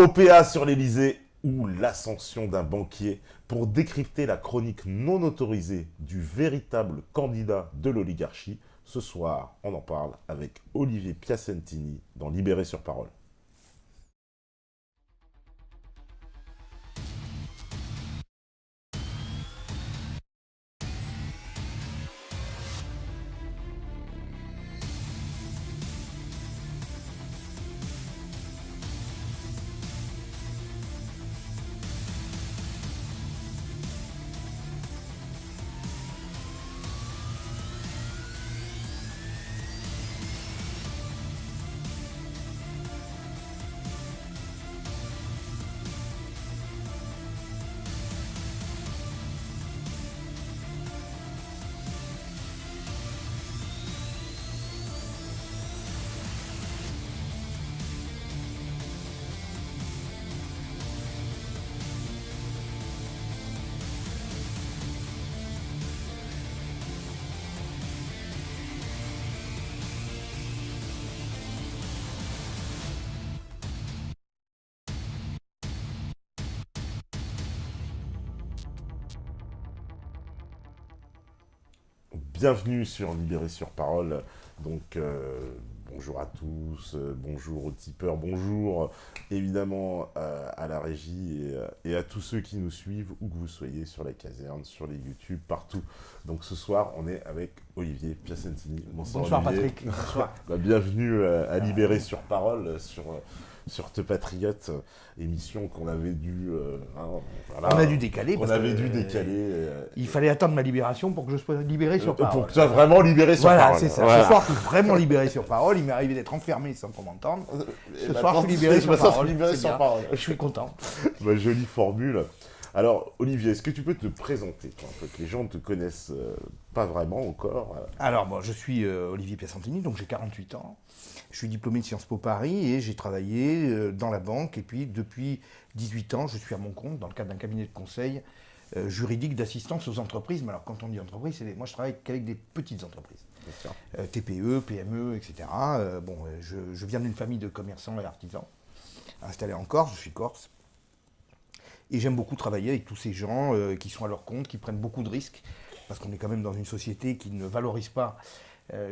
OPA sur l'Elysée ou l'ascension d'un banquier pour décrypter la chronique non autorisée du véritable candidat de l'oligarchie. Ce soir, on en parle avec Olivier Piacentini dans Libéré sur Parole. Bienvenue sur Libéré sur Parole. Donc, bonjour à tous, bonjour aux tipeurs, bonjour évidemment à la régie et à tous ceux qui nous suivent, où que vous soyez, sur la caserne, sur les YouTube, partout. Donc ce soir, on est avec Olivier Piacentini. Bonsoir Olivier. Patrick. Bonsoir. Bienvenue à Libéré sur Parole, sur Te Patriote, émission qu'on avait dû... On a dû décaler. Il fallait attendre ma libération pour que je sois libéré sur Parole. Pour que tu sois vraiment libéré sur Parole. Voilà, c'est ça. Voilà. Ce soir, je suis vraiment libéré sur Parole. Il m'est arrivé d'être enfermé sans qu'on m'entende. Ce soir, je suis libéré sur Parole. Je suis content. Jolie formule. Alors, Olivier, est-ce que tu peux te présenter, toi, un peu, que les gens ne te connaissent pas vraiment encore Alors, bon, je suis Olivier Piacentini, donc j'ai 48 ans. Je suis diplômé de Sciences Po Paris et j'ai travaillé dans la banque. Et puis, depuis 18 ans, je suis à mon compte dans le cadre d'un cabinet de conseil juridique d'assistance aux entreprises. Mais alors, quand on dit entreprise, moi, je travaille qu'avec des petites entreprises. TPE, PME, etc. Je viens d'une famille de commerçants et artisans installés en Corse. Je suis corse. Et j'aime beaucoup travailler avec tous ces gens qui sont à leur compte, qui prennent beaucoup de risques, parce qu'on est quand même dans une société qui ne valorise pas,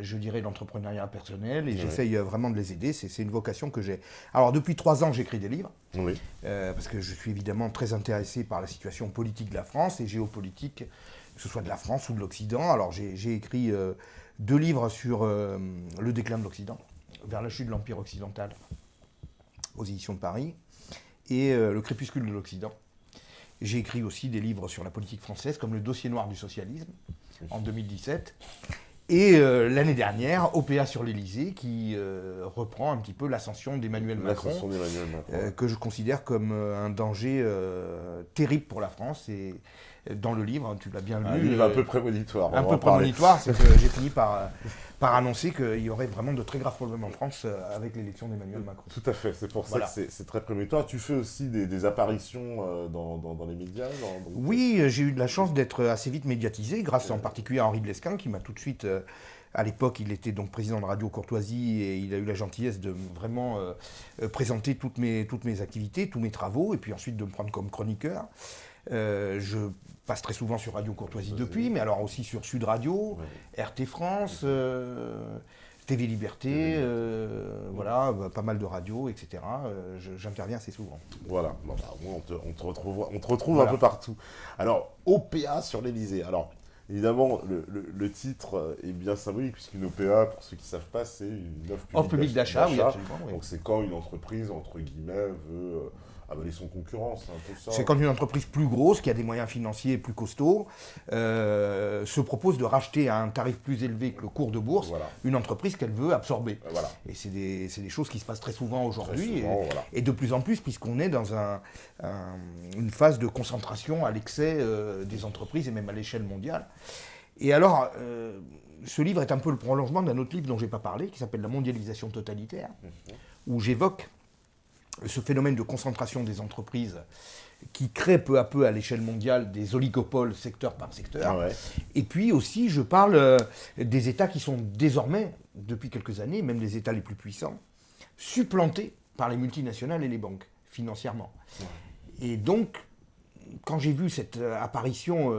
je dirais, l'entrepreneuriat personnel, et j'essaye vraiment de les aider. C'est une vocation que j'ai. Alors, depuis 3 ans, j'écris des livres, parce que je suis évidemment très intéressé par la situation politique de la France et géopolitique, que ce soit de la France ou de l'Occident. Alors, j'ai écrit 2 livres sur le déclin de l'Occident, vers la chute de l'Empire occidental, aux éditions de Paris, et le crépuscule de l'Occident. J'ai écrit aussi des livres sur la politique française, comme Le dossier noir du socialisme, en 2017. Et l'année dernière, OPA sur l'Elysée, qui reprend un petit peu l'ascension d'Emmanuel Macron, que je considère comme un danger terrible pour la France. Et dans le livre, tu l'as bien lu. Un livre un peu prémonitoire. Un peu prémonitoire, c'est que j'ai fini par annoncer qu'il y aurait vraiment de très graves problèmes en France avec l'élection d'Emmanuel Macron. Tout à fait, c'est pour ça que c'est très prémonitoire. Tu fais aussi des apparitions dans les médias Oui, j'ai eu de la chance d'être assez vite médiatisé, grâce en particulier à Henri Blesquin, qui m'a tout de suite... à l'époque, il était donc président de Radio Courtoisie et il a eu la gentillesse de vraiment présenter toutes mes activités, tous mes travaux, et puis ensuite de me prendre comme chroniqueur. Je passe très souvent sur Radio Courtoisie depuis, mais alors aussi sur Sud Radio, RT France, TV Liberté, voilà, pas mal de radios, etc. J'interviens assez souvent. Voilà, on te retrouve un peu partout. Alors, OPA sur l'Elysée. Alors, évidemment, le titre est bien symbolique, puisqu'une OPA, pour ceux qui ne savent pas, c'est une offre publique d'achat. Oui, absolument. Oui. Donc c'est quand une entreprise, entre guillemets, veut avaler son concurrent, c'est un peu ça. C'est quand une entreprise plus grosse, qui a des moyens financiers plus costauds, se propose de racheter à un tarif plus élevé que le cours de bourse, une entreprise qu'elle veut absorber. Et c'est des choses qui se passent très souvent aujourd'hui, et de plus en plus, puisqu'on est dans une phase de concentration à l'excès des entreprises, et même à l'échelle mondiale. Et alors, ce livre est un peu le prolongement d'un autre livre dont je n'ai pas parlé, qui s'appelle La mondialisation totalitaire, où j'évoque ce phénomène de concentration des entreprises qui crée peu à peu à l'échelle mondiale des oligopoles secteur par secteur. Et puis aussi, je parle des États qui sont désormais, depuis quelques années, même les États les plus puissants, supplantés par les multinationales et les banques. financièrement. Et donc, quand j'ai vu cette apparition,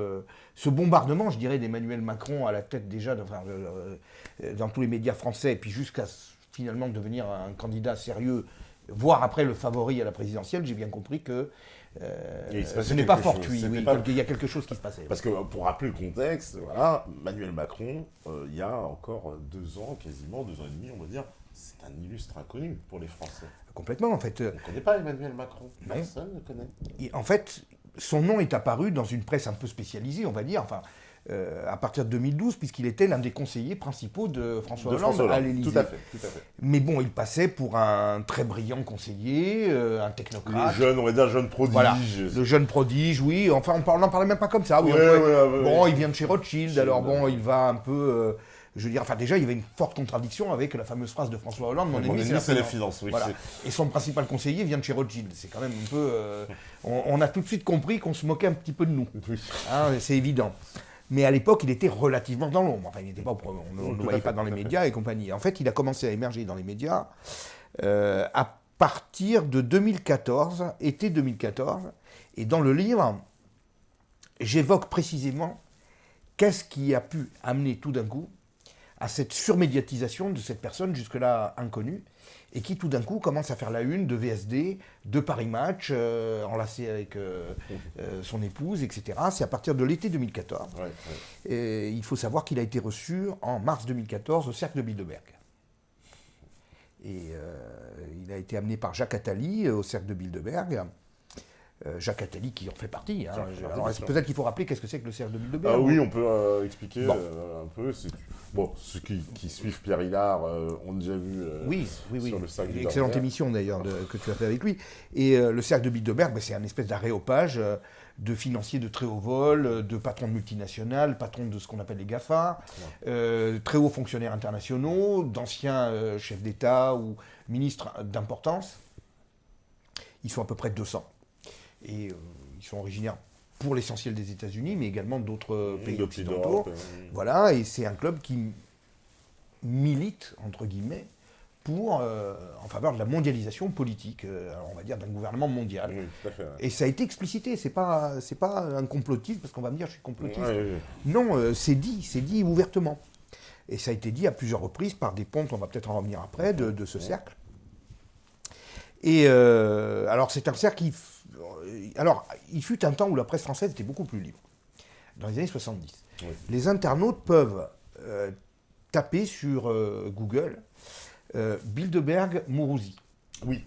ce bombardement, je dirais, d'Emmanuel Macron à la tête déjà dans tous les médias français, et puis jusqu'à finalement devenir un candidat sérieux, voire après le favori à la présidentielle, j'ai bien compris que ce n'est pas fortuit. Il y a quelque chose qui se passait. Parce que pour rappeler le contexte, voilà, Emmanuel Macron, il y a encore 2 ans, quasiment 2 ans et demi, on va dire, c'est un illustre inconnu pour les Français. Complètement, en fait. On ne connaît pas Emmanuel Macron. Non. Personne ne connaît. Et en fait, son nom est apparu dans une presse un peu spécialisée, on va dire, à partir de 2012, puisqu'il était l'un des conseillers principaux de François Hollande à l'Élysée. Tout à fait. Mais bon, il passait pour un très brillant conseiller, un technocrate. On va dire jeune prodige. Voilà, le jeune prodige, oui. Enfin, on n'en parlait même pas comme ça. Oui, il vient de chez Rothschild, alors bon, il va un peu... je veux dire, enfin déjà, il y avait une forte contradiction avec la fameuse phrase de François Hollande, mon ennemi, c'est la finance. Oui, voilà. Et son principal conseiller vient de chez Rothschild. C'est quand même un peu... on a tout de suite compris qu'on se moquait un petit peu de nous. Oui. Hein, c'est évident. Mais à l'époque, il était relativement dans l'ombre. Enfin, il n'était pas, on ne le voyait pas dans les médias et compagnie. En fait, il a commencé à émerger dans les médias à partir de 2014, été 2014. Et dans le livre, j'évoque précisément qu'est-ce qui a pu amener tout d'un coup à cette surmédiatisation de cette personne jusque-là inconnue, et qui tout d'un coup commence à faire la une de VSD, de Paris Match, enlacé avec son épouse, etc. C'est à partir de l'été 2014. Et il faut savoir qu'il a été reçu en mars 2014 au Cercle de Bilderberg. Et il a été amené par Jacques Attali au Cercle de Bilderberg. Jacques Attali qui en fait partie. Hein. Alors, peut-être qu'il faut rappeler qu'est-ce que c'est que le Cercle de Bilderberg. Ah oui, on peut expliquer un peu. Bon, ceux qui suivent Pierre Hillard ont déjà vu sur le Cercle de Bilderberg. Excellente émission d'ailleurs que tu as fait avec lui. Et le Cercle de Bilderberg, c'est un espèce d'aréopage de financiers de très haut vol, de patrons de multinationales, patrons de ce qu'on appelle les GAFA, très hauts fonctionnaires internationaux, d'anciens chefs d'État ou ministres d'importance. Ils sont à peu près 200. Et ils sont originaires pour l'essentiel des États-Unis, mais également d'autres pays occidentaux. Voilà, et c'est un club qui milite, entre guillemets, en faveur de la mondialisation politique, on va dire d'un gouvernement mondial. Oui, tout à fait, ouais. Et ça a été explicité, c'est pas un complotiste, parce qu'on va me dire je suis complotiste. Oui. Non, c'est dit ouvertement. Et ça a été dit à plusieurs reprises par des pontes, on va peut-être en revenir après, de ce cercle. Et alors c'est un cercle qui... Alors, il fut un temps où la presse française était beaucoup plus libre, dans les années 70. Oui. Les internautes peuvent taper sur Google Bilderberg Mourouzi. Oui,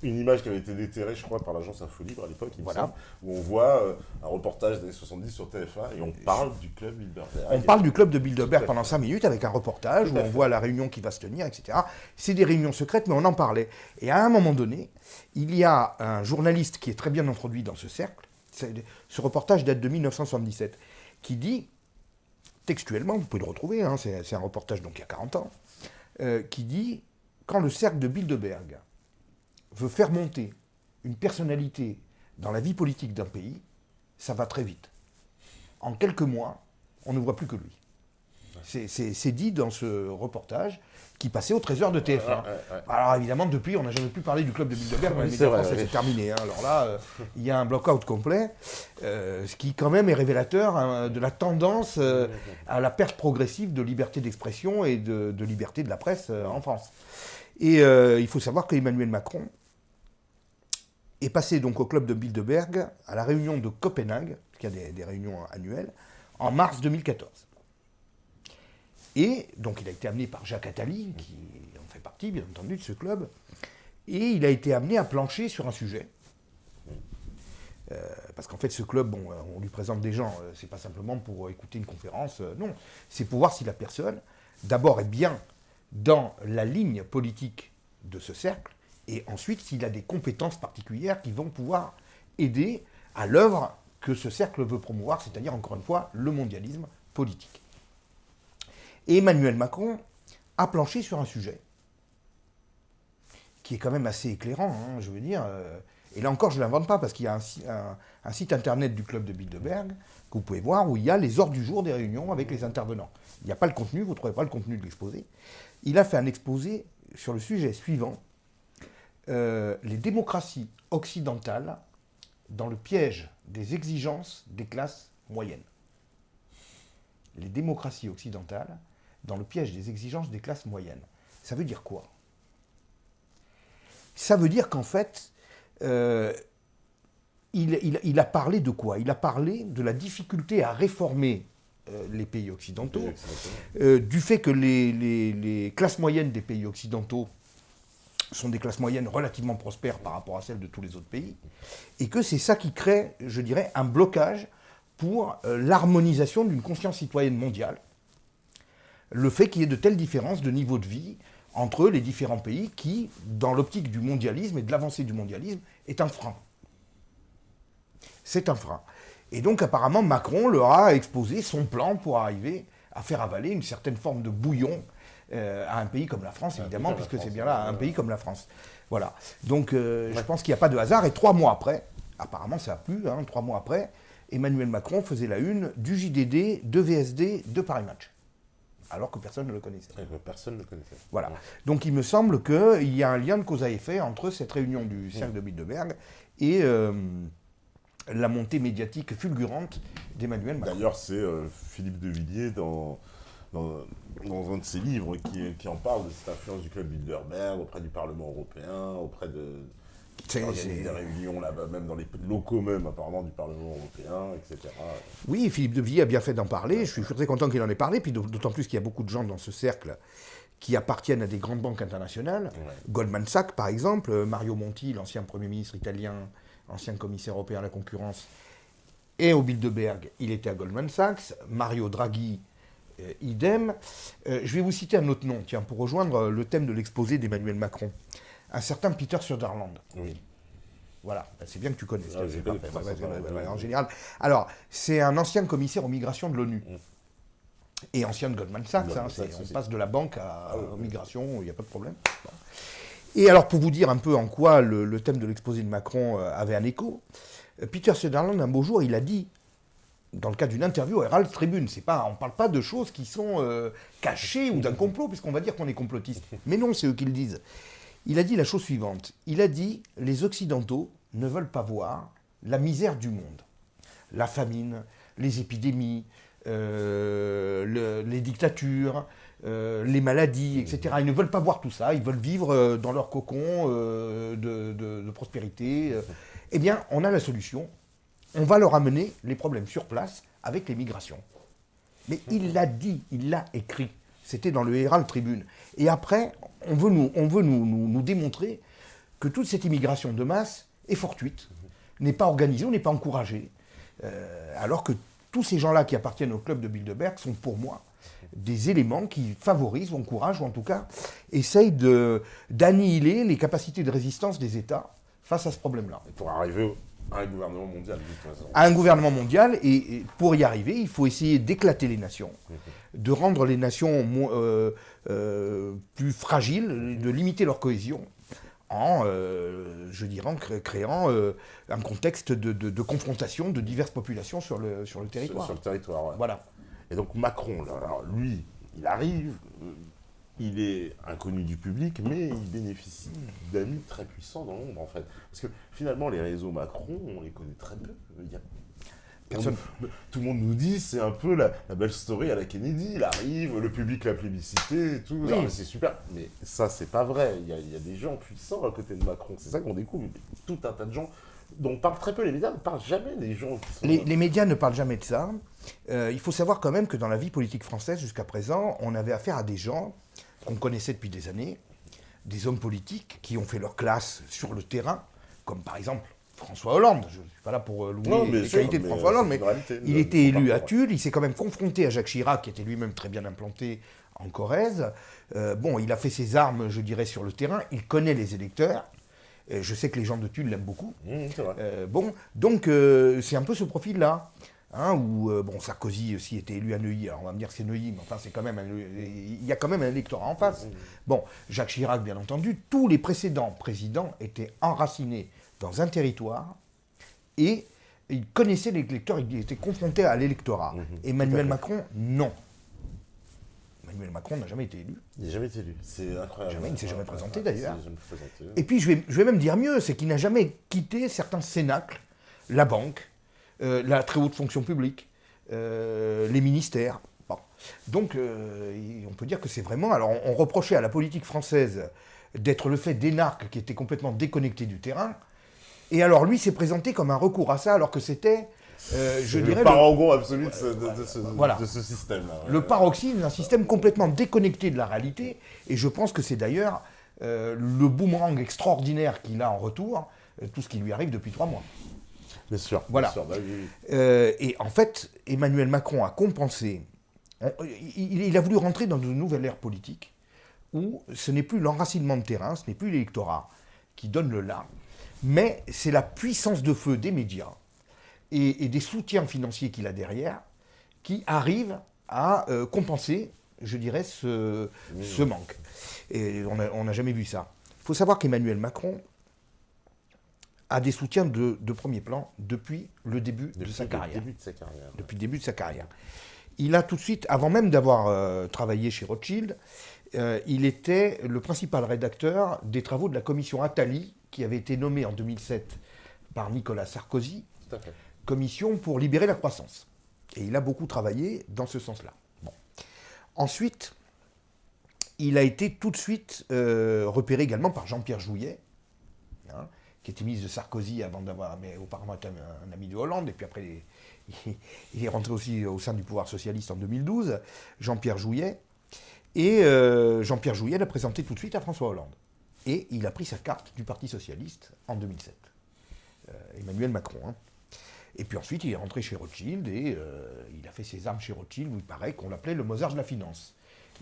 une image qui avait été déterrée, je crois, par l'agence Info Libre à l'époque, il me semble, où on voit un reportage des années 70 sur TF1 et on parle du club Bilderberg. On parle du club de Bilderberg pendant 5 minutes avec un reportage où on voit la réunion qui va se tenir, etc. C'est des réunions secrètes, mais on en parlait. Et à un moment donné, il y a un journaliste qui est très bien introduit dans ce cercle, ce reportage date de 1977, qui dit, textuellement, vous pouvez le retrouver, hein, c'est un reportage donc il y a 40 ans, qui dit, quand le cercle de Bilderberg veut faire monter une personnalité dans la vie politique d'un pays, ça va très vite. En quelques mois, on ne voit plus que lui. C'est dit dans ce reportage qui passait au Trésor de TF1. Alors évidemment, depuis, on n'a jamais plus parlé du club de Bilderberg dans les médias français, c'est terminé. Hein. Alors là, il y a un block-out complet, ce qui quand même est révélateur de la tendance à la perte progressive de liberté d'expression et de liberté de la presse en France. Et il faut savoir qu'Emmanuel Macron est passé donc au club de Bilderberg à la réunion de Copenhague, parce qu'il y a des réunions annuelles, en mars 2014. Et donc il a été amené par Jacques Attali, qui en fait partie bien entendu de ce club, et il a été amené à plancher sur un sujet. Parce qu'en fait ce club, bon, on lui présente des gens, c'est pas simplement pour écouter une conférence, non, c'est pour voir si la personne, d'abord, est bien dans la ligne politique de ce cercle, et ensuite s'il a des compétences particulières qui vont pouvoir aider à l'œuvre que ce cercle veut promouvoir, c'est-à-dire, encore une fois, le mondialisme politique. Et Emmanuel Macron a planché sur un sujet qui est quand même assez éclairant, hein, je veux dire. Et là encore, je ne l'invente pas, parce qu'il y a un site internet du club de Bilderberg que vous pouvez voir, où il y a les ordres du jour des réunions avec les intervenants. Il n'y a pas le contenu, vous ne trouvez pas le contenu de l'exposé. Il a fait un exposé sur le sujet suivant. les démocraties occidentales dans le piège des exigences des classes moyennes. Les démocraties occidentales dans le piège des exigences des classes moyennes. Ça veut dire quoi? Ça veut dire qu'en fait, il a parlé de quoi? Il a parlé de la difficulté à réformer les pays occidentaux, du fait que les classes moyennes des pays occidentaux sont des classes moyennes relativement prospères par rapport à celles de tous les autres pays, et que c'est ça qui crée, je dirais, un blocage pour l'harmonisation d'une conscience citoyenne mondiale, le fait qu'il y ait de telles différences de niveau de vie entre les différents pays qui, dans l'optique du mondialisme et de l'avancée du mondialisme, est un frein. C'est un frein. Et donc apparemment Macron leur a exposé son plan pour arriver à faire avaler une certaine forme de bouillon à un pays comme la France, évidemment, puisque c'est bien là, un pays comme la France. Voilà. Donc je pense qu'il n'y a pas de hasard. Et 3 mois après, apparemment ça a plu, 3 mois après, Emmanuel Macron faisait la une du JDD, de VSD, de Paris Match. Alors que personne ne le connaissait. Personne ne le connaissait. Voilà. Donc il me semble qu'il y a un lien de cause à effet entre cette réunion du cercle de Bilderberg et la montée médiatique fulgurante d'Emmanuel Macron. D'ailleurs, c'est Philippe de Villiers, dans un de ses livres, qui en parle de cette influence du club Bilderberg auprès du Parlement européen, auprès de... Il organise des réunions là-bas, même dans les locaux même, apparemment, du Parlement européen, etc. Oui, Philippe de Villiers a bien fait d'en parler. Je suis très content qu'il en ait parlé, puis d'autant plus qu'il y a beaucoup de gens dans ce cercle qui appartiennent à des grandes banques internationales. Ouais. Goldman Sachs, par exemple, Mario Monti, l'ancien Premier ministre italien, ancien commissaire européen à la concurrence, et au Bilderberg, il était à Goldman Sachs. Mario Draghi, idem. Je vais vous citer un autre nom, tiens, pour rejoindre le thème de l'exposé d'Emmanuel Macron. Un certain Peter Söderland. Oui. Voilà, c'est bien que tu connais. En général. Alors, c'est un ancien commissaire aux migrations de l'ONU. Et ancien de Goldman Sachs. On passe de la banque aux migrations, il n'y a pas de problème. Bon. Et alors, pour vous dire un peu en quoi le thème de l'exposé de Macron avait un écho, Peter Söderland, un beau jour, il a dit, dans le cadre d'une interview à Herald Tribune, on ne parle pas de choses qui sont cachées ou d'un complot, puisqu'on va dire qu'on est complotiste. Mais non, c'est eux qui le disent. Il a dit la chose suivante. Il a dit « Les Occidentaux ne veulent pas voir la misère du monde. La famine, les épidémies, les dictatures, les maladies, etc. Ils ne veulent pas voir tout ça. Ils veulent vivre dans leur cocon de prospérité. Eh bien, on a la solution. On va leur amener les problèmes sur place avec les migrations. » Mais il l'a dit, il l'a écrit. C'était dans le Herald Tribune. Et après, on veut nous démontrer que toute cette immigration de masse est fortuite, n'est pas organisée, n'est pas encouragée. Alors que tous ces gens-là qui appartiennent au club de Bilderberg sont pour moi des éléments qui favorisent, ou encouragent, ou en tout cas essayent d'annihiler les capacités de résistance des États face à ce problème-là. Et pour arriver à un gouvernement mondial, de toute façon. À un gouvernement mondial, et pour y arriver, il faut essayer d'éclater les nations, de rendre les nations plus fragiles, de limiter leur cohésion, en, je dirais, en créant un contexte de confrontation de diverses populations sur le territoire. Sur le territoire, ouais. Voilà. Et donc Macron, là, alors lui, il arrive, il est inconnu du public, mais il bénéficie d'amis très puissants dans l'ombre, en fait. Parce que finalement, les réseaux Macron, on les connaît très peu. Tout le monde nous dit, c'est un peu la belle story à la Kennedy. Il arrive, le public l'a plébiscité et tout. Oui. C'est super. Mais ça, c'est pas vrai. Il y a des gens puissants à côté de Macron. C'est ça qu'on découvre. Tout un tas de gens dont on parle très peu. Les médias ne parlent jamais des gens qui sont... Les médias ne parlent jamais de ça. Il faut savoir quand même que dans la vie politique française, jusqu'à présent, on avait affaire à des gens qu'on connaissait depuis des années, des hommes politiques qui ont fait leur classe sur le terrain, comme par exemple François Hollande. Je ne suis pas là pour louer les qualités de François Hollande, mais il était élu à Tulle, il s'est quand même confronté à Jacques Chirac, qui était lui-même très bien implanté en Corrèze. Il a fait ses armes, je dirais, sur le terrain, il connaît les électeurs. Je sais que les gens de Tulle l'aiment beaucoup. C'est vrai. Donc c'est un peu ce profil-là. Où Sarkozy aussi était élu à Neuilly, alors on va me dire que c'est Neuilly, mais enfin il y a quand même un électorat en face. Bon, Jacques Chirac, bien entendu, tous les précédents présidents étaient enracinés dans un territoire et ils connaissaient l'électeur, ils étaient confrontés à l'électorat. Emmanuel Macron, non. Emmanuel Macron n'a jamais été élu. Il n'a jamais été élu. C'est incroyable. Jamais, il ne s'est jamais présenté d'ailleurs. Il s'est jamais présenté. Et puis je vais même dire mieux, c'est qu'il n'a jamais quitté certains cénacles, la banque, la très haute fonction publique, les ministères. Bon. Donc on peut dire que c'est vraiment... Alors on reprochait à la politique française d'être le fait d'énarques qui étaient complètement déconnectés du terrain. Et alors lui s'est présenté comme un recours à ça alors que c'était... je dirais le parangon absolu de ce système-là. Ouais. Le paroxysme d'un système complètement déconnecté de la réalité. Et je pense que c'est d'ailleurs le boomerang extraordinaire qu'il a en retour, tout ce qui lui arrive depuis 3 mois. Bien sûr. Voilà. Bien sûr, bah, oui. Et en fait, Emmanuel Macron a compensé. Il a voulu rentrer dans une nouvelle ère politique où ce n'est plus l'enracinement de terrain, ce n'est plus l'électorat qui donne le là, mais c'est la puissance de feu des médias et des soutiens financiers qu'il a derrière qui arrivent à compenser, je dirais, ce manque. Et on n'a jamais vu ça. Il faut savoir qu'Emmanuel Macron a des soutiens de premier plan depuis le début de sa carrière. Depuis le début de sa carrière. Il a tout de suite, avant même d'avoir travaillé chez Rothschild, il était le principal rédacteur des travaux de la commission Attali, qui avait été nommée en 2007 par Nicolas Sarkozy, commission pour libérer la croissance. Et il a beaucoup travaillé dans ce sens-là. Bon. Ensuite, il a été tout de suite repéré également par Jean-Pierre Jouyet, hein, qui était ministre de Sarkozy avant d'avoir, mais auparavant était un ami de Hollande, et puis après il est rentré aussi au sein du pouvoir socialiste en 2012, Jean-Pierre Jouyet. Et Jean-Pierre Jouyet l'a présenté tout de suite à François Hollande. Et il a pris sa carte du Parti socialiste en 2007. Emmanuel Macron. Hein. Et puis ensuite, il est rentré chez Rothschild et il a fait ses armes chez Rothschild, où il paraît qu'on l'appelait le Mozart de la finance.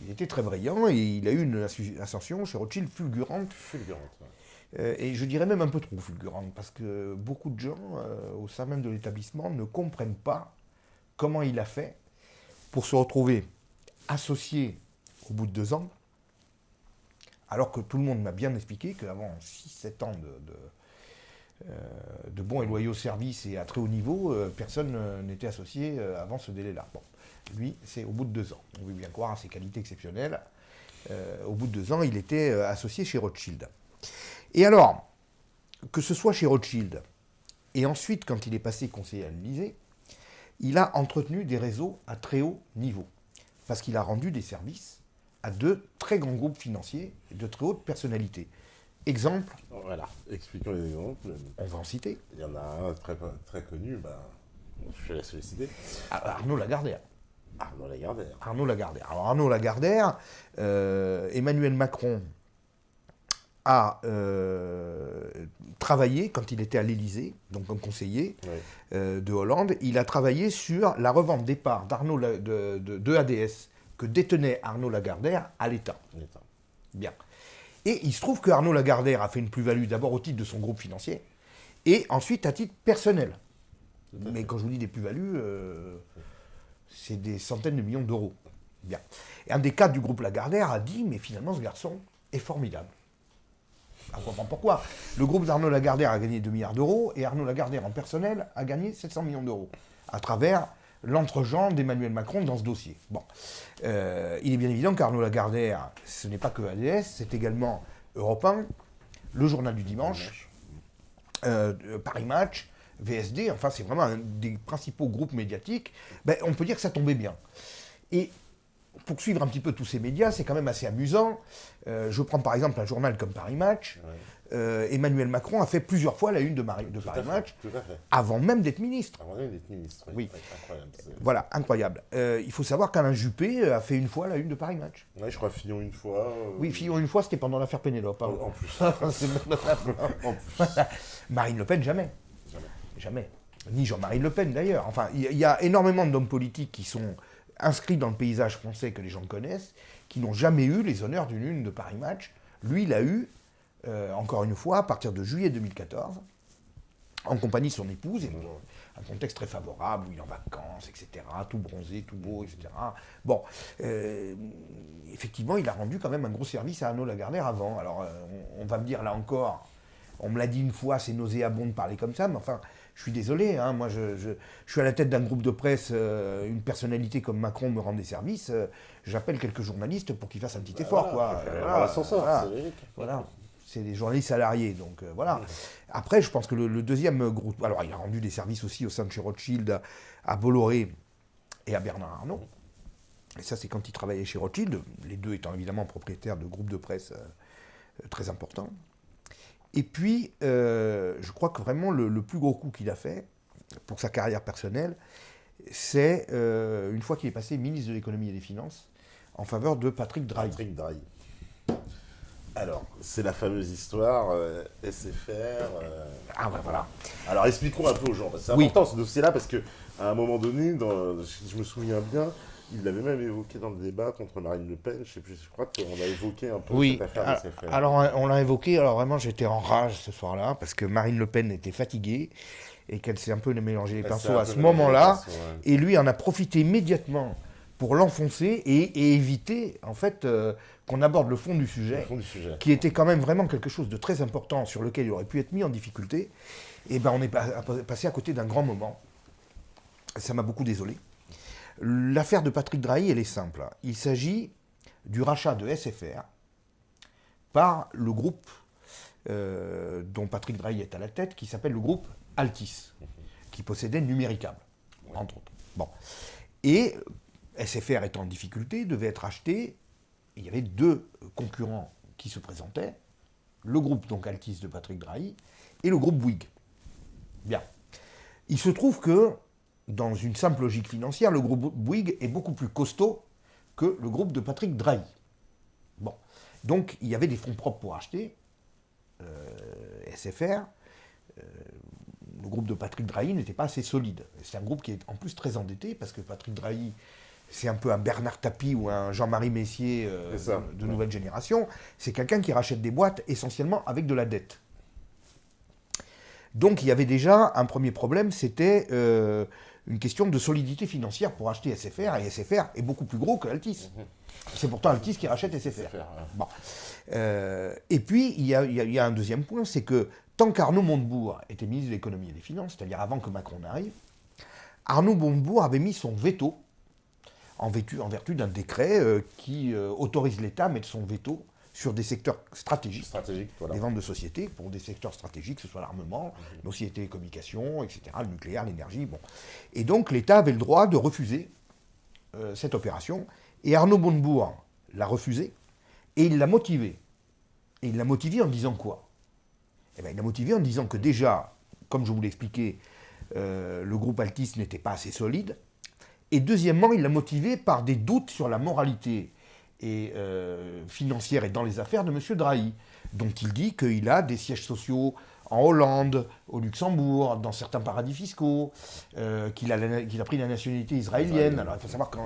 Il était très brillant et il a eu une ascension chez Rothschild fulgurante. Ouais. Et je dirais même un peu trop fulgurante, parce que beaucoup de gens, au sein même de l'établissement, ne comprennent pas comment il a fait pour se retrouver associé au bout de 2 ans, alors que tout le monde m'a bien expliqué qu'avant 6-7 ans de bons et loyaux services et à très haut niveau, personne n'était associé avant ce délai-là. Bon, lui, c'est au bout de 2 ans. On veut bien croire à ses qualités exceptionnelles. Au bout de 2 ans, il était associé chez Rothschild. Et alors, que ce soit chez Rothschild, et ensuite, quand il est passé conseiller à l'Élysée, il a entretenu des réseaux à très haut niveau, parce qu'il a rendu des services à 2 très grands groupes financiers et de très hautes personnalités. Exemple. Voilà, expliquons les exemples. On va en citer. Il y en a un très, très connu, je vais la solliciter. Arnaud Lagardère. Arnaud Lagardère. Alors Arnaud Lagardère, Emmanuel Macron a travaillé, quand il était à l'Élysée, donc comme conseiller de Hollande, il a travaillé sur la revente des parts de ADS que détenait Arnaud Lagardère à l'État. Bien. Et il se trouve que Arnaud Lagardère a fait une plus-value d'abord au titre de son groupe financier, et ensuite à titre personnel. Mais quand je vous dis des plus-values, c'est des centaines de millions d'euros. Bien. Et un des cadres du groupe Lagardère a dit, mais finalement ce garçon est formidable. On comprend pourquoi. Le groupe d'Arnaud Lagardère a gagné 2 milliards d'euros, et Arnaud Lagardère en personnel a gagné 700 millions d'euros, à travers l'entre-gens d'Emmanuel Macron dans ce dossier. Bon. Il est bien évident qu'Arnaud Lagardère, ce n'est pas que ADS, c'est également Europe 1, le Journal du Dimanche, Paris Match, VSD, enfin c'est vraiment un des principaux groupes médiatiques. Ben, on peut dire que ça tombait bien. Et pour suivre un petit peu tous ces médias, c'est quand même assez amusant. Je prends par exemple un journal comme Paris Match. Emmanuel Macron a fait plusieurs fois la une de Paris Match, avant même d'être ministre. Avant même d'être ministre, oui. Incroyable. Voilà, incroyable. Il faut savoir qu'Alain Juppé a fait une fois la une de Paris Match. Oui, je crois Fillon une fois. Oui, Fillon une fois, c'était pendant l'affaire Pénélope. Hein. En plus. En plus. Marine Le Pen, jamais. Jamais. Ni Jean-Marie Le Pen, d'ailleurs. Enfin, il y a énormément d'hommes politiques qui sont inscrits dans le paysage français que les gens connaissent, qui n'ont jamais eu les honneurs d'une une de Paris Match. Lui, il a eu, encore une fois, à partir de juillet 2014, en compagnie de son épouse, et un contexte très favorable, où il est en vacances, etc., tout bronzé, tout beau, etc. Bon, effectivement, il a rendu quand même un gros service à Arnaud Lagardère avant. Alors, on va me dire, là encore, On me l'a dit une fois, c'est nauséabond de parler comme ça, mais enfin, je suis désolé, hein, moi je suis à la tête d'un groupe de presse, une personnalité comme Macron me rend des services, j'appelle quelques journalistes pour qu'ils fassent un petit effort, quoi. Voilà, l'ascenseur, Voilà, c'est logique. voilà. C'est des journalistes salariés, donc voilà. Après, je pense que le deuxième groupe, alors il a rendu des services aussi au sein de chez Rothschild, à Bolloré et à Bernard Arnault. Et ça, c'est quand il travaillait chez Rothschild, les deux étant évidemment propriétaires de groupes de presse très importants. Et puis, je crois que vraiment le plus gros coup qu'il a fait pour sa carrière personnelle, c'est une fois qu'il est passé ministre de l'économie et des finances en faveur de Patrick Drahi. Patrick Drahi. Alors, c'est la fameuse histoire SFR. Ah ben voilà. Alors, expliquons un peu aux gens. Parce que c'est Oui. important ce dossier-là parce qu'à un moment donné, si je me souviens bien, il l'avait même évoqué dans le débat contre Marine Le Pen. Je crois qu'on a évoqué un peu Oui, cette affaire SFR. alors on l'a évoqué, alors vraiment j'étais en rage ce soir-là parce que Marine Le Pen était fatiguée et qu'elle s'est un peu mélangé les Elle pinceaux s'est un à peu ce mélangé les moment-là, pinceaux, ouais. et lui en a profité immédiatement pour l'enfoncer et éviter en fait qu'on aborde le fond du Le sujet, fond du sujet. qui était quand même vraiment quelque chose de très important sur lequel il aurait pu être mis en difficulté. Et ben on est passé à côté d'un grand moment. Ça m'a beaucoup désolé. L'affaire de Patrick Drahi, elle est simple. Il s'agit du rachat de SFR par le groupe dont Patrick Drahi est à la tête, qui s'appelle le groupe Altis, qui possédait Numéricable, entre autres. Bon. Et SFR étant en difficulté, devait être acheté. Il y avait deux concurrents qui se présentaient, le groupe donc Altis de Patrick Drahi et le groupe Bouygues. Bien. Il se trouve que, dans une simple logique financière, le groupe Bouygues est beaucoup plus costaud que le groupe de Patrick Drahi. Bon. Donc, il y avait des fonds propres pour acheter SFR. Le groupe de Patrick Drahi n'était pas assez solide. C'est un groupe qui est en plus très endetté, parce que Patrick Drahi, c'est un peu un Bernard Tapie ou un Jean-Marie Messier de nouvelle génération. C'est quelqu'un qui rachète des boîtes essentiellement avec de la dette. Donc il y avait déjà un premier problème, c'était une question de solidité financière pour acheter SFR, et SFR est beaucoup plus gros que Altis. C'est pourtant Altis qui rachète SFR. Bon. Et puis il y a un deuxième point, c'est que tant qu'Arnaud Montebourg était ministre de l'économie et des finances, c'est-à-dire avant que Macron n'arrive, Arnaud Montebourg avait mis son veto en vertu d'un décret qui autorise l'État à mettre son veto sur des secteurs stratégiques, Voilà. des ventes de sociétés pour des secteurs stratégiques, que ce soit l'armement, mais aussi les télécommunications, etc., le nucléaire, l'énergie. Bon. Et donc l'État avait le droit de refuser cette opération, et Arnaud Montebourg l'a refusé, et il l'a motivé. Et il l'a motivé en disant quoi ? Eh bien, il l'a motivé en disant que déjà, comme je vous l'ai expliqué, le groupe Altis n'était pas assez solide, et deuxièmement, il l'a motivé par des doutes sur la moralité financière et dans les affaires de M. Drahi, dont il dit qu'il a des sièges sociaux en Hollande, au Luxembourg, dans certains paradis fiscaux, qu'il a pris la nationalité israélienne. Alors il faut savoir que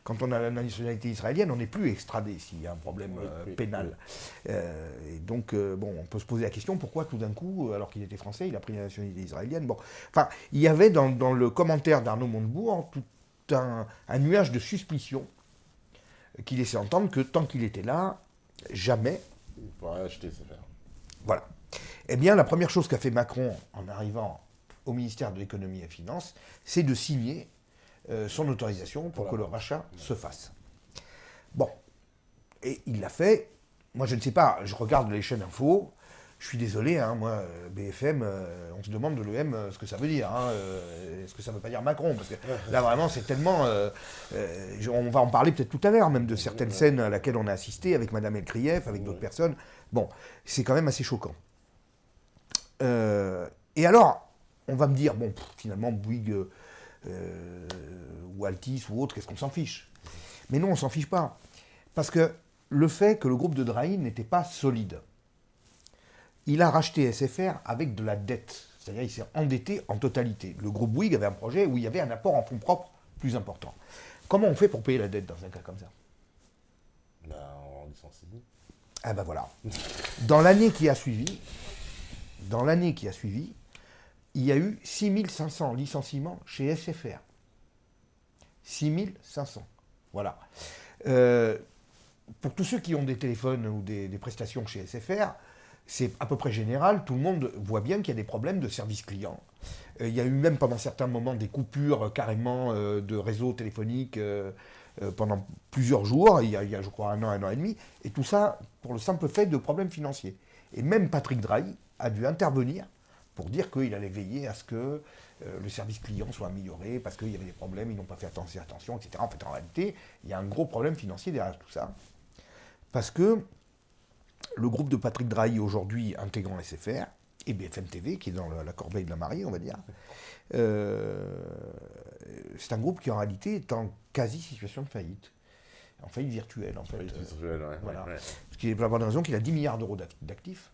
quand on a la nationalité israélienne, on n'est plus extradé s'il y a un problème pénal. Et donc, bon, on peut se poser la question, pourquoi tout d'un coup, alors qu'il était français, il a pris la nationalité israélienne. Bon. Enfin, il y avait dans le commentaire d'Arnaud Montebourg tout un nuage de suspicion qui laissait entendre que tant qu'il était là, jamais... Il pourrait acheter SFR. Voilà. Eh bien, la première chose qu'a fait Macron en arrivant au ministère de l'économie et des finances, c'est de signer son autorisation pour que le rachat se fasse. Bon. Et il l'a fait. Moi, je ne sais pas, je regarde les chaînes info. Je suis désolé, hein, moi, BFM, on se demande de l'EM ce que ça veut dire. Hein, est-ce que ça ne veut pas dire Macron ? Parce que là, vraiment, c'est tellement... on va en parler peut-être tout à l'heure, même de certaines scènes à laquelle on a assisté avec Madame Elkrief, avec d'autres personnes. Bon, c'est quand même assez choquant. Et alors, on va me dire, bon, finalement, Bouygues ou Altis ou autre, qu'est-ce qu'on s'en fiche ? Mais non, on ne s'en fiche pas. Parce que le fait que le groupe de Drahi n'était pas solide, il a racheté SFR avec de la dette. C'est-à-dire qu'il s'est endetté en totalité. Le groupe Bouygues avait un projet où il y avait un apport en fonds propres plus important. Comment on fait pour payer la dette dans un cas comme ça ? Ben, on licencie. Ah ben voilà. Dans l'année qui a suivi, il y a eu 6500 licenciements chez SFR. 6500. Voilà. Pour tous ceux qui ont des téléphones ou des prestations chez SFR, c'est à peu près général, tout le monde voit bien qu'il y a des problèmes de service client. Il y a eu même pendant certains moments des coupures carrément de réseau téléphonique pendant plusieurs jours, il y a je crois un an et demi, et tout ça pour le simple fait de problèmes financiers. Et même Patrick Drahi a dû intervenir pour dire qu'il allait veiller à ce que le service client soit amélioré, parce qu'il y avait des problèmes, ils n'ont pas fait attention, etc. En fait, en réalité, il y a un gros problème financier derrière tout ça. Parce que le groupe de Patrick Drahi, aujourd'hui intégrant SFR, et BFM TV, qui est dans la corbeille de la mariée, on va dire, c'est un groupe qui, en réalité, est en quasi-situation de faillite. En faillite virtuelle, en fait. Voilà. Ce qui est pour la bonne raison qu'il a 10 milliards d'euros d'actifs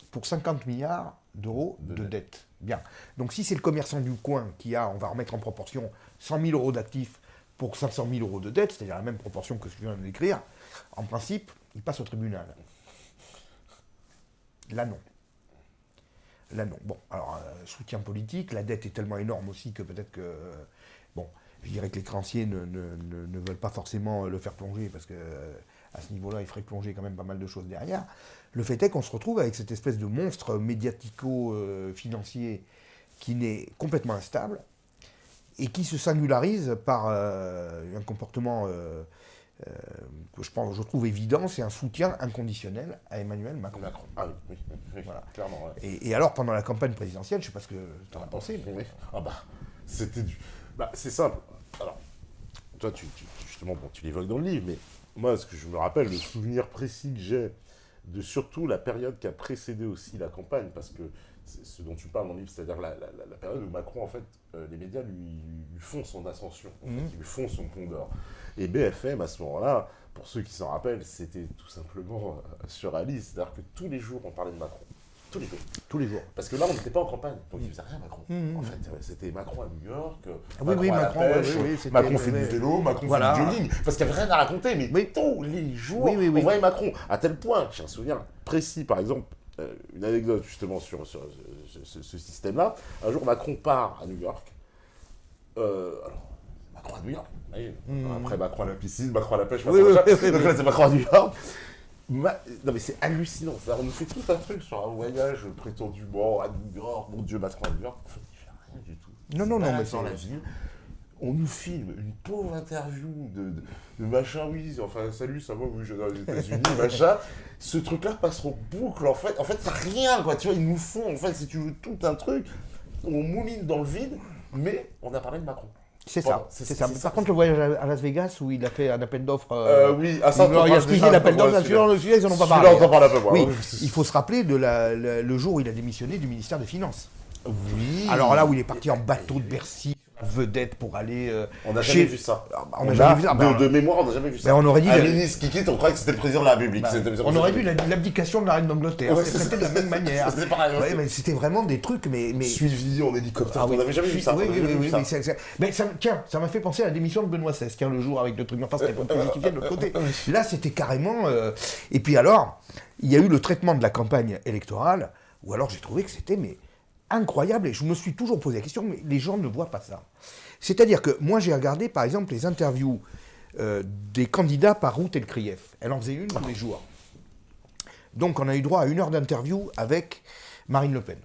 pour 50 milliards d'euros de dettes. Bien. Donc si c'est le commerçant du coin qui a, on va remettre en proportion, 100 000 euros d'actifs pour 500 000 euros de dettes, c'est-à-dire la même proportion que ce que je viens d'écrire, en principe, il passe au tribunal. Là, non. Là, non. Bon, alors, soutien politique, la dette est tellement énorme aussi que peut-être que... bon, je dirais que les créanciers ne veulent pas forcément le faire plonger, parce que à ce niveau-là, il ferait plonger quand même pas mal de choses derrière. Le fait est qu'on se retrouve avec cette espèce de monstre médiatico-financier qui n'est complètement instable et qui se singularise par un comportement que je trouve évident, c'est un soutien inconditionnel à Emmanuel Macron. Ah oui, voilà. Clairement. Ouais. Et alors, pendant la campagne présidentielle, je ne sais pas ce que tu en as pensé. Mais... Ah bah, c'était du... Bah, c'est simple. Alors, toi, justement, bon, tu l'évoques dans le livre, mais moi, ce que je me rappelle, le souvenir précis que j'ai de surtout la période qui a précédé aussi la campagne, parce que c'est ce dont tu parles dans le livre, c'est-à-dire la période où Macron, en fait, les médias lui font son ascension, en fait, ils lui font son pont d'or. Et BFM, à ce moment-là, pour ceux qui s'en rappellent, c'était tout simplement surréaliste, c'est-à-dire que tous les jours, on parlait de Macron. Tous les jours. Tous les jours. Parce que là, on n'était pas en campagne, donc il ne faisait rien, Macron. En fait, c'était Macron à New York, Macron à la pêche, Macron fait du vélo, Macron fait du jogging. Parce qu'il n'y avait rien à raconter, mais tous les jours, on voyait Macron. À tel point, j'ai un souvenir précis, par exemple, une anecdote justement sur ce système-là. Un jour, Macron part à New York. Alors, Macron à New York. Après, Macron à la piscine, Macron à la pêche, donc là, c'est Macron à New York. Non mais c'est hallucinant, on nous fait tout un truc sur un voyage prétendument à New York, mon Dieu, Macron à New York, en fait il fait rien du tout. Non, mais dans la ville, on nous filme une pauvre interview de machin, oui, enfin salut, ça va, oui, je vais dans les États-Unis, machin, ce truc-là passe en boucle, en fait c'est rien quoi, tu vois, ils nous font, en fait, si tu veux, tout un truc, on mouline dans le vide, mais on a parlé de Macron. C'est ça. Par contre, le voyage à Las Vegas où il a fait un appel d'offres. Oui, à ça, il a squeezé l'appel d'offres, celui-là, ils n'en ont pas parlé. Oui, il faut se rappeler de le jour où il a démissionné du ministère des Finances. Oui. Alors là où il est parti en bateau de Bercy, vedette pour aller. On n'a jamais vu ça. On n'a jamais vu ça. De mémoire, on n'a jamais vu ça. On aurait dit. Un ministre qui quitte, on croyait que c'était le président de la République. On aurait vu l'abdication de la reine d'Angleterre. C'était de la même manière. C'est pareil. Ouais, mais c'était vraiment des trucs. Mais... Suivi en hélicoptère. On n'avait jamais vu ça. Oui. Mais tiens, ça m'a fait penser à la démission de Benoît XVI, le jour avec le truc. Enfin, c'était pas justifié de l'autre côté. Là, c'était carrément. Et puis alors, il y a eu le traitement de la campagne électorale, où alors j'ai trouvé que c'était incroyable, et je me suis toujours posé la question, mais les gens ne voient pas ça. C'est-à-dire que moi, j'ai regardé, par exemple, les interviews des candidats par Ruth Elkrief. Elle en faisait une tous les jours. Donc, on a eu droit à 1 heure d'interview avec Marine Le Pen.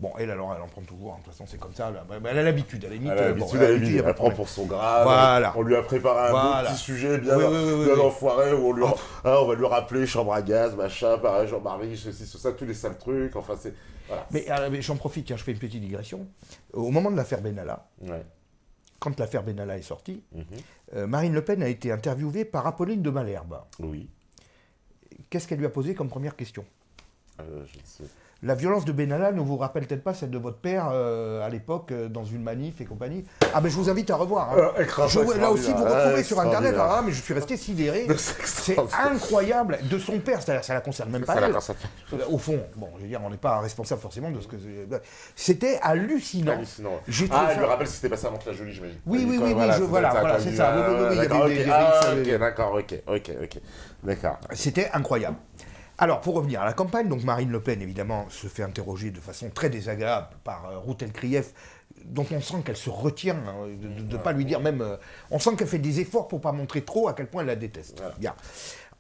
Bon, elle en prend toujours, de toute façon, c'est comme ça. Elle a l'habitude, à la limite. Elle prend pour son grade. Voilà. On lui a préparé un petit sujet bien enfoiré, où on va lui rappeler chambre à gaz, machin, pareil, Jean-Marie, ceci, ça, tous les sales trucs, enfin, c'est... Voilà. Mais j'en profite, tiens, je fais une petite digression. Au moment de l'affaire Benalla, quand l'affaire Benalla est sortie, Marine Le Pen a été interviewée par Apolline de Malherbe. Oui. Qu'est-ce qu'elle lui a posé comme première question ? Je ne sais. La violence de Benalla ne vous rappelle peut-être pas celle de votre père à l'époque dans une manif et compagnie. Ah ben je vous invite à revoir. Là aussi vous retrouvez sur internet. Ah mais je suis resté sidéré. C'est incroyable de son père, c'est-à-dire ça la concerne même pas elle. Au fond, bon, je veux dire, on n'est pas responsable forcément de ce que. C'était hallucinant. Elle lui rappelle ce qui s'était passé avant la Jolie, j'imagine. Oui, voilà, c'est ça. D'accord, ok. D'accord. C'était incroyable. Alors, pour revenir à la campagne, donc Marine Le Pen, évidemment, se fait interroger de façon très désagréable par Ruth Elkrief, dont on sent qu'elle se retient de ne pas lui dire même... on sent qu'elle fait des efforts pour ne pas montrer trop à quel point elle la déteste. Voilà. Bien.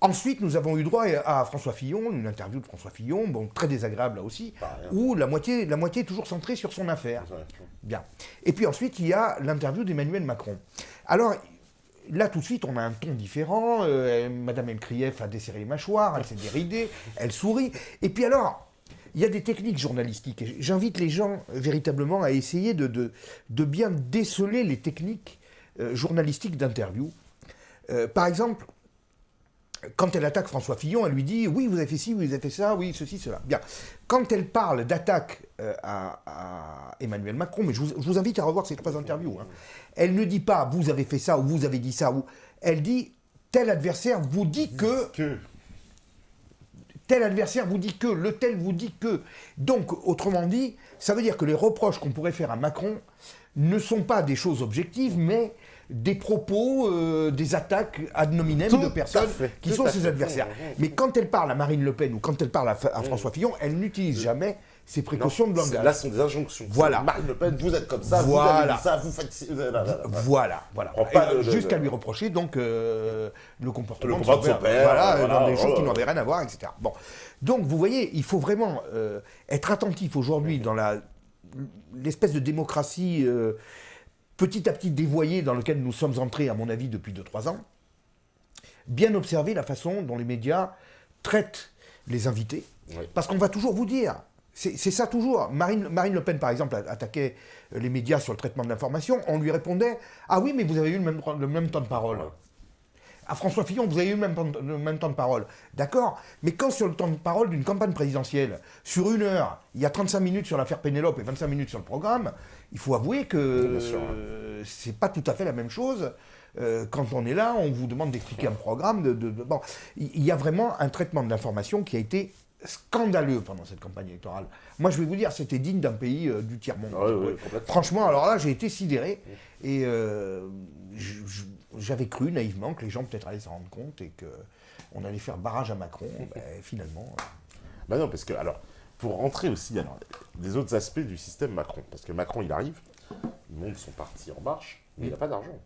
Ensuite, nous avons eu droit à François Fillon, une interview de François Fillon, bon, très désagréable là aussi, où la moitié est toujours centrée sur son affaire. Bien. Et puis ensuite, il y a l'interview d'Emmanuel Macron. Alors, là, tout de suite, on a un ton différent. Madame Elkrief a desserré les mâchoires, elle s'est déridée, elle sourit. Et puis alors, il y a des techniques journalistiques. Et j'invite les gens véritablement à essayer de bien déceler les techniques journalistiques d'interview. Par exemple, quand elle attaque François Fillon, elle lui dit « Oui, vous avez fait ci, vous avez fait ça, oui, ceci, cela. » Bien. Quand elle parle d'attaque à Emmanuel Macron, mais je vous invite à revoir ces 3 interviews, hein, elle ne dit pas « Vous avez fait ça » ou « Vous avez dit ça ». Elle dit « Tel adversaire vous dit que… » Tel adversaire vous dit que, le tel vous dit que. Donc, autrement dit, ça veut dire que les reproches qu'on pourrait faire à Macron ne sont pas des choses objectives, mais des propos, des attaques ad nominem de personnes qui sont ses adversaires. Mais quand elle parle à Marine Le Pen ou quand elle parle à François Fillon, elle n'utilise jamais ces précautions de langage. Là, ce sont des injonctions. Voilà. Marine Le Pen, vous êtes comme ça, voilà. vous avez dit ça, vous faites ci. Voilà. Jusqu'à lui reprocher donc le comportement de son père. Voilà, dans des choses qui n'avaient rien à voir, etc. Bon. Donc, vous voyez, il faut vraiment être attentif aujourd'hui dans l'espèce de démocratie petit à petit dévoyée dans laquelle nous sommes entrés, à mon avis, depuis 2-3 ans. Bien observer la façon dont les médias traitent les invités. Oui. Parce qu'on va toujours vous dire, c'est ça toujours. Marine Le Pen, par exemple, attaquait les médias sur le traitement de l'information. On lui répondait « Ah oui, mais vous avez eu le même temps de parole. » À François Fillon, vous avez eu le même temps de parole. D'accord, mais quand sur le temps de parole d'une campagne présidentielle, sur 1 heure, il y a 35 minutes sur l'affaire Pénélope et 25 minutes sur le programme, il faut avouer que c'est pas tout à fait la même chose. Quand on est là, on vous demande d'expliquer un programme. Bon, il y a vraiment un traitement de l'information qui a été scandaleux pendant cette campagne électorale. Moi, je vais vous dire, c'était digne d'un pays du tiers-monde. Franchement, alors là, j'ai été sidéré. Et j'avais cru naïvement que les gens peut-être allaient s'en rendre compte et qu'on allait faire barrage à Macron. Finalement... Bah non, parce que, alors, pour rentrer aussi, alors, des autres aspects du système Macron. Parce que Macron, il arrive, il monte son parti en marche, mais il n'a pas d'argent.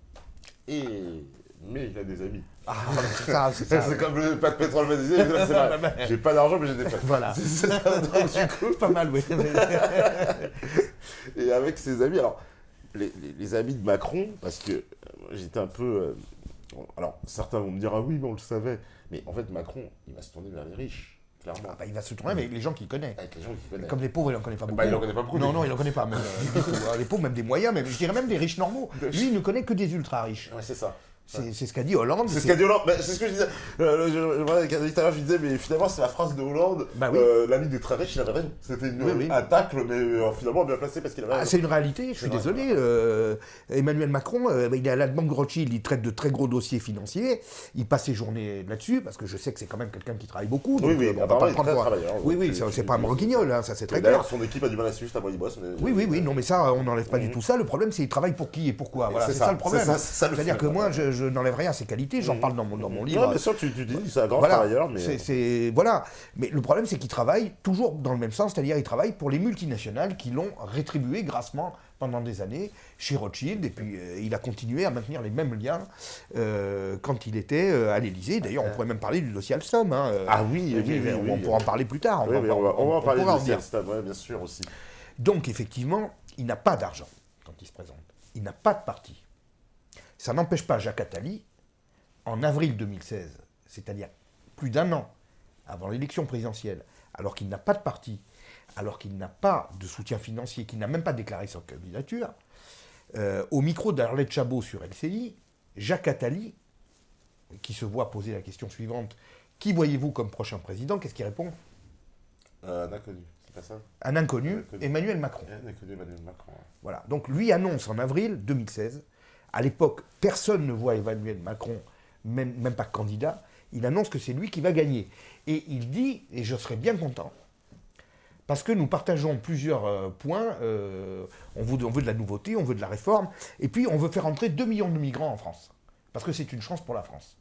Mais il a des amis. Ah, c'est ça. C'est comme le pas de pétrole me disait, c'est vrai. J'ai pas d'argent, mais j'ai des potes. Voilà. C'est ça, donc, du coup. Pas mal, oui. Et avec ses amis, alors, les amis de Macron, parce que j'étais un peu... alors, certains vont me dire, ah oui, mais on le savait. Mais en fait, Macron, il va se tourner vers les riches, clairement. Il va se tourner avec les gens qu'il connaît. Avec les gens qu'il connaît. Comme les pauvres, il n'en connaît pas beaucoup. Il n'en connaît pas beaucoup. Non, il n'en connaît pas. Même, les pauvres, même des moyens, même, je dirais même des riches normaux. Lui, il ne connaît que des ultra-riches. Ouais, c'est ça. C'est ce qu'a dit Hollande. C'est ce qu'a dit Hollande. C'est ce que je disais. Je disais, mais finalement, c'est la phrase de Hollande. Bah oui. L'ami des très riches, il avait raison. C'était une attaque, mais finalement bien placée parce qu'il avait raison. C'est une réalité, je suis désolé. Emmanuel Macron, il est à la banque Rothschild, il traite de très gros dossiers financiers. Il passe ses journées là-dessus, parce que je sais que c'est quand même quelqu'un qui travaille beaucoup. Donc, oui, c'est pas un broquignol, hein, ça c'est très clair. D'ailleurs, son équipe a du mal à suivre, c'est à moi il bosse. Oui, non, mais ça, on n'enlève pas du tout ça. Le problème, c'est qu'il travaille pour qui et pourquoi. Voilà, c'est ça le problème. C'est-à-dire que moi, je n'enlève rien à ses qualités, j'en parle dans mon livre. Non, bien sûr, tu dis, c'est un grand travailleur, mais... Voilà. Mais le problème, c'est qu'il travaille toujours dans le même sens, c'est-à-dire il travaille pour les multinationales qui l'ont rétribué grassement pendant des années chez Rothschild, et puis il a continué à maintenir les mêmes liens quand il était à l'Élysée. D'ailleurs, on pourrait même parler du dossier Alstom. Ah oui, on pourra en parler plus tard. On va en parler du dossier Alstom, bien sûr, aussi. Donc, effectivement, il n'a pas d'argent quand il se présente. Il n'a pas de parti. Ça n'empêche pas Jacques Attali, en avril 2016, c'est-à-dire plus d'1 an avant l'élection présidentielle, alors qu'il n'a pas de parti, alors qu'il n'a pas de soutien financier, qu'il n'a même pas déclaré sa candidature, au micro d'Arlette Chabot sur LCI, Jacques Attali, qui se voit poser la question suivante, qui voyez-vous comme prochain président? Qu'est-ce qu'il répond? Un inconnu, c'est pas ça? Un inconnu, Emmanuel Macron. Un inconnu, Emmanuel Macron. Voilà, donc lui annonce en avril 2016, à l'époque, personne ne voit Emmanuel Macron, même pas candidat, il annonce que c'est lui qui va gagner. Et il dit, et je serais bien content, parce que nous partageons plusieurs points, on veut de la nouveauté, on veut de la réforme, et puis on veut faire entrer 2 millions de migrants en France, parce que c'est une chance pour la France.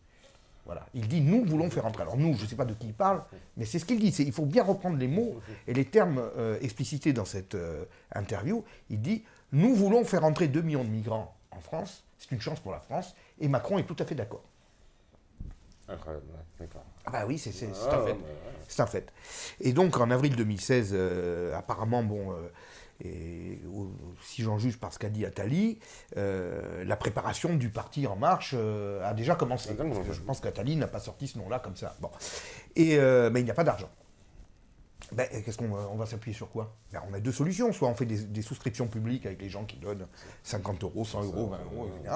Voilà. Il dit, nous voulons faire entrer. Alors nous, je ne sais pas de qui il parle, mais c'est ce qu'il dit. Il faut bien reprendre les mots et les termes explicités dans cette interview. Il dit, nous voulons faire entrer 2 millions de migrants en France, c'est une chance pour la France, et Macron est tout à fait d'accord. Incroyable, ouais, d'accord. Ah bah oui, c'est un Ah, fait. ouais. C'est un fait. Et donc en avril 2016, apparemment, si j'en juge par ce qu'a dit Attali, la préparation du parti En Marche a déjà commencé. Parce que je pense qu'Attali n'a pas sorti ce nom-là comme ça. Bon. Mais il n'y a pas d'argent. Ben, qu'est-ce qu'on va s'appuyer sur quoi? Ben, on a deux solutions. Soit on fait des souscriptions publiques avec les gens qui donnent 50 euros, 100 euros, 20 euros, etc.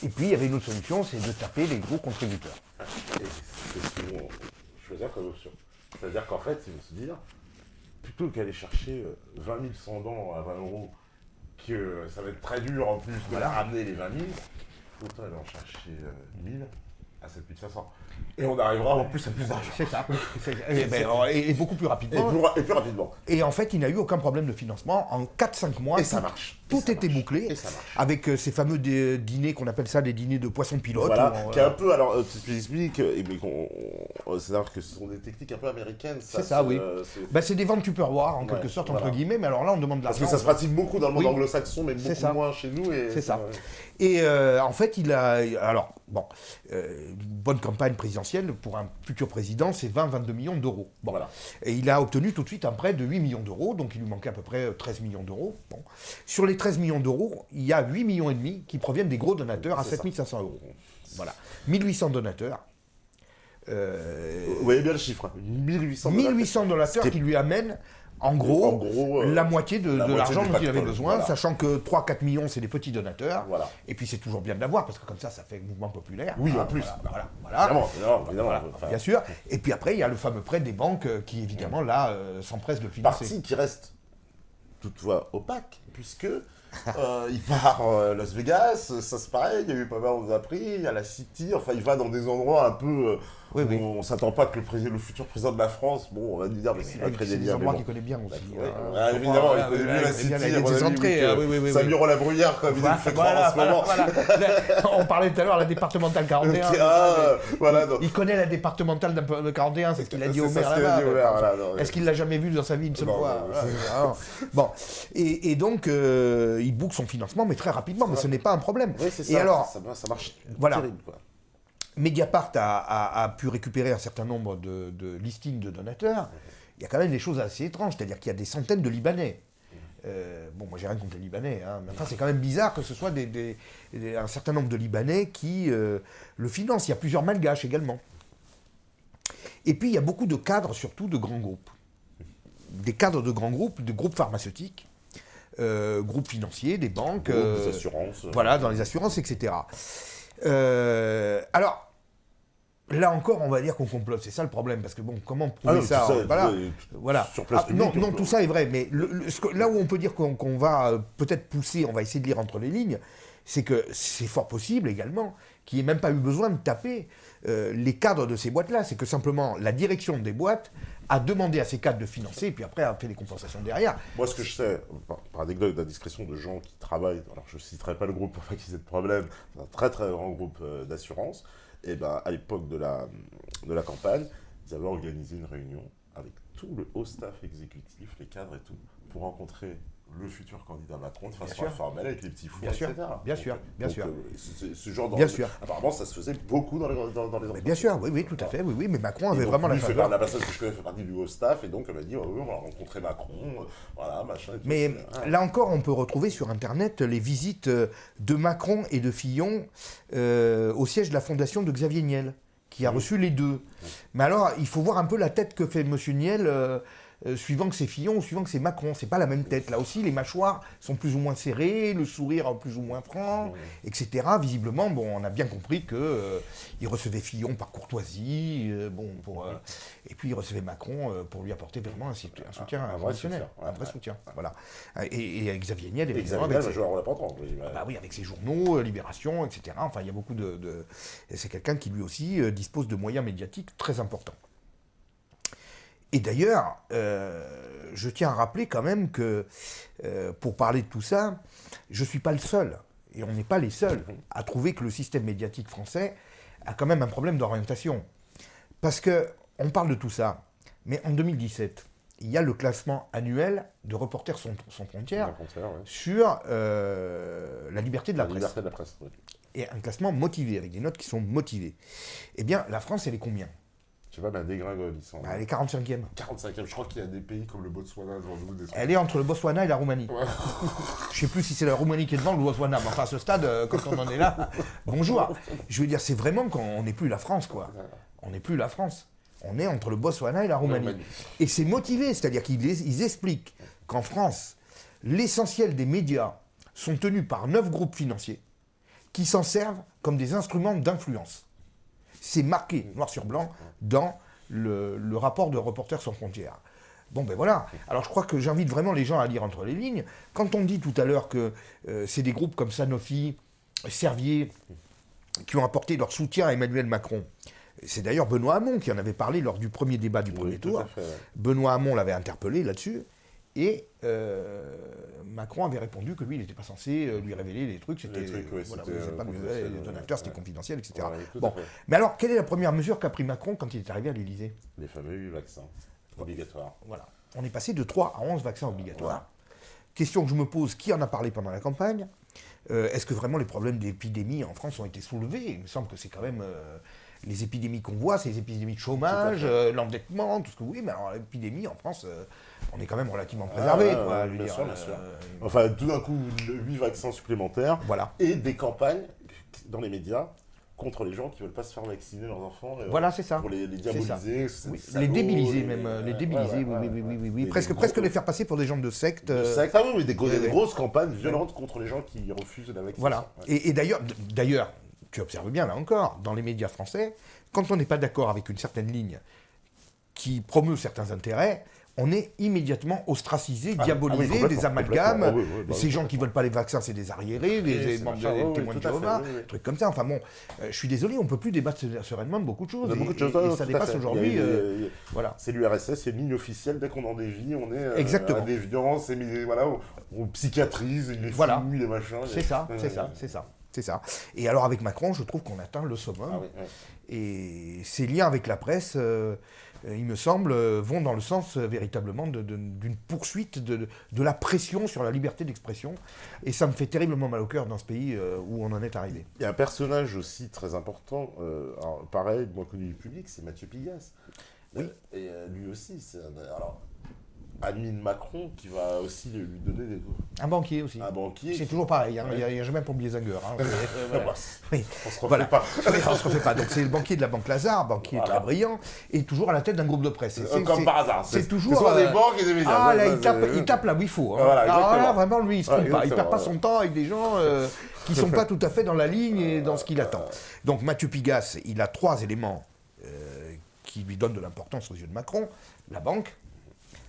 Et puis il y avait une autre solution, c'est de taper les gros contributeurs. Et c'est ce qu'ils vont choisir comme option. C'est-à-dire qu'en fait, ils vont se dire, plutôt qu'aller chercher 20 000 sans dents à 20 euros, que ça va être très dur en plus de ramener les 20 000, autant aller en chercher 1000 à 7 500. Et on arrivera en plus à plus d'argent. C'est ça. Et beaucoup plus rapidement. Et plus rapidement. Et en fait, il n'a eu aucun problème de financement. En 4-5 mois, Et ça marche. Tout était bouclé. Et ça marche. Avec ces fameux dîners qu'on appelle ça des dîners de poisson pilote. Voilà, qui est un peu, alors, j'explique, c'est-à-dire que ce sont des techniques un peu américaines. C'est ça, oui. C'est des ventes tupperware, en quelque sorte, entre guillemets, mais alors là, on demande de l'argent. Parce que ça se pratique beaucoup dans le monde anglo-saxon, mais beaucoup moins chez nous. C'est ça. Et en fait, il a... Alors, une bonne campagne présidentielle pour un futur président, c'est 20-22 millions d'euros. Bon. Voilà. Et il a obtenu tout de suite un prêt de 8 millions d'euros, donc il lui manquait à peu près 13 millions d'euros. Bon. Sur les 13 millions d'euros, il y a 8 millions et demi qui proviennent des gros donateurs à 7 500 euros. Voilà. 1800 donateurs. Vous voyez bien le chiffre. 1800 donateurs qui lui amènent en gros la moitié de l'argent dont il avait besoin, sachant que 3-4 millions, c'est des petits donateurs. Voilà. Et puis c'est toujours bien de l'avoir, parce que comme ça fait mouvement populaire. Oui, en plus. Voilà. Évidemment. Enfin, bien sûr. Et puis après, il y a le fameux prêt des banques qui, évidemment, là, s'empressent de le financer. Partie qui reste toutefois opaque, puisque il part à Las Vegas, ça c'est pareil, il y a eu pas mal, on nous a appris, il y a la City, enfin il va dans des endroits un peu où on s'attend pas que le futur président de la France, on va nous dire, mais s'il va créer des liens. C'est des endroits qu'il connaît bien aussi. Évidemment, il connaît mieux la City, des entrées. Samuel la Bruyère, comme il fait croire en ce moment. On parlait tout à l'heure, la départementale 41. Il connaît la départementale de 41, c'est ce qu'il a dit au maire là-bas. Est-ce qu'il l'a jamais vu dans sa vie une seule fois? Bon, et donc il boucle son financement, mais très rapidement, mais ce n'est pas un problème. Oui, c'est ça. Et alors, ça marche terrible, quoi. Mediapart a pu récupérer un certain nombre de listings de donateurs. Il y a quand même des choses assez étranges, c'est-à-dire qu'il y a des centaines de Libanais. Moi j'ai rien contre les Libanais, mais enfin c'est quand même bizarre que ce soit un certain nombre de Libanais qui le financent. Il y a plusieurs Malgaches également. Et puis il y a beaucoup de cadres, surtout de grands groupes. Des cadres de grands groupes, de groupes pharmaceutiques, groupes financiers, des banques, des assurances. Voilà, dans les assurances, etc. Alors, là encore, on va dire qu'on complote, c'est ça le problème, parce que comment prouver ça, voilà. Sur place publique, non, tout ça est vrai, mais là où on peut dire qu'on va peut-être pousser, on va essayer de lire entre les lignes, c'est que c'est fort possible également qu'il n'y ait même pas eu besoin de taper les cadres de ces boîtes-là, c'est que simplement la direction des boîtes a demandé à ces cadres de financer, et puis après a fait des compensations derrière. Moi, ce que je sais, par anecdote d'indiscrétion de gens qui travaillent, alors je ne citerai pas le groupe pour pas qu'ils aient de problème, c'est un très très grand groupe d'assurance, et à l'époque de la campagne, ils avaient organisé une réunion avec tout le haut staff exécutif, les cadres et tout, pour rencontrer le futur candidat Macron de façon informelle avec les petits fours, etc. Bien sûr. Ce genre bien sûr. Apparemment, ça se faisait beaucoup dans les entreprises. Bien sûr, oui, tout à fait, oui, mais Macron avait vraiment la faveur. La personne que je connais fait partie du haut staff, et donc elle m'a dit, on va rencontrer Macron, voilà, machin. Et tout, mais là encore, on peut retrouver sur Internet les visites de Macron et de Fillon au siège de la fondation de Xavier Niel, qui a reçu les deux. Mais alors, il faut voir un peu la tête que fait M. Niel. Suivant que c'est Fillon ou suivant que c'est Macron, c'est pas la même tête. Là aussi, les mâchoires sont plus ou moins serrées, le sourire plus ou moins franc, etc. Visiblement, on a bien compris qu'il recevait Fillon par courtoisie, et puis il recevait Macron pour lui apporter vraiment un soutien inconditionnel, un vrai soutien. Voilà. Et Xavier Niel, évidemment, avec ses journaux, Libération, etc. Enfin, il y a beaucoup c'est quelqu'un qui lui aussi dispose de moyens médiatiques très importants. Et d'ailleurs, je tiens à rappeler quand même que, pour parler de tout ça, je ne suis pas le seul, et on n'est pas les seuls, à trouver que le système médiatique français a quand même un problème d'orientation. Parce qu'on parle de tout ça, mais en 2017, il y a le classement annuel de Reporters sans frontières sur la liberté de la presse. Oui. et un classement motivé, avec des notes qui sont motivées. Eh bien, la France, elle est combien? Je sais pas, mais elle dégringole, ils sont. Elle est 45e. 45e, je crois qu'il y a des pays comme le Botswana devant nous. Elle est entre le Botswana et la Roumanie. Ouais. Je sais plus si c'est la Roumanie qui est devant ou le Botswana, mais enfin à ce stade, quand on en est là, bonjour. Je veux dire, c'est vraiment qu'on n'est plus la France, quoi. On n'est plus la France. On est entre le Botswana et la Roumanie. Et c'est motivé, c'est-à-dire qu'ils expliquent qu'en France, l'essentiel des médias sont tenus par 9 groupes financiers qui s'en servent comme des instruments d'influence. C'est marqué noir sur blanc dans le rapport de Reporters sans frontières. Bon ben voilà, alors je crois que j'invite vraiment les gens à lire entre les lignes. Quand on dit tout à l'heure que c'est des groupes comme Sanofi, Servier, qui ont apporté leur soutien à Emmanuel Macron, c'est d'ailleurs Benoît Hamon qui en avait parlé lors du premier débat du premier tour. Fait, ouais. Benoît Hamon l'avait interpellé là-dessus, et Macron avait répondu que lui, il n'était pas censé lui révéler les trucs. C'était, voilà, pas les donateurs, c'était confidentiel, etc. Ouais, bon. Mais alors, quelle est la première mesure qu'a pris Macron quand il est arrivé à l'Élysée? Les fameux 8 vaccins obligatoires. Voilà. On est passé de 3 à 11 vaccins obligatoires. Question que je me pose, qui en a parlé pendant la campagne? Est-ce que vraiment les problèmes d'épidémie en France ont été soulevés? Il me semble que c'est quand même... les épidémies qu'on voit, c'est les épidémies de chômage, l'endettement, tout ce que vous voulez, mais alors l'épidémie en France, on est quand même relativement préservé. Bien sûr. Enfin, tout d'un coup, 8 vaccins supplémentaires, voilà. Et des campagnes dans les médias contre les gens qui ne veulent pas se faire vacciner leurs enfants. Voilà, c'est ça. Pour les diaboliser. Oui, les débiliser même, les débiliser, oui. Presque les faire passer pour des gens de secte. Ah oui, mais des grosses campagnes violentes contre les gens qui refusent la vaccination. Voilà, et d'ailleurs, tu observes bien, là encore, dans les médias français, quand on n'est pas d'accord avec une certaine ligne qui promeut certains intérêts, on est immédiatement ostracisé, diabolisé, des amalgames. Ces gens qui ne veulent pas les vaccins, c'est des arriérés, des témoins de Jéhovah, trucs comme ça. Enfin bon, je suis désolé, on ne peut plus débattre sereinement de beaucoup de choses. Et ça dépasse aujourd'hui. Voilà. C'est l'URSS, c'est une ligne officielle. Dès qu'on en dévie, on est Exactement. à déviance, voilà, on psychiatrise, les flux, les machins. C'est ça. Et alors avec Macron, je trouve qu'on atteint le summum. Et ces liens avec la presse, il me semble, vont dans le sens véritablement d'une poursuite de la pression sur la liberté d'expression. Et ça me fait terriblement mal au cœur dans ce pays où on en est arrivé. Il y a un personnage aussi très important, alors, pareil, moins connu du public, c'est Mathieu Pigasse. Oui. Et lui aussi, c'est ami de Macron qui va aussi lui donner des... Un banquier aussi. Un banquier. C'est toujours pareil, il n'y a jamais pour Biesinger. Oui. On se refait pas. On se refait pas. Donc c'est le banquier de la Banque Lazare, banquier très brillant, et toujours à la tête d'un groupe de presse. Comme par hasard. C'est toujours des banques et des médias. Ah là, il tape là où il faut. Voilà, là, vraiment, lui, il se trompe pas. Il perd pas son temps avec des gens qui ne sont pas tout à fait dans la ligne et dans ce qu'il attend. Donc Mathieu Pigasse, il a 3 éléments qui lui donnent de l'importance aux yeux de Macron. La banque,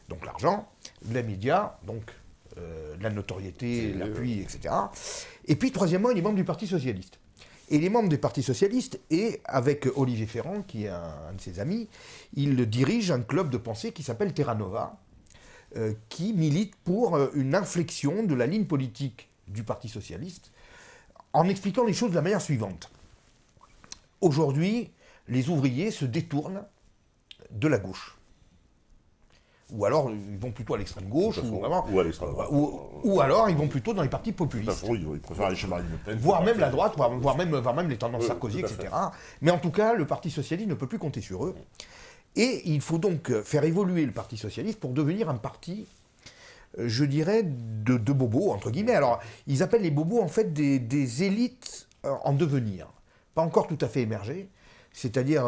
donc l'argent, les médias, donc la notoriété, l'appui, etc. Et puis, troisièmement, il est membre du Parti Socialiste. Et il est membre du Parti Socialiste, et avec Olivier Ferrand, qui est un de ses amis, il dirige un club de pensée qui s'appelle Terra Nova, qui milite pour une inflexion de la ligne politique du Parti Socialiste, en expliquant les choses de la manière suivante. Aujourd'hui, les ouvriers se détournent de la gauche. Ou alors ils vont plutôt à l'extrême gauche, ou alors ils vont plutôt dans les partis populistes. Ils préfèrent aller chez Marine Le Pen. Voire même la droite, voire même les tendances Sarkozy, etc. Mais en tout cas, le Parti Socialiste ne peut plus compter sur eux. Et il faut donc faire évoluer le Parti Socialiste pour devenir un parti, je dirais, de bobos, entre guillemets. Alors, ils appellent les bobos, en fait, des élites en devenir. Pas encore tout à fait émergées. C'est-à-dire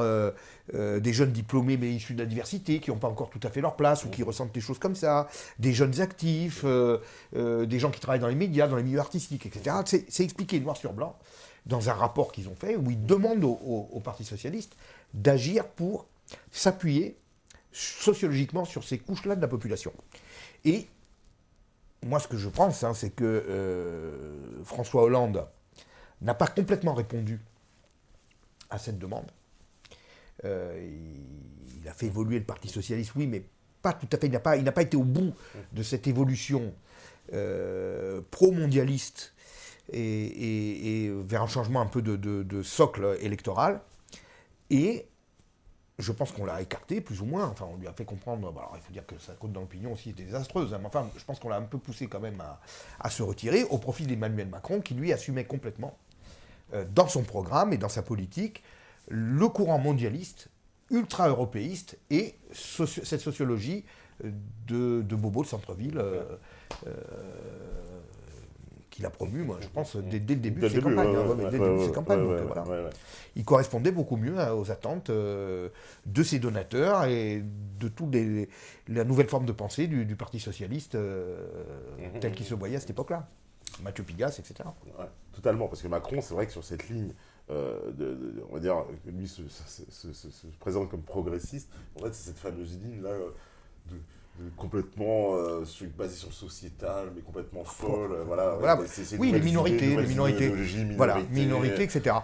des jeunes diplômés mais issus de la diversité, qui n'ont pas encore tout à fait leur place, ou qui ressentent des choses comme ça, des jeunes actifs, des gens qui travaillent dans les médias, dans les milieux artistiques, etc. C'est expliqué noir sur blanc dans un rapport qu'ils ont fait, où ils demandent au Parti Socialiste d'agir pour s'appuyer sociologiquement sur ces couches-là de la population. Et moi, ce que je pense, c'est que François Hollande n'a pas complètement répondu à cette demande. Il a fait évoluer le Parti Socialiste, oui, mais pas tout à fait. Il n'a pas été au bout de cette évolution pro-mondialiste et vers un changement un peu de socle électoral. Et je pense qu'on l'a écarté, plus ou moins. Enfin, on lui a fait comprendre... alors, il faut dire que sa cote dans l'opinion aussi était désastreuse. Mais enfin, je pense qu'on l'a un peu poussé quand même à se retirer au profit d'Emmanuel Macron, qui lui assumait complètement dans son programme et dans sa politique le courant mondialiste, ultra-européiste et cette sociologie de Bobo de centre-ville qu'il a promu, moi, je pense, dès le début de ses campagnes. Il correspondait beaucoup mieux aux attentes de ses donateurs et de toute la nouvelle forme de pensée du Parti socialiste tel qu'il se voyait à cette époque-là. Mathieu Pigasse, etc. Ouais, totalement, parce que Macron, c'est vrai que sur cette ligne, on va dire que lui se présente comme progressiste, en fait, c'est cette fameuse ligne-là complètement basée sur le sociétal, mais complètement folle. Voilà. Oui, les minorités. Voilà, minorités, etc.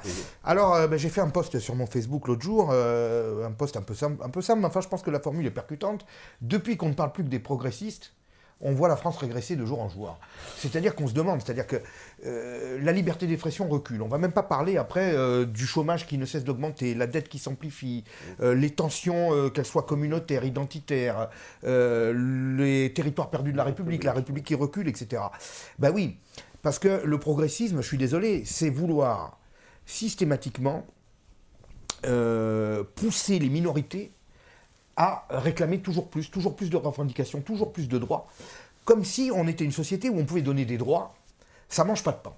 Alors, j'ai fait un post sur mon Facebook l'autre jour, un post un peu simple, mais enfin, je pense que la formule est percutante. Depuis qu'on ne parle plus que des progressistes, on voit la France régresser de jour en jour. C'est-à-dire qu'on se demande, c'est-à-dire que la liberté d'expression recule. On ne va même pas parler après du chômage qui ne cesse d'augmenter, la dette qui s'amplifie, les tensions, qu'elles soient communautaires, identitaires, les territoires perdus de la République qui recule, etc. Ben oui, parce que le progressisme, je suis désolé, c'est vouloir systématiquement pousser les minorités à réclamer toujours plus de revendications, toujours plus de droits, comme si on était une société où on pouvait donner des droits, ça ne mange pas de pain.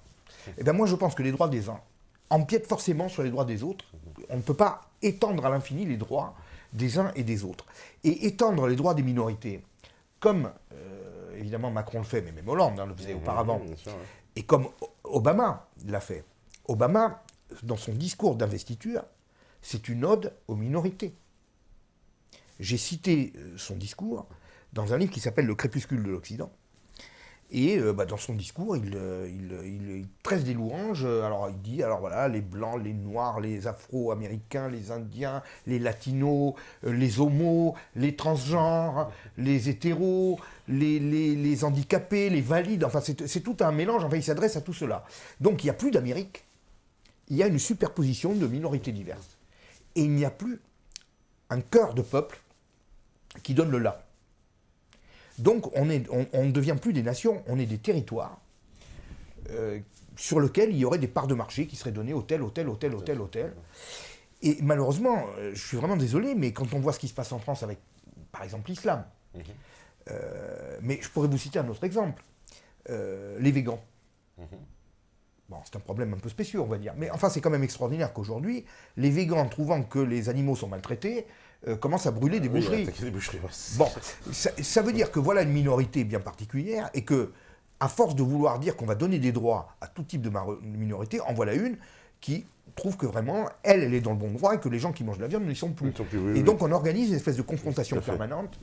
Et bien moi je pense que les droits des uns empiètent forcément sur les droits des autres. On ne peut pas étendre à l'infini les droits des uns et des autres. Et étendre les droits des minorités, comme évidemment Macron le fait, mais même Hollande le faisait auparavant, et comme Obama l'a fait. Obama, dans son discours d'investiture, c'est une ode aux minorités. J'ai cité son discours dans un livre qui s'appelle Le crépuscule de l'Occident. Et dans son discours, il tresse des louanges. Alors il dit, alors voilà, les blancs, les noirs, les afro-américains, les indiens, les latinos, les homos, les transgenres, les hétéros, les handicapés, les valides. Enfin, c'est tout un mélange. Enfin, il s'adresse à tout cela. Donc il n'y a plus d'Amérique. Il y a une superposition de minorités diverses. Et il n'y a plus un cœur de peuple qui donne le là. Donc on ne devient plus des nations, on est des territoires sur lesquels il y aurait des parts de marché qui seraient données au tel. Et malheureusement, je suis vraiment désolé, mais quand on voit ce qui se passe en France avec, par exemple, l'islam, mais je pourrais vous citer un autre exemple, les végans. Bon, c'est un problème un peu spécial, on va dire. Mais enfin, c'est quand même extraordinaire qu'aujourd'hui, les végans, trouvant que les animaux sont maltraités, commencent à brûler des boucheries. Bon, ça veut dire que voilà une minorité bien particulière et que, à force de vouloir dire qu'on va donner des droits à tout type de minorité, en voilà une qui trouve que vraiment, elle est dans le bon droit et que les gens qui mangent de la viande ne sont plus. Et donc on organise une espèce de confrontation permanente.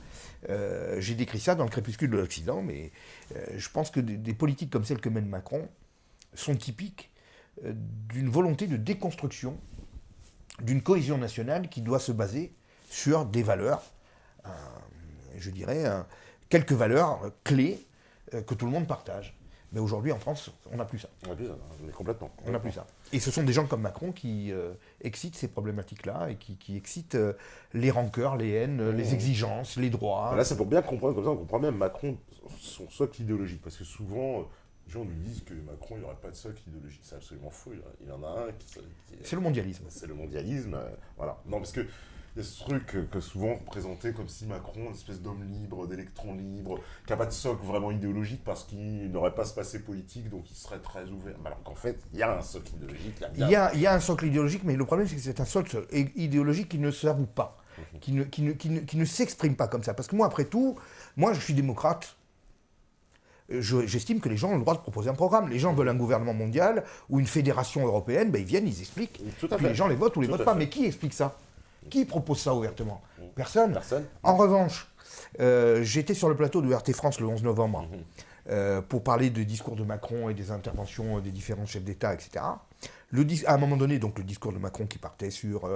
J'ai décrit ça dans le crépuscule de l'Occident, mais je pense que des politiques comme celle que mène Macron sont typiques d'une volonté de déconstruction d'une cohésion nationale qui doit se baser sur des valeurs, je dirais, quelques valeurs clés que tout le monde partage. Mais aujourd'hui, en France, on n'a plus ça. On n'a plus ça, complètement. On n'a plus ça. Et ce sont des gens comme Macron qui excitent ces problématiques-là et qui excitent les rancœurs, les haines, les exigences, les droits. Là, c'est pour bien comprendre, comme ça, on comprend bien Macron, son socle idéologique. Parce que souvent, les gens nous disent que Macron, il n'y aurait pas de socle idéologique. C'est absolument faux. Il y en a un qui c'est le mondialisme. C'est le mondialisme. Voilà. Non, parce que il y a ce truc que souvent présenté comme si Macron, une espèce d'homme libre, d'électron libre, qui n'a pas de socle vraiment idéologique parce qu'il n'aurait pas ce passé politique, donc il serait très ouvert. Alors qu'en fait, il y a un socle idéologique. Il y a un socle idéologique, mais le problème, c'est que c'est un socle idéologique qui ne s'avoue pas, qui ne s'exprime pas comme ça. Parce que moi, après tout, je suis démocrate. J'estime que les gens ont le droit de proposer un programme. Les gens veulent un gouvernement mondial ou une fédération européenne, ils viennent, ils expliquent. Puis les gens les votent ou les votent pas. Mais qui explique ça ? Qui propose ça ouvertement ? Personne. En revanche, j'étais sur le plateau de RT France le 11 novembre pour parler du discours de Macron et des interventions des différents chefs d'État, etc. À un moment donné, donc le discours de Macron qui partait sur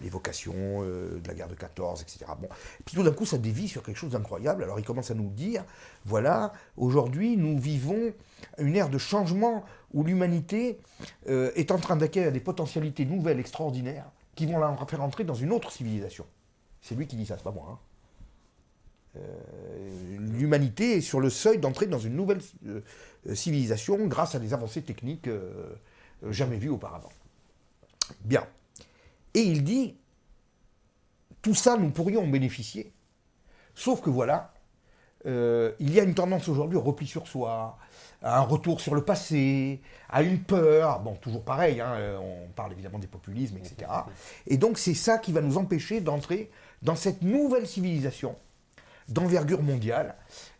l'évocation de la guerre de 14, etc. Bon. Et puis tout d'un coup, ça dévie sur quelque chose d'incroyable. Alors il commence à nous dire, voilà, aujourd'hui, nous vivons une ère de changement où l'humanité est en train d'acquérir des potentialités nouvelles, extraordinaires, qui vont la faire entrer dans une autre civilisation. C'est lui qui dit ça, c'est pas moi. L'humanité est sur le seuil d'entrer dans une nouvelle civilisation grâce à des avancées techniques jamais vues auparavant. Bien. Et il dit, tout ça, nous pourrions en bénéficier, sauf que voilà, il y a une tendance aujourd'hui au repli sur soi, à un retour sur le passé, à une peur, bon, toujours pareil, hein, on parle évidemment des populismes, etc. Et donc c'est ça qui va nous empêcher d'entrer dans cette nouvelle civilisation d'envergure mondiale,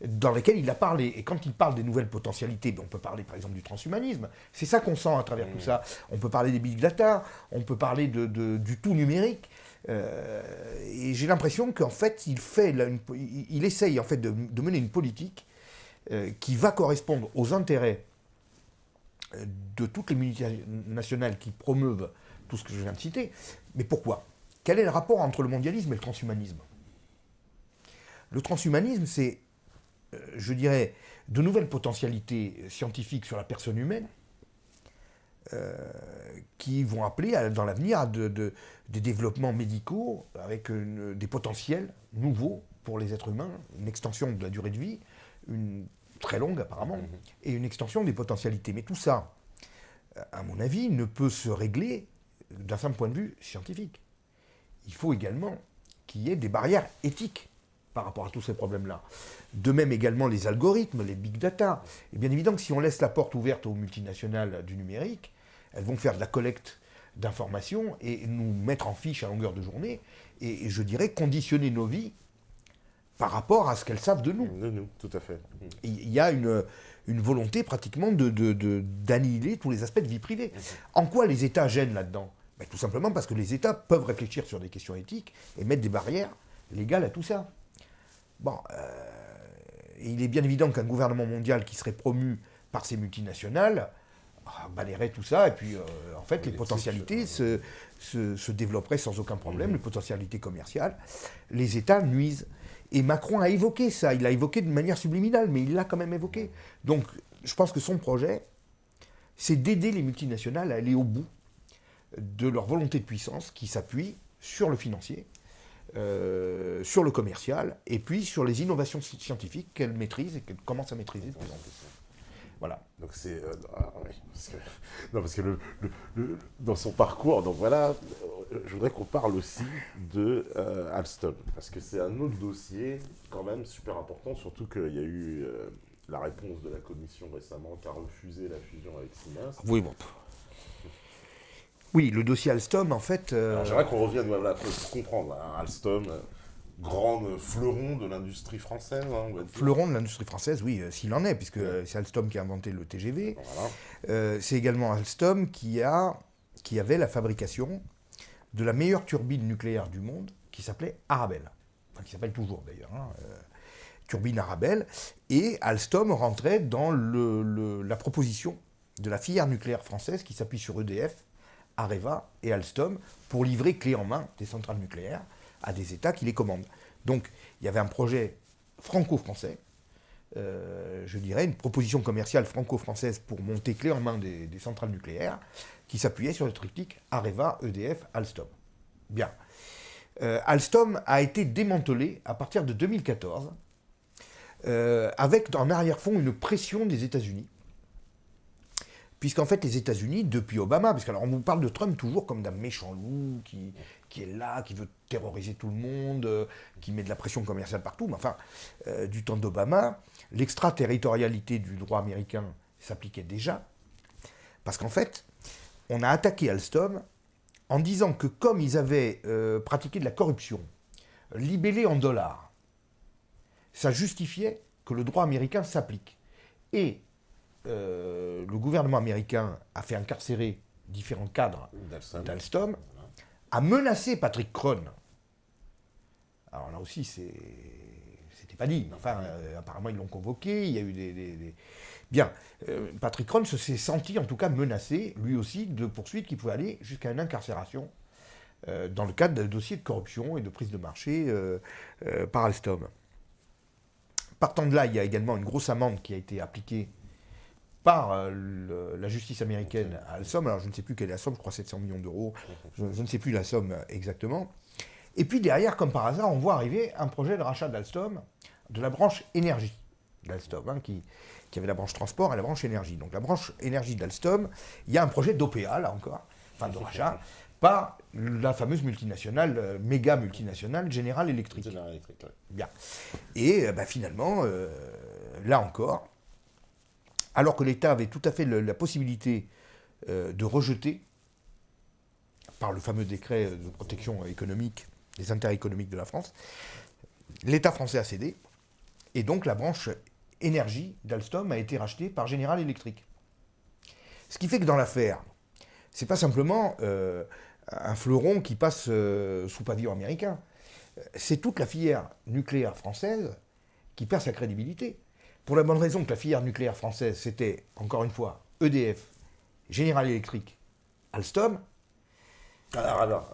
dans laquelle il a parlé. Et quand il parle des nouvelles potentialités, on peut parler par exemple du transhumanisme, c'est ça qu'on sent à travers tout ça. On peut parler des big data, on peut parler du tout numérique. Et j'ai l'impression qu'en fait, il essaye en fait de mener une politique qui va correspondre aux intérêts de toutes les multinationales qui promeuvent tout ce que je viens de citer. Mais pourquoi ? Quel est le rapport entre le mondialisme et le transhumanisme ? Le transhumanisme, c'est, je dirais, de nouvelles potentialités scientifiques sur la personne humaine qui vont appeler dans l'avenir à des développements médicaux avec des potentiels nouveaux pour les êtres humains, une extension de la durée de vie, très longue apparemment, et une extension des potentialités. Mais tout ça, à mon avis, ne peut se régler d'un simple point de vue scientifique. Il faut également qu'il y ait des barrières éthiques par rapport à tous ces problèmes-là. De même également les algorithmes, les big data. Et bien évidemment que si on laisse la porte ouverte aux multinationales du numérique, elles vont faire de la collecte d'informations et nous mettre en fiche à longueur de journée et je dirais conditionner nos vies par rapport à ce qu'elles savent de nous. De nous, tout à fait. Il y a une volonté pratiquement d'annihiler tous les aspects de vie privée. En quoi les États gênent là-dedans ? Ben, tout simplement parce que les États peuvent réfléchir sur des questions éthiques et mettre des barrières légales à tout ça. Bon, il est bien évident qu'un gouvernement mondial qui serait promu par ces multinationales balayerait tout ça, et puis en fait les potentialités se développeraient sans aucun problème, les potentialités commerciales. Les États nuisent. Et Macron a évoqué ça, il l'a évoqué de manière subliminale, mais il l'a quand même évoqué. Donc je pense que son projet, c'est d'aider les multinationales à aller au bout de leur volonté de puissance qui s'appuie sur le financier, sur le commercial, et puis sur les innovations scientifiques qu'elle maîtrise et qu'elle commence à maîtriser de plus en plus. Voilà. Donc c'est... oui, parce que dans son parcours, donc voilà, je voudrais qu'on parle aussi de Alstom, parce que c'est un autre dossier quand même super important, surtout qu'il y a eu la réponse de la Commission récemment qui a refusé la fusion avec Siemens. Oui, bon. Oui, le dossier Alstom, en fait... Alors, j'aimerais qu'on revienne voilà, pour comprendre. Hein, Alstom, grand fleuron de l'industrie française. Hein, on va dire. Fleuron de l'industrie française, oui, s'il en est, puisque c'est Alstom qui a inventé le TGV. Voilà. C'est également Alstom qui avait la fabrication de la meilleure turbine nucléaire du monde, qui s'appelait Arabelle. Enfin, qui s'appelle toujours d'ailleurs. Hein, turbine Arabelle. Et Alstom rentrait dans la proposition de la filière nucléaire française qui s'appuie sur EDF, Areva et Alstom pour livrer clé en main des centrales nucléaires à des États qui les commandent. Donc il y avait un projet franco-français, je dirais, une proposition commerciale franco-française pour monter clé en main des centrales nucléaires qui s'appuyait sur le triptyque Areva, EDF, Alstom. Bien. Alstom a été démantelé à partir de 2014 avec en arrière-fond une pression des États-Unis. Puisqu'en fait, les États-Unis, depuis Obama, parce qu'on vous parle de Trump toujours comme d'un méchant loup qui est là, qui veut terroriser tout le monde, qui met de la pression commerciale partout, mais enfin, du temps d'Obama, l'extraterritorialité du droit américain s'appliquait déjà, parce qu'en fait, on a attaqué Alstom en disant que comme ils avaient pratiqué de la corruption, libellé en dollars, ça justifiait que le droit américain s'applique. Et le gouvernement américain a fait incarcérer différents cadres d'Alstom, a menacé Patrick Crone. Alors là aussi, c'était pas dit, mais enfin, apparemment ils l'ont convoqué, il y a eu des... Bien, Patrick Crone s'est senti en tout cas menacé, lui aussi, de poursuites qui pouvaient aller jusqu'à une incarcération dans le cadre d'un dossier de corruption et de prise de marché par Alstom. Partant de là, il y a également une grosse amende qui a été appliquée par la justice américaine à Alstom. Alors je ne sais plus quelle est la somme, je crois 700 millions d'euros, je ne sais plus la somme exactement. Et puis derrière, comme par hasard, on voit arriver un projet de rachat d'Alstom, de la branche énergie d'Alstom, hein, qui avait la branche transport et la branche énergie. Donc la branche énergie d'Alstom, il y a un projet d'OPA, là encore, enfin de rachat, par la fameuse multinationale, méga multinationale General Electric. General Electric, ouais. Bien. Et finalement, là encore, alors que l'État avait tout à fait la possibilité de rejeter, par le fameux décret de protection économique, des intérêts économiques de la France, l'État français a cédé, et donc la branche énergie d'Alstom a été rachetée par General Electric. Ce qui fait que dans l'affaire, c'est pas simplement un fleuron qui passe sous pavillon américain. C'est toute la filière nucléaire française qui perd sa crédibilité. Pour la bonne raison que la filière nucléaire française, c'était, encore une fois, EDF, General Electric, Alstom. Alors,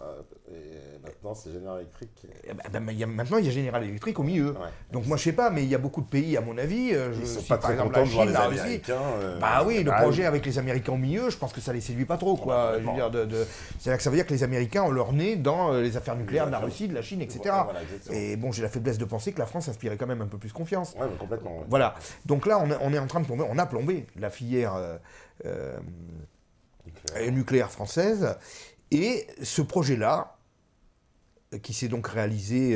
maintenant c'est General Electric. Maintenant, il y a General Electric au milieu. Ouais. Donc moi, je sais pas, mais il y a beaucoup de pays, à mon avis, Ils sont pas très contents de voir les Américains. Bah oui, le projet avec les Américains au milieu, je pense que ça les séduit pas trop, quoi. Je veux dire, c'est-à-dire que ça veut dire que les Américains ont leur nez dans les affaires nucléaires de la Russie, de la Chine, etc. Voilà, et bon, j'ai la faiblesse de penser que la France inspirait quand même un peu plus confiance. Ouais, complètement. Ouais. Voilà. Donc là, on est en train de plomber, on a plombé la filière nucléaire française. Et ce projet-là, qui s'est donc réalisé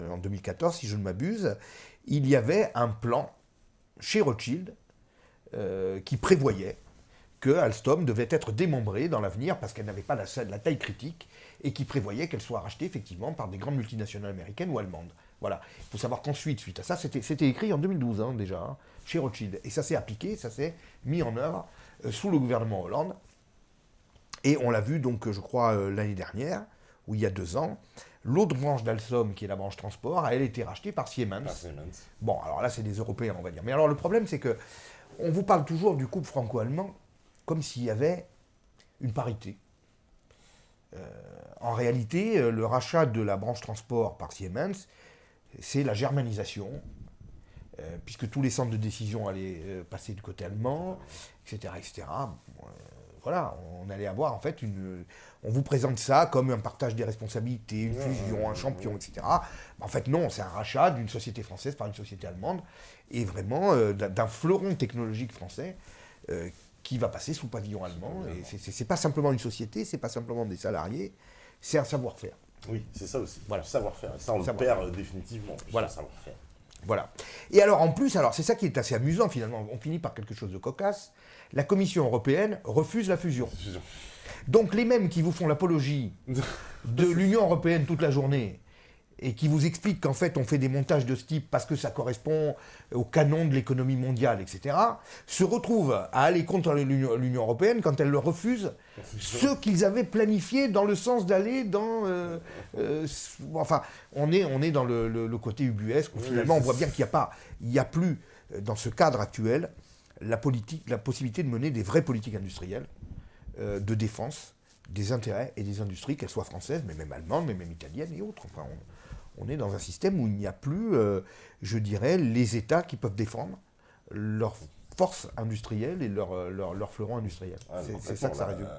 en 2014, si je ne m'abuse, il y avait un plan chez Rothschild qui prévoyait que Alstom devait être démembrée dans l'avenir parce qu'elle n'avait pas la taille critique et qui prévoyait qu'elle soit rachetée effectivement par des grandes multinationales américaines ou allemandes. Voilà. Il faut savoir qu'ensuite, suite à ça, c'était écrit en 2012 déjà, chez Rothschild. Et ça s'est appliqué, ça s'est mis en œuvre sous le gouvernement Hollande. Et on l'a vu donc, je crois, l'année dernière, ou il y a 2 ans, l'autre branche d'Alstom, qui est la branche transport, elle a été rachetée par Siemens. Bon, alors là, c'est des Européens, on va dire. Mais alors, le problème, c'est que on vous parle toujours du couple franco-allemand comme s'il y avait une parité. En réalité, le rachat de la branche transport par Siemens, c'est la germanisation, puisque tous les centres de décision allaient passer du côté allemand, etc., etc. Voilà, on allait avoir en fait on vous présente ça comme un partage des responsabilités, une fusion, un champion, etc. En fait, non, c'est un rachat d'une société française par une société allemande et vraiment d'un fleuron technologique français qui va passer sous pavillon allemand. Et c'est pas simplement une société, c'est pas simplement des salariés, c'est un savoir-faire. Oui, c'est ça aussi. Voilà. Le savoir-faire. Et ça, on le perd définitivement. Voilà. Le savoir-faire. Voilà. Et alors, en plus, c'est ça qui est assez amusant finalement, on finit par quelque chose de cocasse. La Commission européenne refuse la fusion. Donc les mêmes qui vous font l'apologie de l'Union européenne toute la journée et qui vous expliquent qu'en fait on fait des montages de ce type parce que ça correspond au canon de l'économie mondiale, etc., se retrouvent à aller contre l'Union européenne quand elle leur refuse ce qu'ils avaient planifié dans le sens d'aller dans... enfin, on est dans le côté ubuesque où finalement on voit bien qu'il n'y a plus, dans ce cadre actuel, la possibilité de mener des vraies politiques industrielles de défense des intérêts et des industries, qu'elles soient françaises, mais même allemandes, mais même italiennes et autres. Enfin, on est dans un système où il n'y a plus, je dirais, les États qui peuvent défendre leur force industrielle et leur fleuron industriel. C'est ça que ça résume.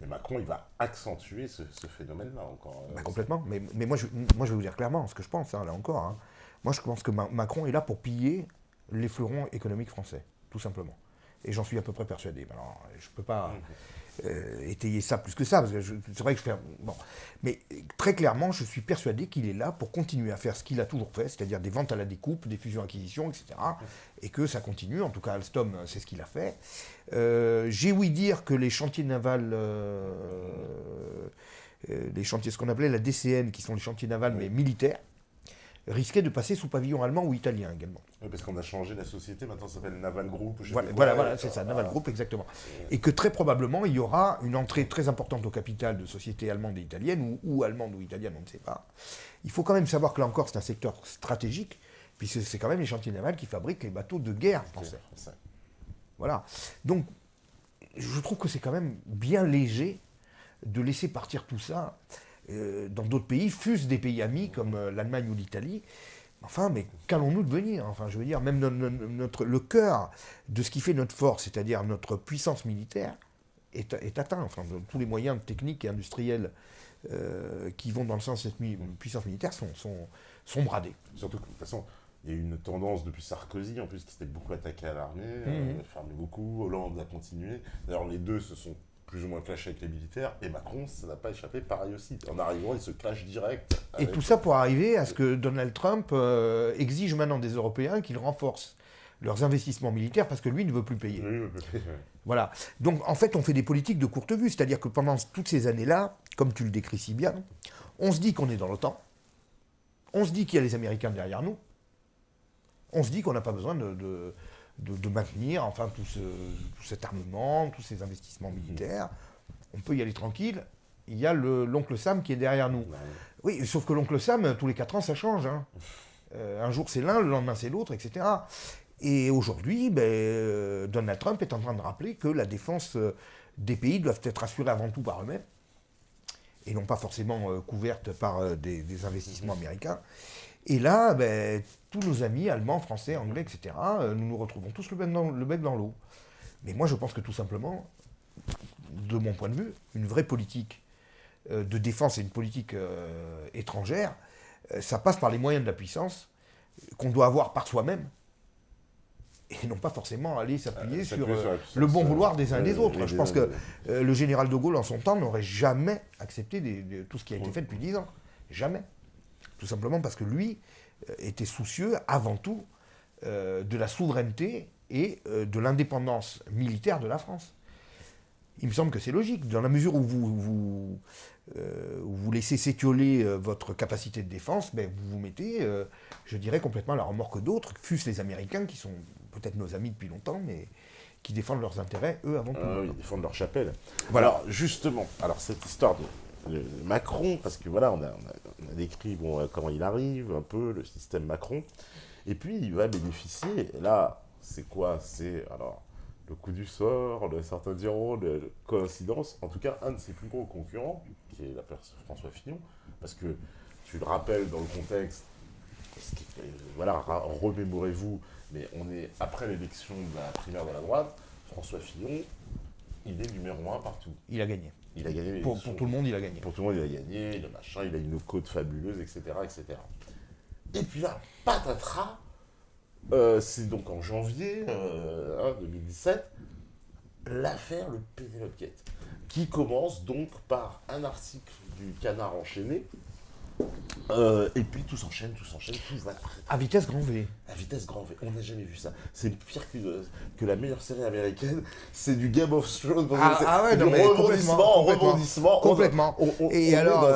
Mais Macron, il va accentuer ce phénomène-là encore. Complètement. Mais moi, je vais vous dire clairement ce que je pense, là encore. Hein. Moi, je pense que Macron est là pour piller les fleurons économiques français, tout simplement. Et j'en suis à peu près persuadé. Alors, je ne peux pas étayer ça plus que ça, parce que c'est vrai que je fais... Bon. Mais très clairement, je suis persuadé qu'il est là pour continuer à faire ce qu'il a toujours fait, c'est-à-dire des ventes à la découpe, des fusions-acquisitions, etc. Et que ça continue. En tout cas, Alstom, c'est ce qu'il a fait. J'ai ouï dire que les chantiers navals... les chantiers, ce qu'on appelait la DCN, qui sont les chantiers navals, mais militaires, risquait de passer sous pavillon allemand ou italien également. Oui, parce qu'on a changé la société, maintenant ça s'appelle Naval Group. Voilà, c'est ça, Naval Group, exactement. Et que très probablement, il y aura une entrée très importante au capital de sociétés allemandes et italiennes, ou allemandes ou italiennes, on ne sait pas. Il faut quand même savoir que là encore, c'est un secteur stratégique, puisque c'est quand même les chantiers navals qui fabriquent les bateaux de guerre français. Voilà. Donc, je trouve que c'est quand même bien léger de laisser partir tout ça dans d'autres pays, fût-ce des pays amis comme l'Allemagne ou l'Italie. Enfin, mais qu'allons-nous devenir? Enfin, je veux dire, même le cœur de ce qui fait notre force, c'est-à-dire notre puissance militaire, est atteint. Enfin, tous les moyens techniques et industriels qui vont dans le sens de cette puissance militaire sont bradés. Surtout que, de toute façon, Il y a eu une tendance depuis Sarkozy, en plus, qui s'était beaucoup attaqué à l'armée, fermé beaucoup. Hollande a continué. D'ailleurs, les deux se sont plus ou moins clashés avec les militaires. Et Macron, ça n'a pas échappé, pareil aussi. En arrivant, il se clash direct. Et tout ça pour arriver à ce que Donald Trump exige maintenant des Européens qu'ils renforcent leurs investissements militaires parce que lui ne veut plus payer. Voilà. Donc en fait, on fait des politiques de courte vue. C'est-à-dire que pendant toutes ces années-là, comme tu le décris si bien, on se dit qu'on est dans l'OTAN. On se dit qu'il y a les Américains derrière nous. On se dit qu'on n'a pas besoin de maintenir enfin, tout cet armement, tous ces investissements militaires. On peut y aller tranquille. Il y a l'oncle Sam qui est derrière nous. Oui, sauf que l'oncle Sam, tous les 4 ans, ça change. Hein. Un jour c'est l'un, le lendemain c'est l'autre, etc. Et aujourd'hui, Donald Trump est en train de rappeler que la défense des pays doivent être assurées avant tout par eux-mêmes, et non pas forcément couvertes par des investissements américains. Et là, tous nos amis allemands, français, anglais, etc., nous nous retrouvons tous le bec dans l'eau. Mais moi, je pense que tout simplement, de mon point de vue, une vraie politique de défense et une politique étrangère, ça passe par les moyens de la puissance qu'on doit avoir par soi-même, et non pas forcément aller s'appuyer sur le bon vouloir des uns et des autres. Je pense que le général de Gaulle, en son temps, n'aurait jamais accepté tout ce qui a été fait depuis 10 ans. Jamais. Tout simplement parce que lui était soucieux, avant tout, de la souveraineté et de l'indépendance militaire de la France. Il me semble que c'est logique, dans la mesure où vous laissez s'étioler votre capacité de défense, vous vous mettez, je dirais, complètement à la remorque d'autres, fût-ce les Américains, qui sont peut-être nos amis depuis longtemps, mais qui défendent leurs intérêts, eux, avant tout. Oui, ils défendent leur chapelle. Voilà. Alors, justement, cette histoire de Macron, parce que voilà, on a décrit comment il arrive, un peu, le système Macron, et puis il va bénéficier, là, c'est quoi? C'est, alors, le coup du sort, certains diront, de coïncidence, en tout cas, un de ses plus gros concurrents, qui est la personne François Fillon, parce que, tu le rappelles dans le contexte, voilà, remémorez-vous, mais on est après l'élection de la primaire de la droite, François Fillon, il est numéro 1 partout. Il a gagné. Il a gagné. Pour tout le monde, il a gagné. Pour tout le monde, il a gagné, le machin, il a une côte fabuleuse, etc., etc. Et puis là, patatras, c'est donc en janvier 2017, l'affaire le Penelope Gate, qui commence donc par un article du Canard enchaîné, et puis tout s'enchaîne, tout va très, très à vitesse grand V. À vitesse grand V, on n'a jamais vu ça. C'est pire que la meilleure série américaine, c'est du Game of Thrones. Ouais, non, mais rebondissement. Complètement. On et alors,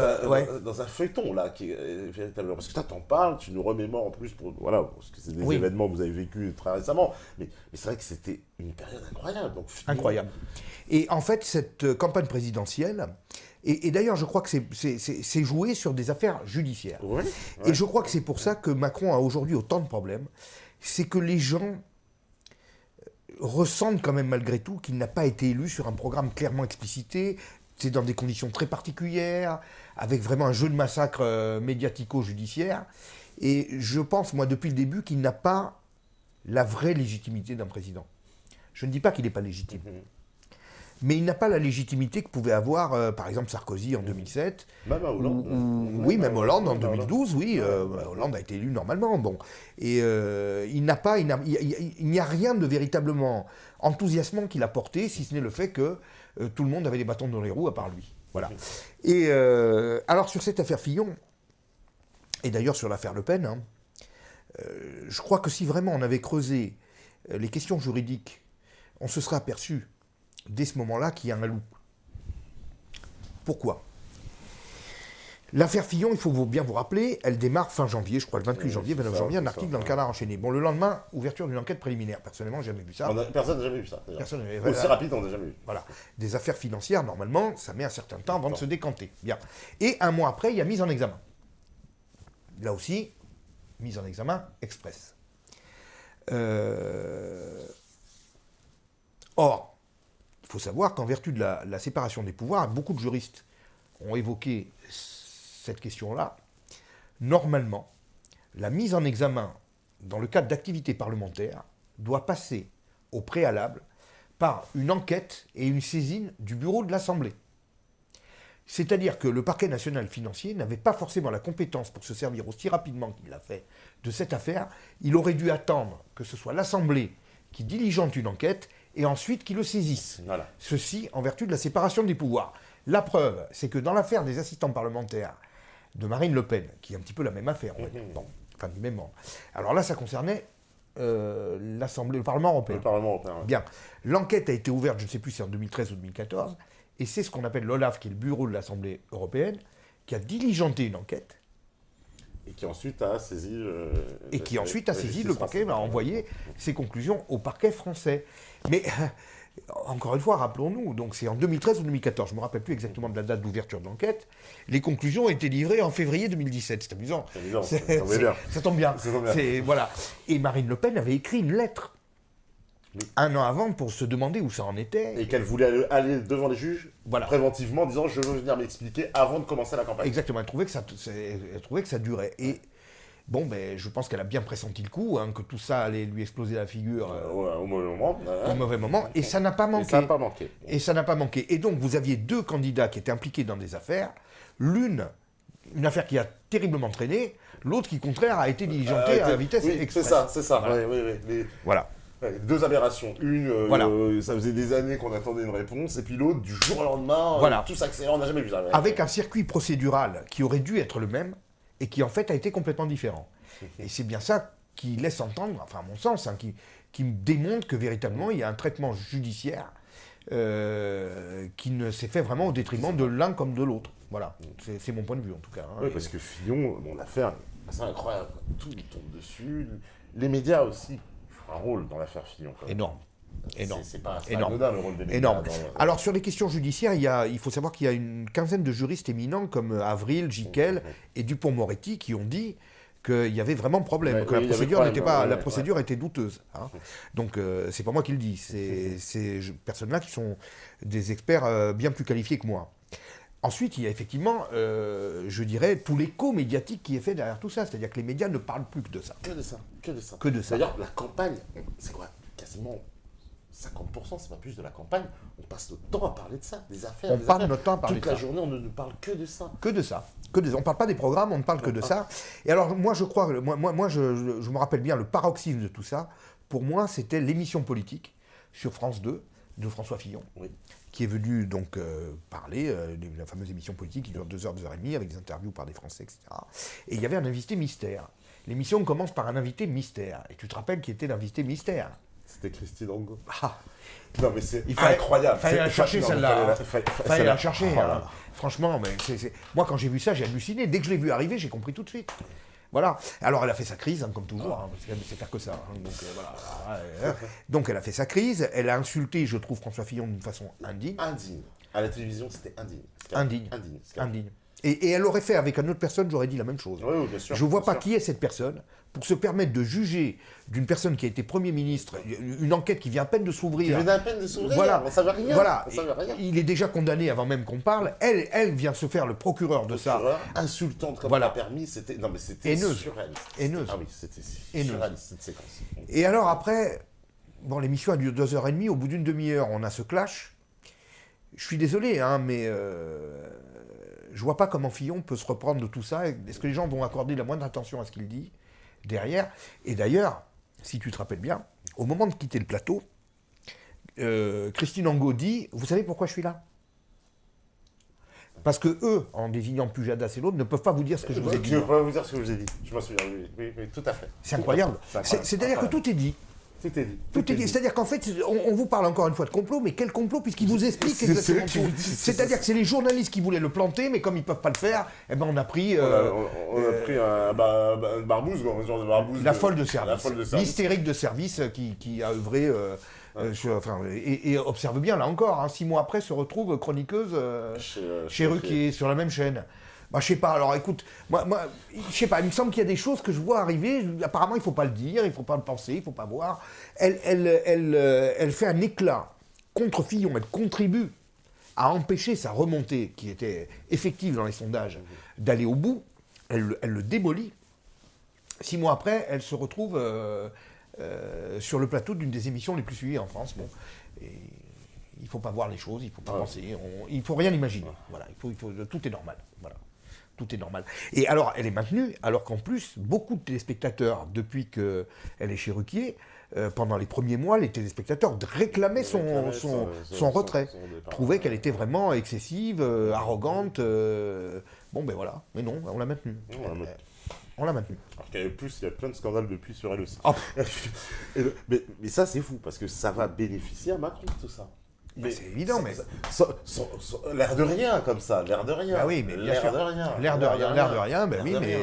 dans un feuilleton, là, qui est véritablement... Parce que toi, t'en parles, tu nous remémores en plus, parce que c'est des événements que vous avez vécu très récemment, mais c'est vrai que c'était une période incroyable. Donc, incroyable. Et en fait, cette campagne présidentielle... Et d'ailleurs, je crois que c'est joué sur des affaires judiciaires. Et je crois que c'est pour ça que Macron a aujourd'hui autant de problèmes. C'est que les gens ressentent quand même malgré tout qu'il n'a pas été élu sur un programme clairement explicité. C'est dans des conditions très particulières, avec vraiment un jeu de massacre médiatico-judiciaire. Et je pense, moi, depuis le début, qu'il n'a pas la vraie légitimité d'un président. Je ne dis pas qu'il n'est pas légitime. Mais il n'a pas la légitimité que pouvait avoir, par exemple, Sarkozy en 2007. Même Hollande. Même Hollande en 2012, Hollande a été élu normalement. Bon. Et il n'y a rien de véritablement enthousiasmant qu'il a porté, si ce n'est le fait que tout le monde avait des bâtons dans les roues à part lui. Voilà. Et alors, sur cette affaire Fillon, et d'ailleurs sur l'affaire Le Pen, je crois que si vraiment on avait creusé les questions juridiques, on se serait aperçu dès ce moment-là qu'il y a un loup. Pourquoi ? L'affaire Fillon, il faut bien vous rappeler, elle démarre fin janvier, je crois, le 28 janvier, 29 janvier, un article dans le Canard enchaîné. Bon, le lendemain, ouverture d'une enquête préliminaire. Personnellement, j'ai jamais vu ça. Personne n'a jamais vu ça. Personne n'a Aussi rapide, on n'a jamais vu. Voilà. Des affaires financières, normalement, ça met un certain temps avant de se décanter. Bien. Et un mois après, il y a mise en examen. Là aussi, mise en examen express. Or, il faut savoir qu'en vertu de la séparation des pouvoirs, beaucoup de juristes ont évoqué cette question-là. Normalement, la mise en examen dans le cadre d'activités parlementaires doit passer au préalable par une enquête et une saisine du bureau de l'Assemblée. C'est-à-dire que le parquet national financier n'avait pas forcément la compétence pour se servir aussi rapidement qu'il l'a fait de cette affaire. Il aurait dû attendre que ce soit l'Assemblée qui diligente une enquête et ensuite qui le saisisse. Voilà. Ceci en vertu de la séparation des pouvoirs. La preuve, c'est que dans l'affaire des assistants parlementaires de Marine Le Pen, qui est un petit peu la même affaire, on va dire, bon, enfin du même ordre. Alors là, ça concernait l'Assemblée, le Parlement européen. Le Parlement européen. Ouais. Bien. L'enquête a été ouverte, je ne sais plus si c'est en 2013 ou 2014, et c'est ce qu'on appelle l'OLAF, qui est le bureau de l'Assemblée européenne, qui a diligenté une enquête. Et qui ensuite a saisi... Le parquet, a envoyé ses conclusions au parquet français. Mais, encore une fois, rappelons-nous, donc c'est en 2013 ou 2014, je ne me rappelle plus exactement de la date d'ouverture de l'enquête, les conclusions ont été livrées en février 2017, c'est amusant. C'est amusant, ça tombe bien. Ça tombe bien. Voilà. Et Marine Le Pen avait écrit une lettre, un an avant, pour se demander où ça en était. Et qu'elle voulait aller devant les juges, préventivement, en disant « je veux venir m'expliquer avant de commencer la campagne ». Exactement, elle trouvait que ça durait. Et bon, je pense qu'elle a bien pressenti le coup, que tout ça allait lui exploser la figure au mauvais moment. Au mauvais moment, et ça n'a pas manqué. Et ça n'a pas manqué. Et donc, vous aviez deux candidats qui étaient impliqués dans des affaires. L'une, une affaire qui a terriblement traîné, l'autre qui, contraire, a été diligentée à vitesse express. C'est ça. Voilà. Voilà. Deux aberrations. Une, ça faisait des années qu'on attendait une réponse, et puis l'autre, du jour au lendemain, tout s'accélère, on n'a jamais vu ça. Avec un circuit procédural qui aurait dû être le même, et qui en fait a été complètement différent. Et c'est bien ça qui laisse entendre, enfin à mon sens, qui me démontre que véritablement il y a un traitement judiciaire qui ne s'est fait vraiment au détriment de l'un comme de l'autre. Voilà, c'est mon point de vue en tout cas. Oui, parce que Fillon, l'affaire, c'est incroyable, tout lui tombe dessus, les médias aussi jouent un rôle dans l'affaire Fillon. Énorme. C'est pas anodin le rôle des médias. Énorme. Alors sur les questions judiciaires, il faut savoir qu'il y a une quinzaine de juristes éminents comme Avril, Jiquel et Dupond-Moretti qui ont dit qu'il y avait vraiment problème, que la procédure était douteuse. Donc c'est pas moi qui le dis, c'est ces personnes-là qui sont des experts bien plus qualifiés que moi. Ensuite, il y a effectivement, je dirais, tout l'écho médiatique qui est fait derrière tout ça. C'est-à-dire que les médias ne parlent plus que de ça. Que de ça. D'ailleurs, la campagne, c'est quoi ? Quasiment 50%, c'est pas plus de la campagne. On passe notre temps à parler de ça, des affaires. On passe notre temps à parler de ça. Toute la journée, on ne parle que de ça. Que de ça. On ne parle pas des programmes, on ne parle que de ça. Et alors, moi, je crois, je me rappelle bien le paroxysme de tout ça. Pour moi, c'était l'émission politique sur France 2 de François Fillon. Oui. Qui est venu donc parler, la fameuse émission politique qui dure 2 heures, 2h30, avec des interviews par des Français, etc. Et il y avait un invité mystère. L'émission commence par un invité mystère. Et tu te rappelles qui était l'invité mystère ? C'était Christine Angot. Non, mais c'est incroyable. Fallait la chercher, celle-là. Fallait la chercher. Franchement, moi, quand j'ai vu ça, j'ai halluciné. Dès que je l'ai vu arriver, j'ai compris tout de suite. Voilà. Alors, elle a fait sa crise, comme toujours. C'est faire que ça. Donc, voilà. Donc, elle a fait sa crise. Elle a insulté, je trouve, François Fillon d'une façon indigne. Indigne. À la télévision, c'était indigne. Indigne. Et elle l'aurait fait avec une autre personne, j'aurais dit la même chose. Oui, bien sûr. Je ne vois pas qui est cette personne pour se permettre de juger d'une personne qui a été Premier ministre, une enquête qui vient à peine de s'ouvrir. Qui vient à peine de s'ouvrir, voilà. On ne savait rien. Voilà. On savait rien. Il est déjà condamné avant même qu'on parle. Elle vient se faire le procureur de ça. Insultante comme elle a permis, c'était surréaliste. Haineuse. Ah oui, c'était surréaliste cette séquence. Et alors après, l'émission a duré 2h30, au bout d'une demi-heure, on a ce clash. Je suis désolé, mais je vois pas comment Fillon peut se reprendre de tout ça. Est-ce que les gens vont accorder la moindre attention à ce qu'il dit derrière ? Et d'ailleurs, si tu te rappelles bien, au moment de quitter le plateau, Christine Angot dit « Vous savez pourquoi je suis là ?» Parce que eux, en désignant Pujadas et l'autre, ne peuvent pas vous dire ce que je vous ai dit. Je ne peux pas vous dire ce que je vous ai dit. Je m'en souviens, oui, tout à fait. C'est incroyable. C'est-à-dire que tout est dit. Tout est dit. Tout est dit. C'est-à-dire qu'en fait, on vous parle encore une fois de complot, mais quel complot, puisqu'il vous explique exactement tout. C'est-à-dire que c'est les journalistes qui voulaient le planter, mais comme ils ne peuvent pas le faire, on a pris... on a pris un barbouze, un genre de barbouze. La folle de service. L'hystérique de service qui a œuvré... et observe bien, là encore, 6 mois après, se retrouve chroniqueuse chez Ruquier, sur la même chaîne. Je sais pas, alors écoute, moi, je sais pas, il me semble qu'il y a des choses que je vois arriver, apparemment il faut pas le dire, il faut pas le penser, il faut pas voir. Elle fait un éclat contre Fillon, elle contribue à empêcher sa remontée, qui était effective dans les sondages, d'aller au bout, elle le démolit. 6 mois après, elle se retrouve sur le plateau d'une des émissions les plus suivies en France. Et Il ne faut pas voir les choses, il ne faut pas penser, il ne faut rien imaginer. Voilà, tout est normal. Voilà. Tout est normal. Et alors, elle est maintenue, alors qu'en plus, beaucoup de téléspectateurs, depuis qu'elle est chez Ruquier, pendant les premiers mois, les téléspectateurs réclamaient son retrait. Trouvaient qu'elle était vraiment excessive, arrogante. Bon, ben voilà. Mais non, on l'a maintenue. On l'a maintenue. Alors qu'il y a plus, il y a plein de scandales depuis sur elle aussi. Oh. mais ça, c'est fou, parce que ça va bénéficier à Macron, tout ça. Mais c'est évident, mais... L'air de rien, comme ça, l'air de rien. Bah oui, mais bien sûr. L'air de rien. L'air de rien, ben oui, mais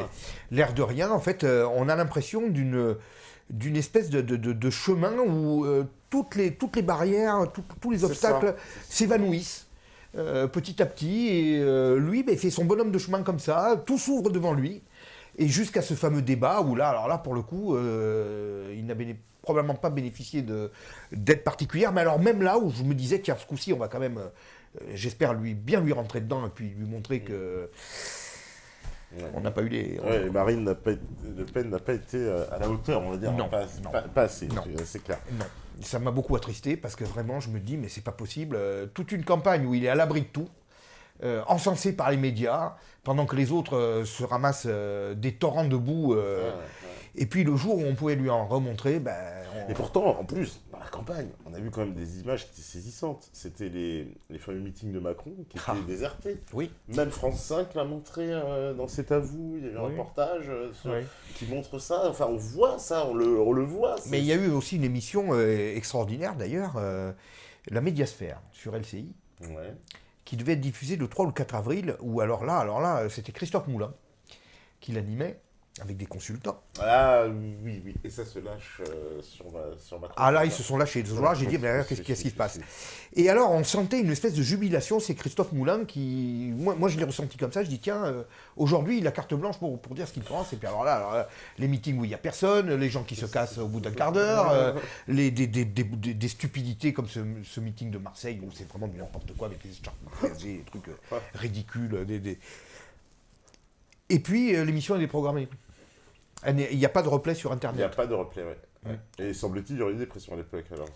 l'air de rien, en fait, on a l'impression d'une espèce de chemin où toutes les barrières, tous les obstacles s'évanouissent petit à petit, et lui, ben, fait son bonhomme de chemin comme ça, tout s'ouvre devant lui, et jusqu'à ce fameux débat où là, alors là, pour le coup, il n'avait probablement pas bénéficié d'aide particulière, mais alors même là où je me disais qu'à ce coup-ci, on va quand même, j'espère bien lui rentrer dedans et puis lui montrer que on n'a pas eu les... Marine Le Pen n'a pas été à la hauteur, on va dire. Non, pas assez, c'est clair. Non, ça m'a beaucoup attristé parce que vraiment, je me dis, mais c'est pas possible. Toute une campagne où il est à l'abri de tout, encensé par les médias, pendant que les autres se ramassent des torrents de boue. Et puis le jour où on pouvait lui en remontrer, Et pourtant, en plus, dans la campagne, on a vu quand même des images qui étaient saisissantes. C'était les fameux meetings de Macron qui étaient désertés. Oui. Même France 5 l'a montré dans C'est à vous. Il y a eu un reportage qui montre ça. Enfin, on voit ça, on le voit. Mais il y a eu aussi une émission extraordinaire d'ailleurs, La Médiasphère, sur LCI, qui devait être diffusée le 3 ou le 4 avril, où alors là, c'était Christophe Moulin qui l'animait. Avec des consultants. Ah oui. Et ça se lâche sur Macron. Ah là, ils se sont lâchés. Ce jour-là, j'ai dit, qu'est-ce qui se passe? Et alors, on sentait une espèce de jubilation. C'est Christophe Moulin qui... Moi, je l'ai ressenti comme ça. Je dis, tiens, aujourd'hui, il a carte blanche pour dire ce qu'il pense. Et puis alors là, les meetings où il n'y a personne, les gens qui se cassent au bout d'un quart d'heure, des stupidités comme ce meeting de Marseille, où c'est vraiment du n'importe quoi avec les PSG, des trucs ridicules. Et puis, l'émission, elle est programmée. Il n'y a pas de replay sur Internet. Il n'y a pas de replay, Et semble-t-il, il y aurait eu des pressions à l'époque, alors.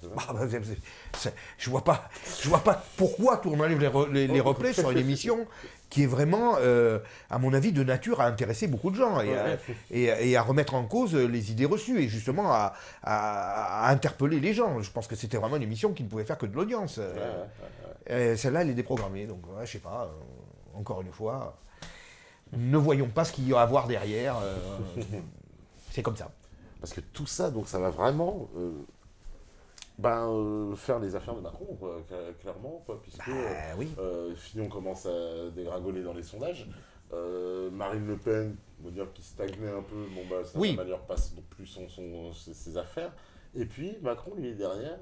Je vois pas pourquoi on enlève les replays sur une émission qui est vraiment, à mon avis, de nature à intéresser beaucoup de gens et à remettre en cause les idées reçues et justement à interpeller les gens. Je pense que c'était vraiment une émission qui ne pouvait faire que de l'audience. Celle-là, elle est déprogrammée, donc je sais pas, encore une fois... Ne voyons pas ce qu'il y a à voir derrière. C'est comme ça. Parce que tout ça, donc ça va vraiment faire les affaires de Macron, clairement, puisque Fillon commence à dégringoler dans les sondages. Marine Le Pen, on va dire qu'il stagnait un peu, sa manière passe non plus ses affaires. Et puis Macron, lui, est derrière.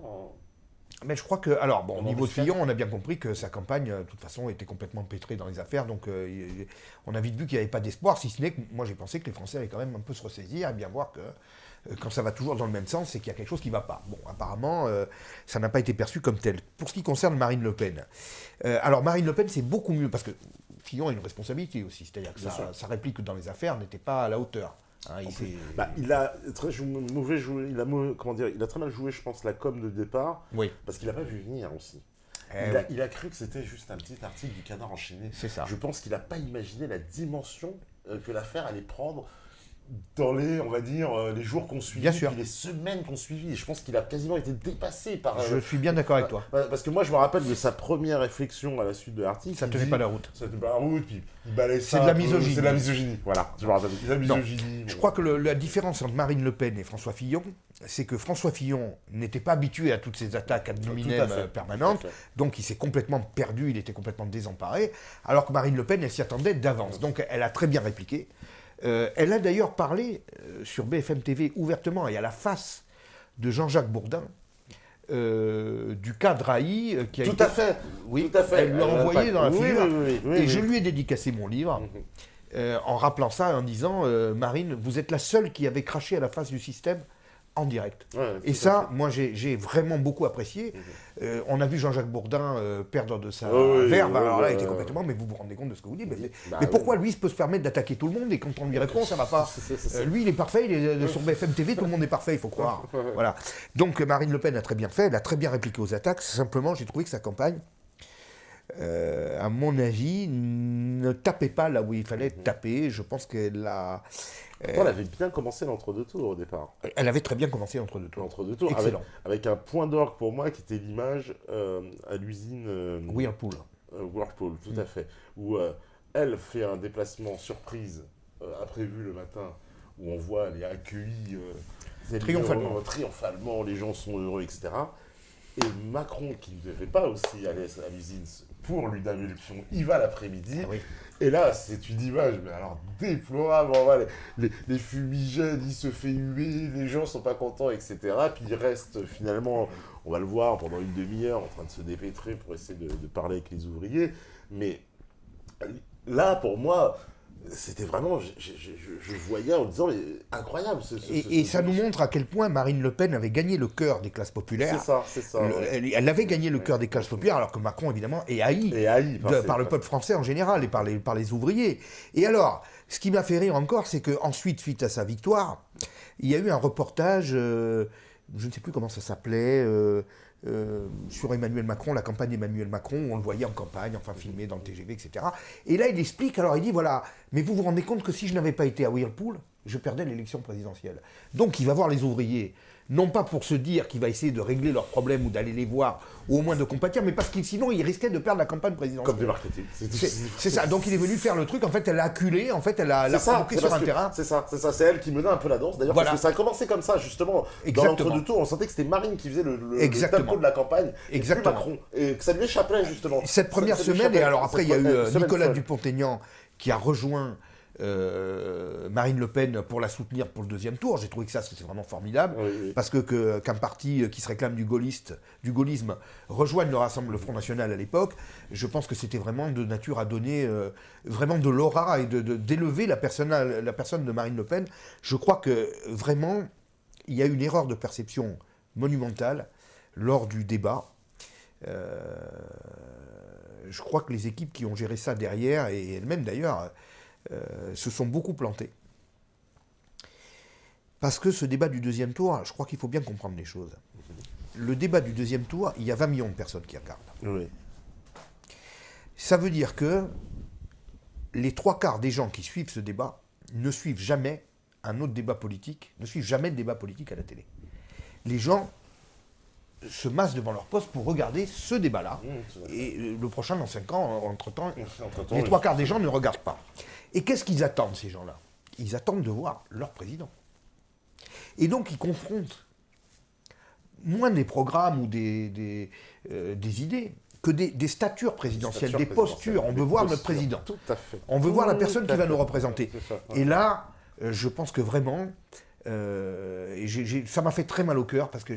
Mais je crois que, au niveau de Fillon, on a bien compris que sa campagne, de toute façon, était complètement pétrée dans les affaires. Donc, on a vite vu qu'il n'y avait pas d'espoir, si ce n'est que moi, j'ai pensé que les Français allaient quand même un peu se ressaisir et bien voir que quand ça va toujours dans le même sens, c'est qu'il y a quelque chose qui ne va pas. Bon, apparemment, ça n'a pas été perçu comme tel. Pour ce qui concerne Marine Le Pen, Marine Le Pen, c'est beaucoup mieux, parce que Fillon a une responsabilité aussi. C'est-à-dire que sa réplique dans les affaires n'était pas à la hauteur. Il a très mal joué, je pense, la com de départ, parce qu'il n'a pas vu venir aussi. Il a cru que c'était juste un petit article du Canard enchaîné. C'est ça. Je pense qu'il n'a pas imaginé la dimension que l'affaire allait prendre dans les jours qu'on suivit, puis les semaines qu'on suivit. Je pense qu'il a quasiment été dépassé par... Je suis bien d'accord avec toi. Parce que moi, je me rappelle de sa première réflexion à la suite de l'article. Ça ne tenait pas la route. Ça ne tenait pas la route, puis il balayait ça. C'est de la misogynie. C'est de la misogynie, voilà. Je me rappelle. De la misogynie. Je crois que la différence entre Marine Le Pen et François Fillon, c'est que François Fillon n'était pas habitué à toutes ces attaques ad hominem permanentes, donc il s'est complètement perdu, il était complètement désemparé, alors que Marine Le Pen, elle s'y attendait d'avance. Donc elle a très bien répliqué. Elle a d'ailleurs parlé sur BFM TV ouvertement et à la face de Jean-Jacques Bourdin du cas Drahi qui a tout à fait. Elle lui a envoyé dans la figure et je lui ai dédicacé mon livre en rappelant ça en disant Marine, vous êtes la seule qui avait craché à la face du système en direct. Ouais, Et tout à ça, fait. moi, j'ai vraiment beaucoup apprécié. On a vu Jean-Jacques Bourdin perdre de sa Oui, verve. oui, Alors là, il était ouais. complètement... Mais vous vous rendez compte de ce que vous dites? Bah Mais oui. pourquoi lui, il peut se permettre d'attaquer tout le monde et quand on lui répond, ça va pas? C'est Lui, il est parfait. Il est sur BFM TV, tout le monde est parfait, il faut croire. Voilà. Donc Marine Le Pen a très bien fait. Elle a très bien répliqué aux attaques. Simplement, j'ai trouvé que sa campagne, à mon avis, ne tapait pas là où il fallait taper. Je pense qu'elle a... Pourtant, elle avait bien commencé l'entre-deux tours au départ. Elle avait très bien commencé entre deux tours. L'entre-deux tours, Excellent. avec un point d'orgue pour moi qui était l'image à l'usine Whirlpool. Whirlpool, tout à fait. Où elle fait un déplacement surprise imprévu le matin, où on voit, elle est accueillie triomphalement, les gens sont heureux, etc. Et Macron, qui ne devait pas aussi aller à l'usine pour lui donner l'élection, il va l'après-midi. Ah oui. Et là, c'est une image, mais alors déplorable. On voit les fumigènes, il se fait huer, les gens sont pas contents, etc. Puis il reste finalement, on va le voir, pendant une demi-heure en train de se dépêtrer pour essayer de parler avec les ouvriers. Mais là, pour moi, c'était vraiment, je voyais en disant, mais incroyable. Et ça nous montre à quel point Marine Le Pen avait gagné le cœur des classes populaires. C'est ça. Ouais. Elle avait gagné le cœur des classes populaires, alors que Macron, évidemment, est haï, par le peuple français en général et par les ouvriers. Et alors, ce qui m'a fait rire encore, c'est qu'ensuite, suite à sa victoire, il y a eu un reportage, je ne sais plus comment ça s'appelait, sur Emmanuel Macron, la campagne d'Emmanuel Macron, où on le voyait en campagne, enfin filmé dans le TGV, etc. Et là, il explique, alors il dit, voilà, mais vous vous rendez compte que si je n'avais pas été à Whirlpool, je perdais l'élection présidentielle. Donc il va voir les ouvriers, non pas pour se dire qu'il va essayer de régler leurs problèmes ou d'aller les voir, ou au moins de compatir, mais parce que sinon il risquait de perdre la campagne présidentielle. Comme du marketing. C'est ça, donc il est venu faire le truc, en fait elle l'a acculé, en fait elle l'a provoqué sur un terrain. C'est ça, c'est elle qui menait un peu la danse, d'ailleurs, Voilà. parce que ça a commencé comme ça, justement. Exactement. Dans l'entre-deux tours, on sentait que c'était Marine qui faisait le Exactement. tempo de la campagne, et plus Exactement. Macron, et que ça lui échappait, justement. Cette première Ça lui semaine, échappait, et alors après il y a eu semaine Nicolas folle. Dupont-Aignan qui a rejoint Marine Le Pen pour la soutenir pour le deuxième tour. J'ai trouvé que ça c'est vraiment formidable, Oui. parce qu'un parti qui se réclame du gaullisme rejoigne le Front National à l'époque, je pense que c'était vraiment de nature à donner vraiment de l'aura et d'élever la personne de Marine Le Pen. Je crois que vraiment, il y a eu une erreur de perception monumentale lors du débat. Je crois que les équipes qui ont géré ça derrière, et elles-mêmes d'ailleurs, se sont beaucoup plantées. Parce que ce débat du deuxième tour, je crois qu'il faut bien comprendre les choses. Le débat du deuxième tour, il y a 20 millions de personnes qui regardent. Oui. Ça veut dire que les 3/4 des gens qui suivent ce débat ne suivent jamais un autre débat politique, ne suivent jamais de débat politique à la télé. Les gens se massent devant leur poste pour regarder ce débat-là. Et le prochain, dans 5 ans, entre-temps, les 3/4 des gens ne regardent pas. Et qu'est-ce qu'ils attendent, ces gens-là? Ils attendent de voir leur président. Et donc, ils confrontent moins des programmes ou des idées que des statures présidentielles, des postures. On veut voir notre président. Tout à fait. On veut voir la personne qui va nous représenter. C'est ça, Et là, je pense que vraiment, ça m'a fait très mal au cœur parce que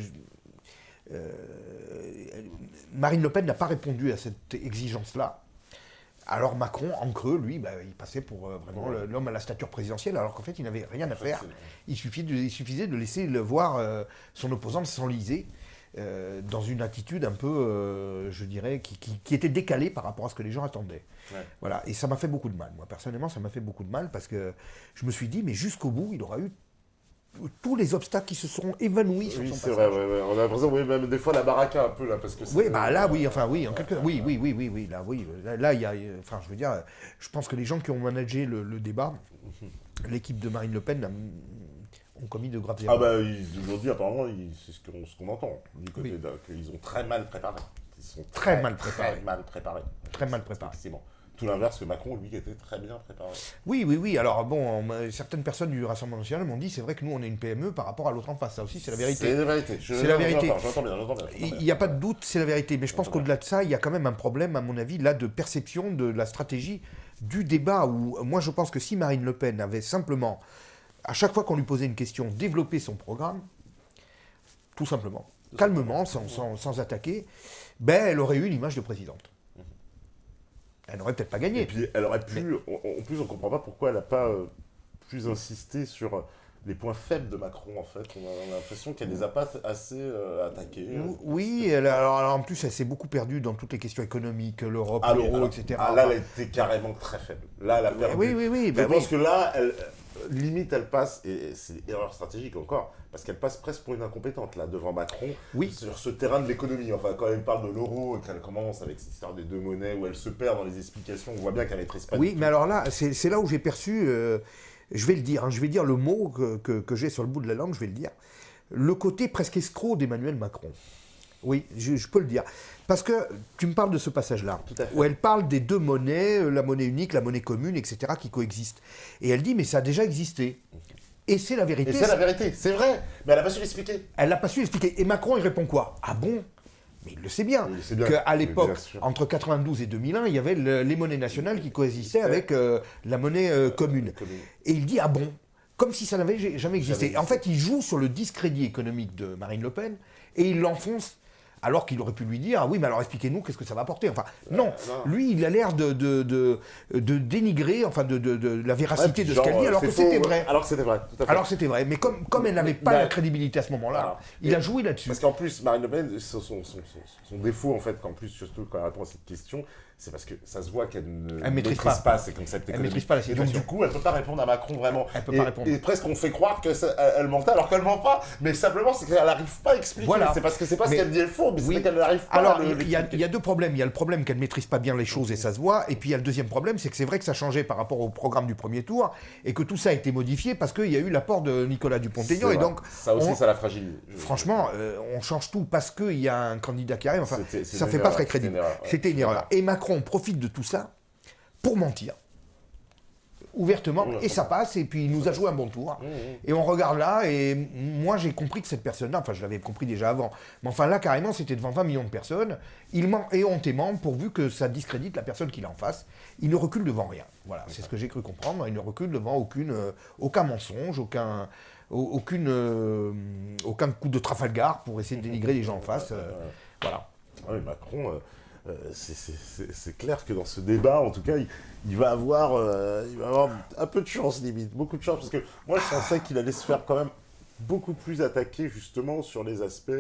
Marine Le Pen n'a pas répondu à cette exigence-là. Alors Macron, en creux, lui, il passait pour vraiment l'homme à la stature présidentielle, alors qu'en fait, il n'avait rien à faire. Il suffisait de laisser voir son opposant s'enliser dans une attitude un peu, je dirais, qui était décalée par rapport à ce que les gens attendaient. Ouais. Voilà. Et ça m'a fait beaucoup de mal. Moi, personnellement, ça m'a fait beaucoup de mal parce que je me suis dit, mais jusqu'au bout, il aura eu tous les obstacles qui se seront évanouis sur son passage. Oui, c'est vrai, ouais. On a l'impression, oui, même des fois la baraka un peu là, parce que oui, là, oui, enfin, oui, en quelque... oui, là, il y a, enfin, je veux dire, je pense que les gens qui ont managé le débat, l'équipe de Marine Le Pen, ont commis de graves erreurs. Ah aujourd'hui, apparemment, c'est ce qu'on entend, du côté qu'ils ont très mal préparé. Ils sont très mal préparés. Très mal préparés. Effectivement. Tout l'inverse que Macron, lui, qui était très bien préparé. Oui. Alors, bon, certaines personnes du Rassemblement national m'ont dit, c'est vrai que nous, on est une PME par rapport à l'autre en face. Ça aussi, c'est la vérité. C'est la vérité. C'est la vérité. J'entends bien. Il n'y a pas de doute, c'est la vérité. Mais je pense qu'au-delà de ça, il y a quand même un problème, à mon avis, là, de perception de la stratégie du débat. Où moi, je pense que si Marine Le Pen avait simplement, à chaque fois qu'on lui posait une question, développé son programme, tout simplement, calmement, sans attaquer, elle aurait eu une image de présidente. Elle n'aurait peut-être pas gagné. Et puis, elle aurait pu... En plus, on ne comprend pas pourquoi elle n'a pas plus insisté sur les points faibles de Macron, en fait. On a l'impression qu'elle les a pas assez attaqués. Oui, alors en plus, elle s'est beaucoup perdue dans toutes les questions économiques, l'Europe, Ah oui, l'euro, alors, etc. là, elle était carrément très faible. Là, elle a perdu. Oui, Je pense que là, limite, elle passe, et c'est erreur stratégique encore, parce qu'elle passe presque pour une incompétente, là, devant Macron, sur ce terrain de l'économie. Enfin, quand elle parle de l'euro, et qu'elle commence avec cette histoire des deux monnaies, où elle se perd dans les explications, on voit bien qu'elle maîtrise pas. Oui, mais alors là, c'est là où j'ai perçu, je vais le dire, je vais dire le mot que j'ai sur le bout de la langue, je vais le dire, le côté presque escroc d'Emmanuel Macron. Oui, je peux le dire. Parce que tu me parles de ce passage-là, où elle parle des deux monnaies, la monnaie unique, la monnaie commune, etc., qui coexistent. Et elle dit, mais ça a déjà existé. Et c'est la vérité. Et c'est la vérité, c'est vrai. Mais elle n'a pas su l'expliquer. Elle n'a pas su l'expliquer. Et Macron, il répond quoi? Ah bon? Mais il le sait bien, qu'à l'époque, entre 92 et 2001, il y avait les monnaies nationales qui coexistaient avec la monnaie commune. Et il dit, ah bon? Comme si ça n'avait jamais existé. En fait, il joue sur le discrédit économique de Marine Le Pen et il l'enfonce. Alors qu'il aurait pu lui dire, ah oui, mais alors expliquez-nous qu'est-ce que ça va apporter. Enfin, non, lui, il a l'air de dénigrer, enfin, de la véracité de ce qu'elle dit, alors que c'était vrai. Alors que c'était vrai, tout à fait. Alors que c'était vrai, mais comme elle n'avait pas la crédibilité à ce moment-là, il a joué là-dessus. Parce qu'en plus, Marine Le Pen, son défaut, en fait, qu'en plus, surtout quand elle répond à cette question, c'est parce que ça se voit qu'elle ne maîtrise pas ces concepts économiques. Elle ne maîtrise pas la situation. Et donc, du coup, elle ne peut pas répondre à Macron vraiment. Elle peut pas répondre. Et presque, on fait croire qu'elle mentait alors qu'elle ne ment pas. Mais simplement, c'est qu'elle n'arrive pas à expliquer. Voilà. C'est parce que c'est pas ce qu'elle dit est faux, mais c'est qu'elle n'arrive pas alors, à il y a deux problèmes. Il y a le problème qu'elle ne maîtrise pas bien les choses et ça se voit. Et puis, il y a le deuxième problème, c'est que c'est vrai que ça changeait par rapport au programme du premier tour et que tout ça a été modifié parce qu'il y a eu l'apport de Nicolas Dupont-Aignan. Et donc, ça aussi, ça la fragilise. Franchement, on change tout parce qu'il y a un candidat qui arrive. Enfin, ça ne fait pas très crédible. C'était une erreur. Et Macron profite de tout ça pour mentir ouvertement, et ça passe, et puis il nous a joué un bon tour. Et on regarde là, et moi j'ai compris que cette personne-là, enfin je l'avais compris déjà avant, mais enfin là carrément c'était devant 20 millions de personnes, il ment éhontément pourvu que ça discrédite la personne qu'il a en face. Il ne recule devant rien. Voilà, c'est ce que j'ai cru comprendre. Il ne recule devant aucun mensonge, aucun coup de Trafalgar pour essayer de dénigrer les gens en face. Voilà. Oui, Macron... c'est clair que dans ce débat, en tout cas, il va avoir un peu de chance, limite, beaucoup de chance, parce que moi, je pensais qu'il allait se faire quand même beaucoup plus attaquer, justement, sur les aspects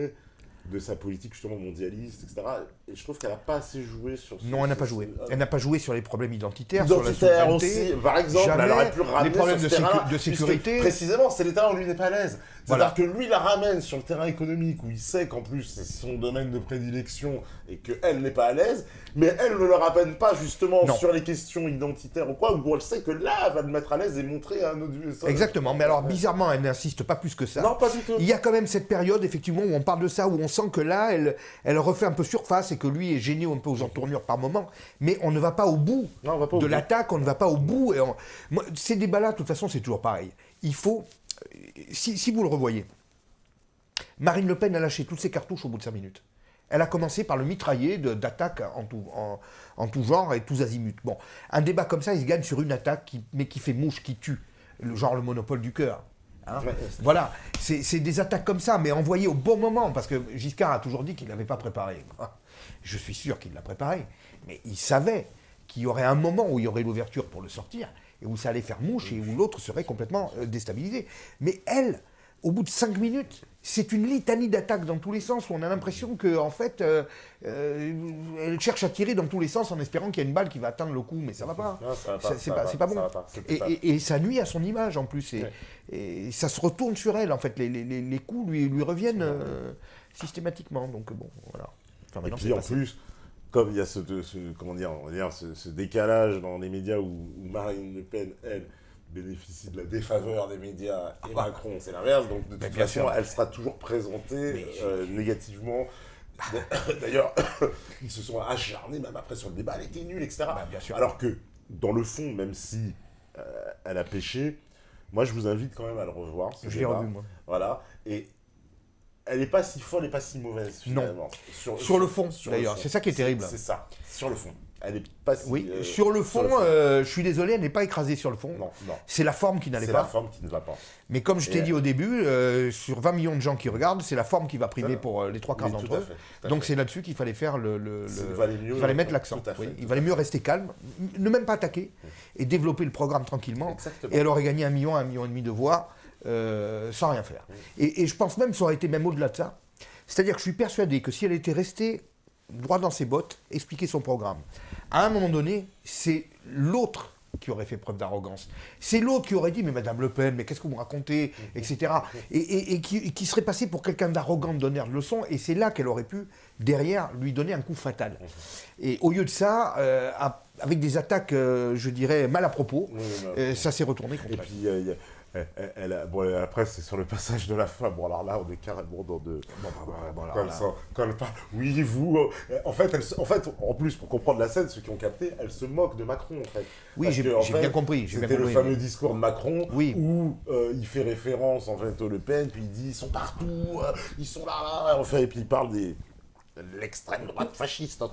de sa politique, justement, mondialiste, etc. Et je trouve qu'elle n'a pas assez joué sur ce... Non, elle n'a pas joué. Elle n'a pas joué sur les problèmes identitaires, sur la souveraineté. Aussi, par exemple, jamais elle aurait pu ramener les problèmes sur ce terrain, de sécurité. Précisément, c'est les terrains où lui n'est pas à l'aise. C'est-à-dire Voilà. que lui la ramène sur le terrain économique, où il sait qu'en plus, c'est son domaine de prédilection, et qu'elle n'est pas à l'aise, mais elle ne le ramène pas, justement, sur les questions identitaires ou quoi, où elle sait que là, elle va le mettre à l'aise et montrer un autre... Exactement, mais alors, bizarrement, elle n'insiste pas plus que ça. Non, pas du tout. Il y a quand même cette période, effectivement, où on parle de ça, où on sent que là, elle refait un peu surface et que lui est gêné un peu aux entournures par moment, mais on ne va pas au bout de l'attaque, on ne va pas au bout. Moi, ces débats-là, de toute façon, c'est toujours pareil. Il faut, si vous le revoyez, Marine Le Pen a lâché toutes ses cartouches au bout de 5 minutes. Elle a commencé par le mitrailler d'attaques en tout genre et tous azimuts. Bon, un débat comme ça, il se gagne sur une attaque, mais qui fait mouche, qui tue. Genre le monopole du cœur. Hein, voilà, c'est des attaques comme ça, mais envoyées au bon moment, parce que Giscard a toujours dit qu'il ne l'avait pas préparé. Je suis sûr qu'il l'a préparé, mais il savait qu'il y aurait un moment où il y aurait l'ouverture pour le sortir, et où ça allait faire mouche, et où l'autre serait complètement déstabilisé. Mais elle, au bout de 5 minutes, c'est une litanie d'attaques dans tous les sens, où on a l'impression qu'en fait, elle cherche à tirer dans tous les sens en espérant qu'il y a une balle qui va atteindre le cou, mais ça va pas. C'est pas bon. Et ça nuit à son image en plus, et ça se retourne sur elle, en fait. Les coups lui reviennent systématiquement, donc bon, voilà. Enfin, et puis en plus, comme il y a ce décalage dans les médias où Marine Le Pen, elle, bénéficie de la défaveur des médias et Macron, c'est l'inverse, donc de toute façon, elle sera toujours présentée négativement. D'ailleurs, ils se sont acharnés, même après sur le débat, elle était nulle, etc. Alors que, dans le fond, même si elle a péché, moi je vous invite quand même à le revoir. Je l'ai revu, moi. Voilà, et elle n'est pas si folle et pas si mauvaise, finalement. Non. Sur le fond, d'ailleurs, c'est ça qui est terrible. C'est ça, sur le fond. Elle n'est pas si... Oui, sur le fond, je suis désolé, elle n'est pas écrasée sur le fond. Non. C'est la forme qui n'allait pas. C'est la forme qui ne va pas. Mais comme je t'ai dit au début, sur 20 millions de gens qui regardent, c'est la forme qui va primer pour les 3 quarts d'entre eux. Donc c'est là-dessus qu'il fallait faire il fallait mettre l'accent. Il valait mieux rester calme, ne même pas attaquer, et développer le programme tranquillement. Exactement. Et elle aurait gagné 1 million, 1,5 million de voix. sans rien faire. Et je pense même que ça aurait été même au-delà de ça. C'est-à-dire que je suis persuadé que si elle était restée droit dans ses bottes, expliquer son programme, à un moment donné, c'est l'autre qui aurait fait preuve d'arrogance. C'est l'autre qui aurait dit, mais Madame Le Pen, mais qu'est-ce que vous me racontez, etc. Et qui serait passé pour quelqu'un d'arrogant, de donner de leçons, et c'est là qu'elle aurait pu, derrière, lui donner un coup fatal. Et au lieu de ça, avec des attaques, je dirais, mal à propos, ça s'est retourné contre elle. Et puis, bon, après, c'est sur le passage de la fin. Bon, alors là, on est carrément dans de. Quand elle parle. Oui, vous. En fait, en plus, pour comprendre la scène, ceux qui ont capté, elle se moque de Macron, en fait. Oui, j'ai bien compris. C'était le fameux discours de Macron où il fait référence, en fait, au Le Pen, puis il dit ils sont partout, ils sont là, en fait, et puis il parle des. L'extrême droite fasciste,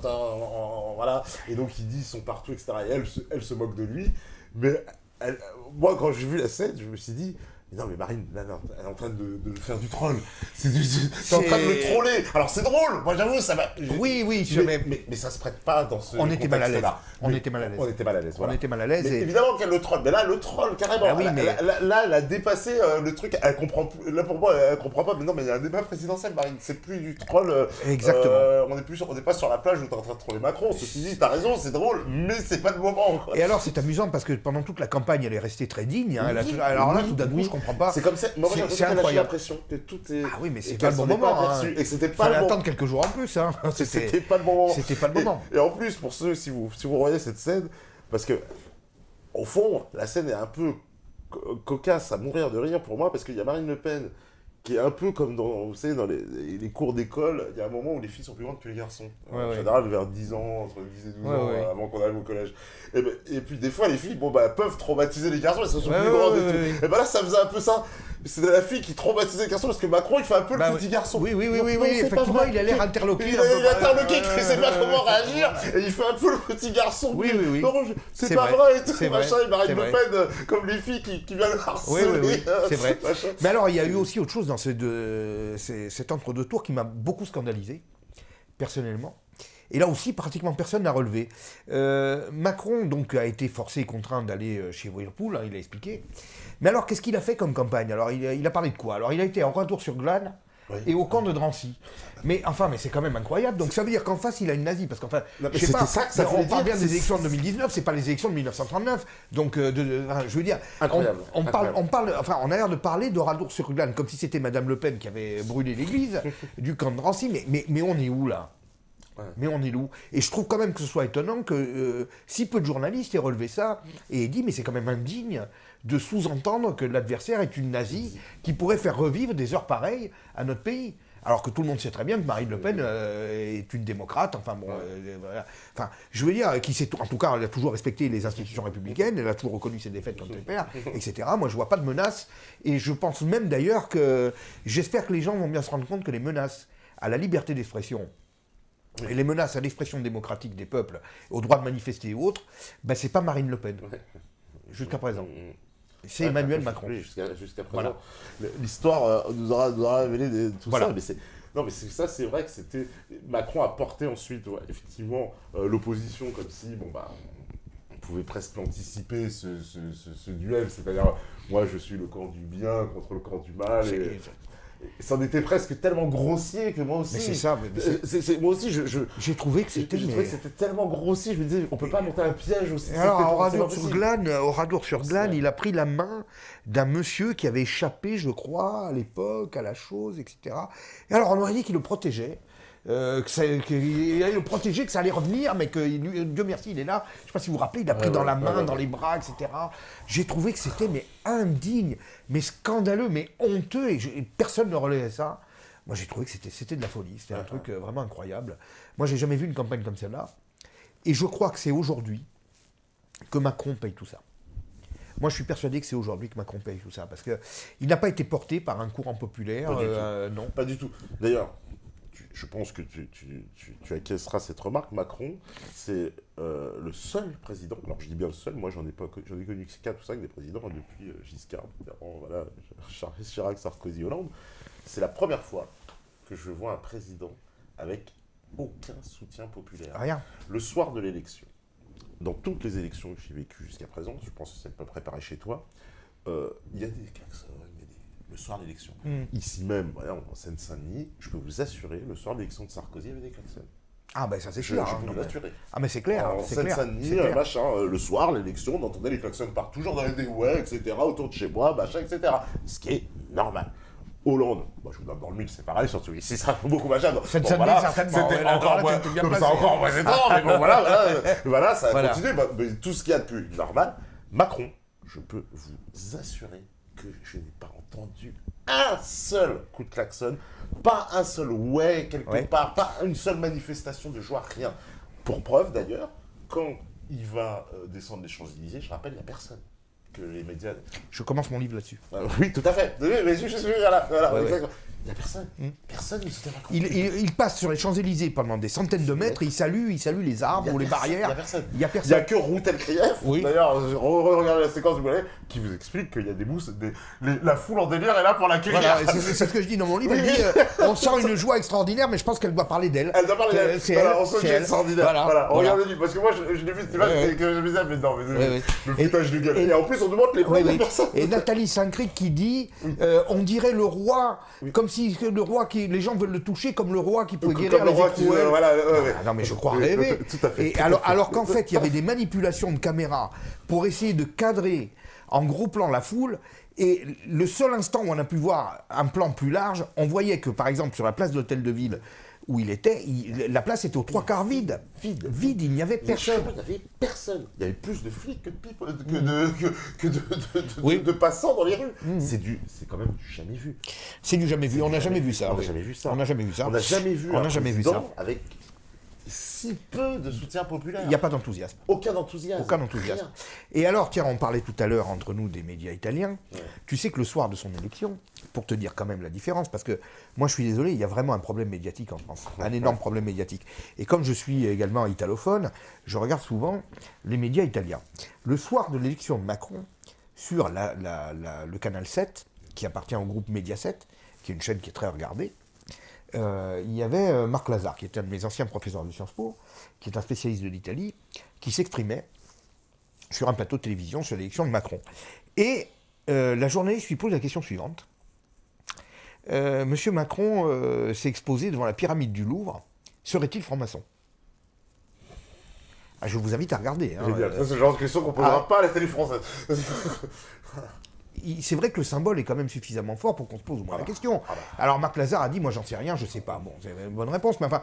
voilà. Et donc il dit ils sont partout, etc. Et elle se moque de lui. Mais moi, quand j'ai vu la scène, je me suis dit, non mais Marine, elle est en train de faire du troll. C'est en train de le troller. Alors c'est drôle, moi j'avoue, ça va. Oui, mais ça se prête pas dans ce. On était mal à l'aise. On était mal à l'aise. Voilà. On était mal à l'aise. Mais évidemment qu'elle le troll. Mais là, le troll, carrément. Ah oui, là, elle a dépassé le truc. Elle comprend plus. Là, pour moi, elle comprend pas. Mais non, mais il y a un débat présidentiel, Marine. C'est plus du troll. Exactement. On n'est pas sur la plage où t'es en train de troller Macron. Ceci dit, t'as raison, c'est drôle, mais c'est pas le moment. Et alors, c'est amusant parce que pendant toute la campagne, elle est restée très digne. Hein. Alors là, tout d'un coup, je comprends pas. C'est comme ça. Moi, j'ai l'impression que tout est. Ah oui, mais c'est pas le bon moment. Et c'était pas fallait attendre quelques jours en plus. Hein. C'était pas le bon moment. C'était pas le moment. Et en plus, pour ceux, si vous voyez cette scène, parce que, au fond, la scène est un peu cocasse à mourir de rire pour moi, parce qu'il y a Marine Le Pen qui est un peu comme dans, vous savez, dans les cours d'école, il y a un moment où les filles sont plus grandes que les garçons. En général, vers 10 ans, entre 10 et 12 ans, avant qu'on arrive au collège. Et puis, des fois, les filles, peuvent traumatiser les garçons, elles sont plus grandes et tout. Et ben là, ça faisait un peu ça. C'était la fille qui traumatisait les garçons, parce que Macron, il fait un peu le petit garçon. Oui, effectivement, il a l'air interloqué. Il est interloqué, il sait pas comment réagir, et il fait un peu le petit garçon. Oui. Non, c'est pas vrai, et tout, machin, et Marine Le Pen, comme les filles qui viennent le harceler. Oui, c'est vrai. Mais alors, il y a eu aussi autre chose dans cet entre-deux tours qui m'a beaucoup scandalisé, personnellement. Et là aussi, pratiquement personne n'a relevé. Macron, donc, a été forcé et contraint d'aller chez Whirlpool, hein, il a expliqué. Mais alors, qu'est-ce qu'il a fait comme campagne? Alors, il a parlé de quoi? Alors, il a été en retour sur Glane et au camp de Drancy. Mais c'est quand même incroyable. Donc, ça veut dire qu'en face, il a une nazie. Parce qu'enfin, je sais pas, on parle bien des élections de 2019, c'est pas les élections de 1939. Donc, je veux dire, incroyable. On a l'air de parler de retour sur Glane, comme si c'était Madame Le Pen qui avait brûlé l'église du camp de Drancy. Mais on est où, là? Mais on est où? Et je trouve quand même que ce soit étonnant que si peu de journalistes aient relevé ça et aient dit mais c'est quand même indigne de sous-entendre que l'adversaire est une nazie qui pourrait faire revivre des heures pareilles à notre pays. Alors que tout le monde sait très bien que Marine Le Pen est une démocrate, voilà. Enfin, je veux dire, en tout cas, elle a toujours respecté les institutions républicaines, elle a toujours reconnu ses défaites contre les pères, etc. Moi, je vois pas de menaces, et je pense même d'ailleurs que j'espère que les gens vont bien se rendre compte que les menaces à la liberté d'expression, et les menaces à l'expression démocratique des peuples, au droit de manifester et autres, c'est pas Marine Le Pen, jusqu'à présent. C'est Emmanuel Macron. Jusqu'à présent. Voilà. L'histoire nous aura révélé tout voilà. ça, mais ça, c'est vrai que c'était. Macron a porté ensuite, effectivement, l'opposition comme si, on pouvait presque anticiper ce duel, c'est-à-dire, moi je suis le camp du bien contre le camp du mal. C'en était presque tellement grossier que moi aussi. Mais c'est ça. Moi aussi, j'ai trouvé que c'était. J'ai trouvé que c'était tellement grossier. Je me disais, on peut pas monter un piège aussi. Alors, au Radour-sur-Glane, il a pris la main d'un monsieur qui avait échappé, je crois, à l'époque, à la chose, etc. Et alors, on aurait dit qu'il le protégeait. Qu'il allait le protéger, que ça allait revenir, mais que Dieu merci, il est là. Je ne sais pas si vous vous rappelez, il a pris dans la main, dans les bras, etc. J'ai trouvé que c'était indigne, mais scandaleux, mais honteux, et personne ne relevait ça. Moi, j'ai trouvé que c'était de la folie, c'était un truc vraiment incroyable. Moi, j'ai jamais vu une campagne comme celle-là, et je crois que c'est aujourd'hui que Macron paye tout ça. Moi, je suis persuadé que c'est aujourd'hui que Macron paye tout ça, parce qu'il n'a pas été porté par un courant populaire. Non. Pas du tout. D'ailleurs, je pense que tu acquiesceras cette remarque. Macron, c'est le seul président, alors je dis bien le seul, moi j'en ai connu 4 ou 5 des présidents depuis Giscard, voilà, Chirac, Sarkozy, Hollande. C'est la première fois que je vois un président avec aucun soutien populaire. Rien. Le soir de l'élection, dans toutes les élections que j'ai vécues jusqu'à présent, je pense que c'est à peu près pareil chez toi, il y a des klaxons, le soir de l'élection. Ici même, voilà, en Seine-Saint-Denis, je peux vous assurer, le soir de l'élection de Sarkozy, il y avait des klaxons. Ah ben ça c'est Je clair. peux vous l'assurer. Ah mais c'est clair. En c'est clair, Seine-Saint-Denis, c'est clair. machin, le soir, l'élection, on entendait les klaxons partout, toujours dans des ouais, etc., autour de chez moi, machin, etc. Ce qui est normal. Hollande, moi je vous donne dans le mille, c'est pareil, surtout ici, ça fait beaucoup machin. Donc, Seine-Saint-Denis, certainement. C'était Ouais, encore là, moins, tu es bien comme placé. ça, encore moins étonnant, mais bon, voilà, ça a Voilà. continué. Mais tout ce qu'il y a de plus normal, Macron, je peux vous assurer que je n'ai pas entendu un seul coup de klaxon, pas un seul ouais quelque part, pas une seule manifestation de joie, rien. Pour preuve d'ailleurs, quand il va descendre les Champs-Élysées, je rappelle, il n'y a personne. Que les médias... Je commence mon livre là-dessus. oui, tout à fait. Oui, mais je suis voilà, Ouais, exactement. Il n'y a personne. Personne ne se Macron. Il passe sur les Champs-Élysées pendant des centaines de mètres et il salue les arbres ou les barrières. Il n'y a personne. Il n'y a Il personne. n'y a que Routel Krief, Oui. d'ailleurs, regardez la séquence, vous voyez, qui vous explique qu'il y a des mousses, la foule en délire est là pour l'accueillir. Voilà, c'est ce que je dis dans mon livre. Elle dit, on sent une joie extraordinaire, mais je pense qu'elle doit parler d'elle. Elle doit parler d'elle. C'est Voilà, elle. on sent que c'est c'est elle. extraordinaire. Voilà, on voilà. regarde le livre, parce que moi, je l'ai vu, c'est pas Ouais, que je me disais, mais non, mais Ouais. le foutage de gueule. Et- Et en plus, on demande les Oui, premières oui. personnes. Et Nathalie Saint-Cric qui dit on dirait le roi, comme si le roi les gens veulent le toucher comme le roi qui pouvait guérir Comme le les roi qui... écrouelles. Voilà, ouais. Ah non mais je crois rêver. Tout à fait. Et alors qu'en fait il y avait des manipulations de caméra pour essayer de cadrer en gros plan la foule. Et le seul instant où on a pu voir un plan plus large, on voyait que par exemple sur la place de l'Hôtel de Ville où il était, la place était aux trois quarts vide. Vide, il n'y avait personne. Il n'y avait personne. Il y avait plus de flics que Oui. de passants dans les rues. C'est quand même du jamais vu. C'est du jamais vu, on n'a jamais vu ça. On n'a oui. jamais vu ça. On n'a jamais vu ça. On n'a jamais vu On un n'a jamais vu président ça. avec si peu de soutien populaire. Il n'y a pas d'enthousiasme. Aucun enthousiasme. Aucun enthousiasme. Rien. Et alors, tiens, on parlait tout à l'heure entre nous des médias italiens. Ouais. Tu sais que le soir de son élection, pour te dire quand même la différence, parce que moi je suis désolé, il y a vraiment un problème médiatique en France, un énorme problème médiatique. Et comme je suis également italophone, je regarde souvent les médias italiens. Le soir de l'élection de Macron, sur le canal 7, qui appartient au groupe Mediaset, qui est une chaîne qui est très regardée, il y avait Marc Lazare, qui était un de mes anciens professeurs de Sciences Po, qui est un spécialiste de l'Italie, qui s'exprimait sur un plateau de télévision sur l'élection de Macron. Et la journaliste lui pose la question suivante. Monsieur Macron s'est exposé devant la pyramide du Louvre. Serait-il franc-maçon ? Je vous invite à regarder. Hein. Génial. Ça, c'est le genre de question qu'on ne posera pas à la télé française. C'est vrai que le symbole est quand même suffisamment fort pour qu'on se pose au moins la question. Alors Marc Lazare a dit, moi j'en sais rien, je sais pas. Bon, c'est une bonne réponse, mais enfin,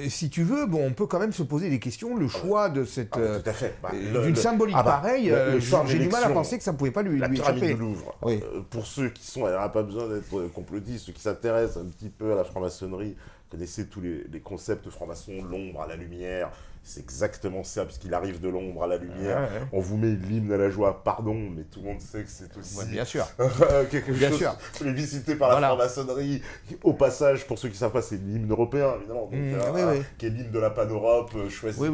si tu veux, bon, on peut quand même se poser des questions. Le choix de cette, tout à fait. d'une symbolique pareille, le soir de j'ai du mal à l'élection, penser que ça ne pouvait pas lui La pyramide échapper. du Louvre. Oui. Pour ceux qui sont, il n'y aura pas besoin d'être complotistes, ceux qui s'intéressent un petit peu à la franc-maçonnerie, connaissez tous les concepts francs-maçons, l'ombre à la lumière. C'est exactement ça, puisqu'il arrive de l'ombre à la lumière. Ouais. On vous met l'hymne à la joie, pardon, mais tout le monde sait que c'est aussi Ouais, bien sûr. quelque Bien chose sûr. plébiscité par Voilà. la franc-maçonnerie. Au passage, pour ceux qui ne savent pas, c'est l'hymne européen, évidemment. Donc, oui. qui est l'hymne de la pan-Europe, choisi Oui,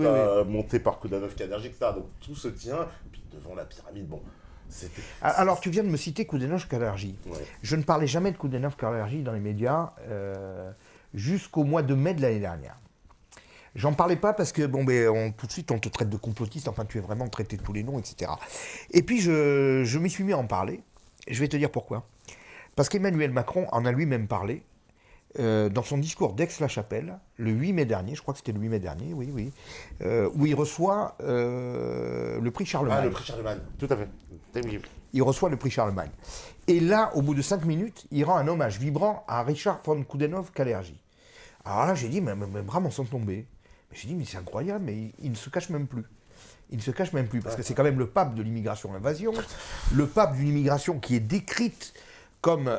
monté par Koudanov Kadergi, etc. Donc tout se tient, et puis devant la pyramide, bon, c'était... Alors tu viens de me citer Koudenov Kalergi. Ouais. Je ne parlais jamais de Koudenov Kalergi dans les médias jusqu'au mois de mai de l'année dernière. J'en parlais pas parce que, tout de suite, on te traite de complotiste, enfin, tu es vraiment traité de tous les noms, etc. Et puis, je m'y suis mis à en parler. Je vais te dire pourquoi. Parce qu'Emmanuel Macron en a lui-même parlé dans son discours d'Aix-la-Chapelle, le 8 mai dernier, je crois que c'était le 8 mai dernier, oui, où il reçoit le prix Charlemagne. Ah, le prix Charlemagne, tout à fait. Il reçoit le prix Charlemagne. Et là, au bout de 5 minutes, il rend un hommage vibrant à Richard von Koudenov-Kalergi. Alors là, j'ai dit, mais mes bras m'en sont tombés. J'ai dit, mais c'est incroyable, mais il ne se cache même plus. Il ne se cache même plus, parce que c'est quand même le pape de l'immigration-invasion, le pape d'une immigration qui est décrite comme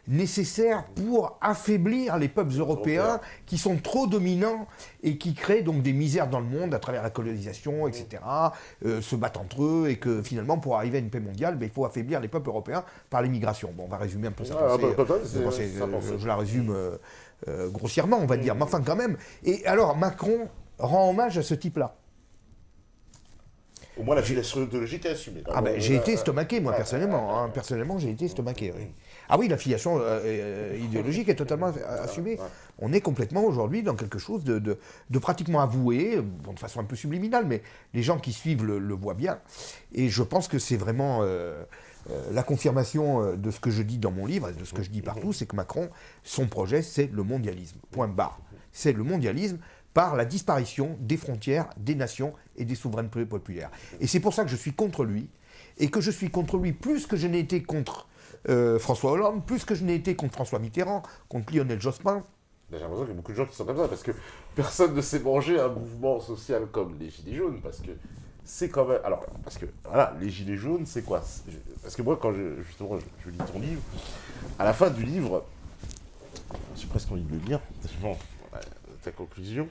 nécessaire pour affaiblir les peuples européens qui sont trop dominants et qui créent donc des misères dans le monde à travers la colonisation, etc., se battent entre eux, et que finalement, pour arriver à une paix mondiale, il faut affaiblir les peuples européens par l'immigration. Bon, on va résumer un peu sa pensée. Je la résume grossièrement, on va dire, mais enfin quand même. Et alors, Macron rend hommage à ce type-là. Au moins, la filiation idéologique est assumée. J'ai été estomaqué, moi, personnellement. Hein. Personnellement, j'ai été estomaqué, oui. Ah oui, la filiation idéologique est totalement assumée. On est complètement aujourd'hui dans quelque chose de pratiquement avoué, de façon un peu subliminale, mais les gens qui suivent le voient bien. Et je pense que c'est vraiment la confirmation de ce que je dis dans mon livre, et de ce que je dis partout, c'est que Macron, son projet, c'est le mondialisme. Point barre. C'est le mondialisme par la disparition des frontières, des nations et des souverainetés populaires. Et c'est pour ça que je suis contre lui, et que je suis contre lui plus que je n'ai été contre François Hollande, plus que je n'ai été contre François Mitterrand, contre Lionel Jospin. J'ai l'impression qu'il y a beaucoup de gens qui sont comme ça, parce que personne ne s'est mangé un mouvement social comme les Gilets jaunes, parce que c'est quand même... Alors, parce que, voilà, les Gilets jaunes, c'est quoi? Parce que moi, quand justement, je lis ton livre, à la fin du livre, j'ai presque envie de le lire, bon, ta conclusion,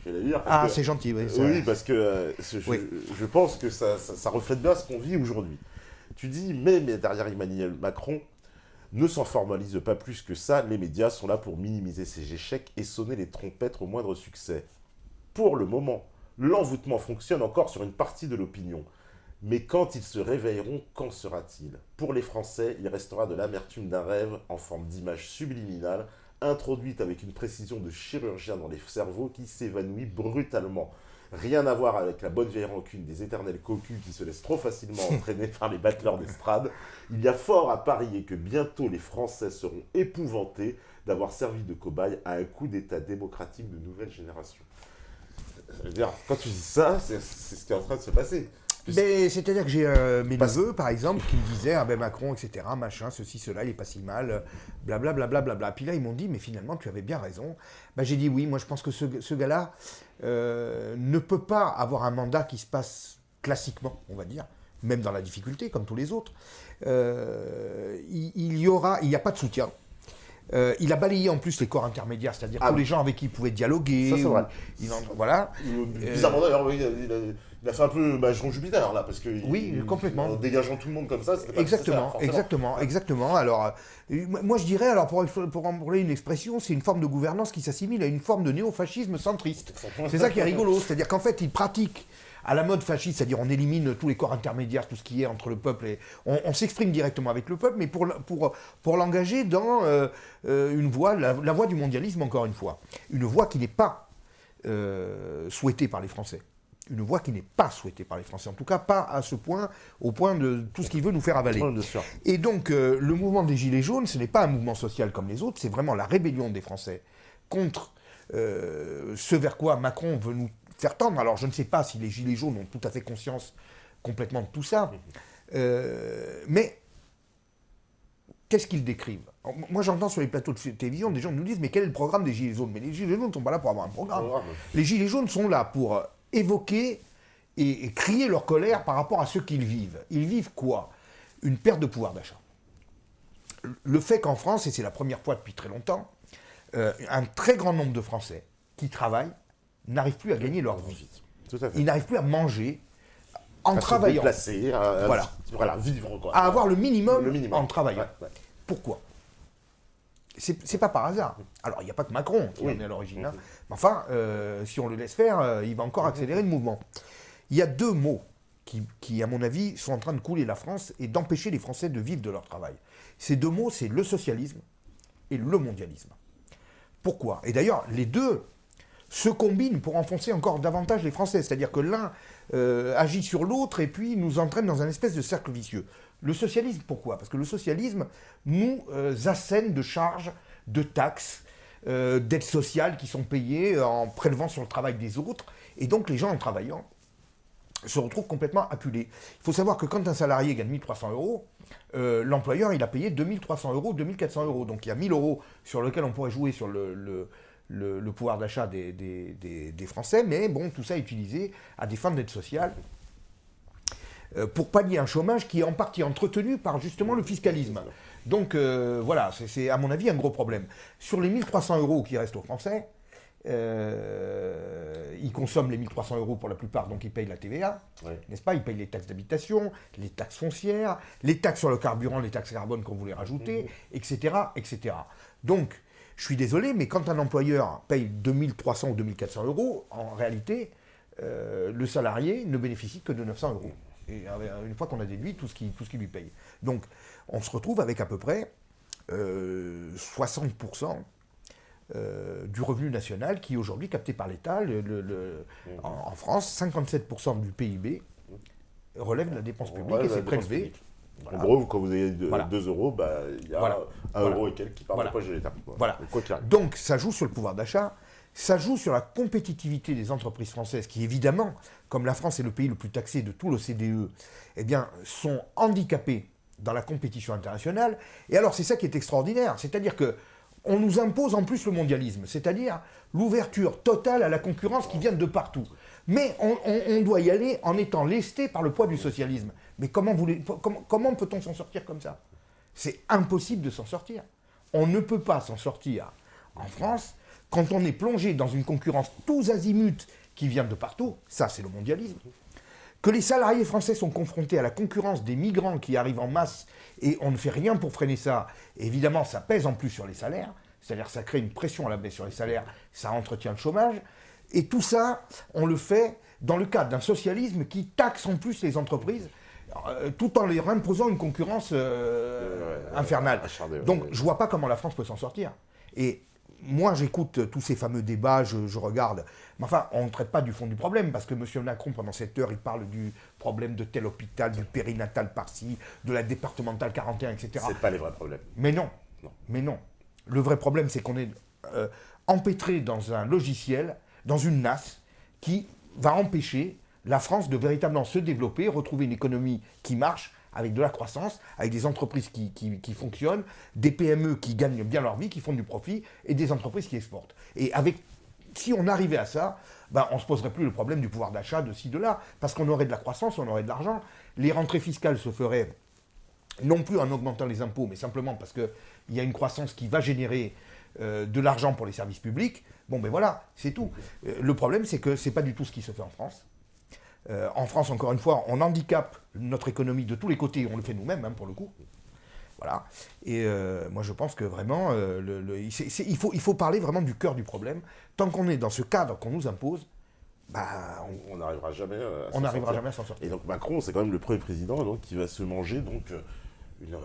je vais la lire. Ah, c'est gentil, oui. Oui, parce que Oui. je pense que ça reflète bien ce qu'on vit aujourd'hui. Tu dis, mais derrière Emmanuel Macron, ne s'en formalise pas plus que ça, les médias sont là pour minimiser ses échecs et sonner les trompettes au moindre succès. Pour le moment, l'envoûtement fonctionne encore sur une partie de l'opinion. Mais quand ils se réveilleront, qu'en sera-t-il? Pour les Français, il restera de l'amertume d'un rêve en forme d'image subliminale, introduite avec une précision de chirurgien dans les cerveaux qui s'évanouit brutalement. Rien à voir avec la bonne vieille rancune des éternels cocus qui se laissent trop facilement entraîner par les battleurs d'estrade. Il y a fort à parier que bientôt les Français seront épouvantés d'avoir servi de cobaye à un coup d'État démocratique de nouvelle génération. Je veux dire, quand tu dis ça, c'est ce qui est en train de se passer. C'est-à-dire que j'ai mes neveux, par exemple, qui me disaient ah ben Macron, etc., machin, ceci, cela, il est pas si mal, blablabla. Bla, bla, bla. Puis là, ils m'ont dit, mais finalement, tu avais bien raison. Ben, j'ai dit oui, moi je pense que ce gars-là ne peut pas avoir un mandat qui se passe classiquement, on va dire, même dans la difficulté, comme tous les autres. Il n'y a pas de soutien. Il a balayé en plus les corps intermédiaires, c'est-à-dire tous les gens avec qui il pouvait dialoguer. Ça, c'est vrai. Voilà. Bizarrement d'ailleurs, il a fait un peu Jean Jupiter là, parce que complètement. En dégageant tout le monde comme ça, c'était pas nécessaire, forcément. Exactement. Alors, moi je dirais, alors pour employer une expression, c'est une forme de gouvernance qui s'assimile à une forme de néofascisme centriste. C'est ça qui est rigolo, c'est-à-dire qu'en fait, il pratique à la mode fasciste, c'est-à-dire on élimine tous les corps intermédiaires, tout ce qui est entre le peuple et... On s'exprime directement avec le peuple, mais pour l'engager dans une voie, la voie du mondialisme, encore une fois. Une voie qui n'est pas souhaitée par les Français. Une voie qui n'est pas souhaitée par les Français. En tout cas, pas à ce point, au point de tout ce qu'il veut nous faire avaler. Bien sûr. Et donc, le mouvement des Gilets jaunes, ce n'est pas un mouvement social comme les autres, c'est vraiment la rébellion des Français contre ce vers quoi Macron veut nous faire tendre. Alors je ne sais pas si les Gilets jaunes ont tout à fait conscience complètement de tout ça, mais qu'est-ce qu'ils décrivent? Alors, moi j'entends sur les plateaux de télévision des gens nous disent mais quel est le programme des Gilets jaunes? Mais les Gilets jaunes ne sont pas là pour avoir un programme. Les Gilets jaunes sont là pour évoquer et crier leur colère par rapport à ce qu'ils vivent. Ils vivent quoi? Une perte de pouvoir d'achat. Le fait qu'en France, et c'est la première fois depuis très longtemps, un très grand nombre de Français qui travaillent n'arrivent plus à gagner leur vie. Tout à fait. Ils n'arrivent plus à manger en travaillant. Se déplacer, voilà, vivre quoi. À avoir le minimum en travaillant. Ouais. Pourquoi? C'est pas par hasard. Alors, il n'y a pas que Macron qui en est à l'origine. Hein. Mais enfin, si on le laisse faire, il va encore accélérer le mouvement. Il y a deux mots qui, à mon avis, sont en train de couler la France et d'empêcher les Français de vivre de leur travail. Ces deux mots, c'est le socialisme et le mondialisme. Pourquoi? Et d'ailleurs, les deux se combinent pour enfoncer encore davantage les Français. C'est-à-dire que l'un agit sur l'autre et puis nous entraîne dans un espèce de cercle vicieux. Le socialisme, pourquoi? Parce que le socialisme nous assène de charges, de taxes, d'aides sociales qui sont payées en prélevant sur le travail des autres. Et donc les gens, en travaillant, se retrouvent complètement acculés. Il faut savoir que quand un salarié gagne 1 300 euros, l'employeur, il a payé 2 300 euros, 2 400 euros. Donc il y a 1 000 euros sur lequel on pourrait jouer sur le pouvoir d'achat des Français, mais bon, tout ça est utilisé à des fins d'aide sociale pour pallier un chômage qui est en partie entretenu par justement le fiscalisme. Donc voilà, c'est à mon avis un gros problème. Sur les 1 300 euros qui restent aux Français, ils consomment les 1 300 euros pour la plupart, donc ils payent la TVA, n'est-ce pas? Ils payent les taxes d'habitation, les taxes foncières, les taxes sur le carburant, les taxes carbone qu'on voulait rajouter, etc., etc. Donc, je suis désolé, mais quand un employeur paye 2 300 ou 2 400 euros, en réalité, le salarié ne bénéficie que de 900 euros. Et une fois qu'on a déduit tout ce qu'il lui paye. Donc, on se retrouve avec à peu près 60% du revenu national qui est aujourd'hui capté par l'État. En France, 57% du PIB relève de la dépense publique et c'est prélevé. En gros, quand vous avez 2 Voilà. euros, bah, il y a Voilà. 1 Voilà. euro et quelques qui part de la poche de l'État. Voilà. Quoi qu'il arrive. Donc ça joue sur le pouvoir d'achat, ça joue sur la compétitivité des entreprises françaises qui évidemment, comme la France est le pays le plus taxé de tout l'OCDE, eh bien, sont handicapées dans la compétition internationale. Et alors c'est ça qui est extraordinaire, c'est-à-dire que on nous impose en plus le mondialisme, c'est-à-dire l'ouverture totale à la concurrence qui vient de partout. Mais on doit y aller en étant lesté par le poids du socialisme. Mais comment peut-on s'en sortir comme ça? C'est impossible de s'en sortir. On ne peut pas s'en sortir en France quand on est plongé dans une concurrence tous azimuts qui vient de partout. Ça, c'est le mondialisme. Que les salariés français sont confrontés à la concurrence des migrants qui arrivent en masse et on ne fait rien pour freiner ça. Et évidemment, ça pèse en plus sur les salaires. C'est-à-dire que ça crée une pression à la baisse sur les salaires, ça entretient le chômage. Et tout ça, on le fait dans le cadre d'un socialisme qui taxe en plus les entreprises tout en leur imposant une concurrence infernale. Donc je ne vois pas comment la France peut s'en sortir. Et moi j'écoute tous ces fameux débats, je regarde, mais enfin on ne traite pas du fond du problème, parce que M. Macron pendant cette heure il parle du problème de tel hôpital, du périnatal par-ci, de la départementale 41, etc. C'est pas les vrais problèmes. Mais non, mais non. Le vrai problème c'est qu'on est empêtré dans un logiciel, dans une nasse, qui va empêcher la France de véritablement se développer, retrouver une économie qui marche, avec de la croissance, avec des entreprises qui fonctionnent, des PME qui gagnent bien leur vie, qui font du profit, et des entreprises qui exportent. Et si on arrivait à ça, ben on ne se poserait plus le problème du pouvoir d'achat de ci, de là, parce qu'on aurait de la croissance, on aurait de l'argent, les rentrées fiscales se feraient non plus en augmentant les impôts, mais simplement parce qu'il y a une croissance qui va générer de l'argent pour les services publics. Bon ben voilà, c'est tout. Le problème, c'est que ce n'est pas du tout ce qui se fait en France. En France, encore une fois, on handicape notre économie de tous les côtés, on le fait nous-mêmes, pour le coup. Voilà. Et moi, je pense que vraiment, il faut parler vraiment du cœur du problème. Tant qu'on est dans ce cadre qu'on nous impose, bah, on n'arrivera jamais à s'en sortir. Et donc Macron, c'est quand même le premier président donc, qui va se manger donc, un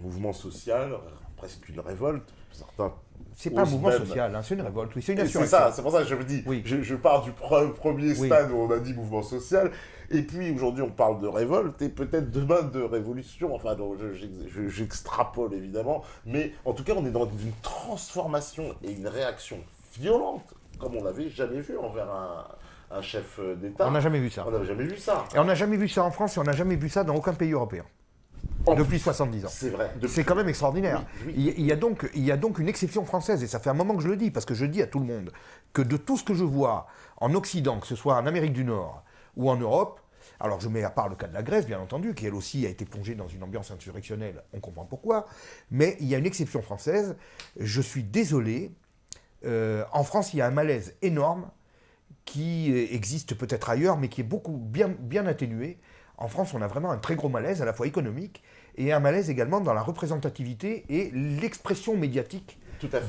mouvement social, presque une révolte. Certains c'est pas un mouvement social, c'est une révolte, oui, c'est une insurrection. C'est ça, c'est pour ça que je vous dis, oui. je pars du premier stade où on a dit mouvement social, et puis aujourd'hui on parle de révolte, et peut-être demain de révolution, enfin j'extrapole évidemment, mais en tout cas on est dans une transformation et une réaction violente, comme on n'avait jamais vu envers un chef d'État. On n'a jamais vu ça. On n'a jamais vu ça. Et on n'a jamais vu ça en France, et on n'a jamais vu ça dans aucun pays européen. Depuis 70 ans. C'est vrai. C'est quand même extraordinaire. Oui. Il y a donc une exception française, et ça fait un moment que je le dis, parce que je dis à tout le monde que de tout ce que je vois en Occident, que ce soit en Amérique du Nord ou en Europe, alors je mets à part le cas de la Grèce, bien entendu, qui elle aussi a été plongée dans une ambiance insurrectionnelle, on comprend pourquoi, mais il y a une exception française, je suis désolé, en France il y a un malaise énorme qui existe peut-être ailleurs, mais qui est bien atténué. En France, on a vraiment un très gros malaise, à la fois économique, et un malaise également dans la représentativité et l'expression médiatique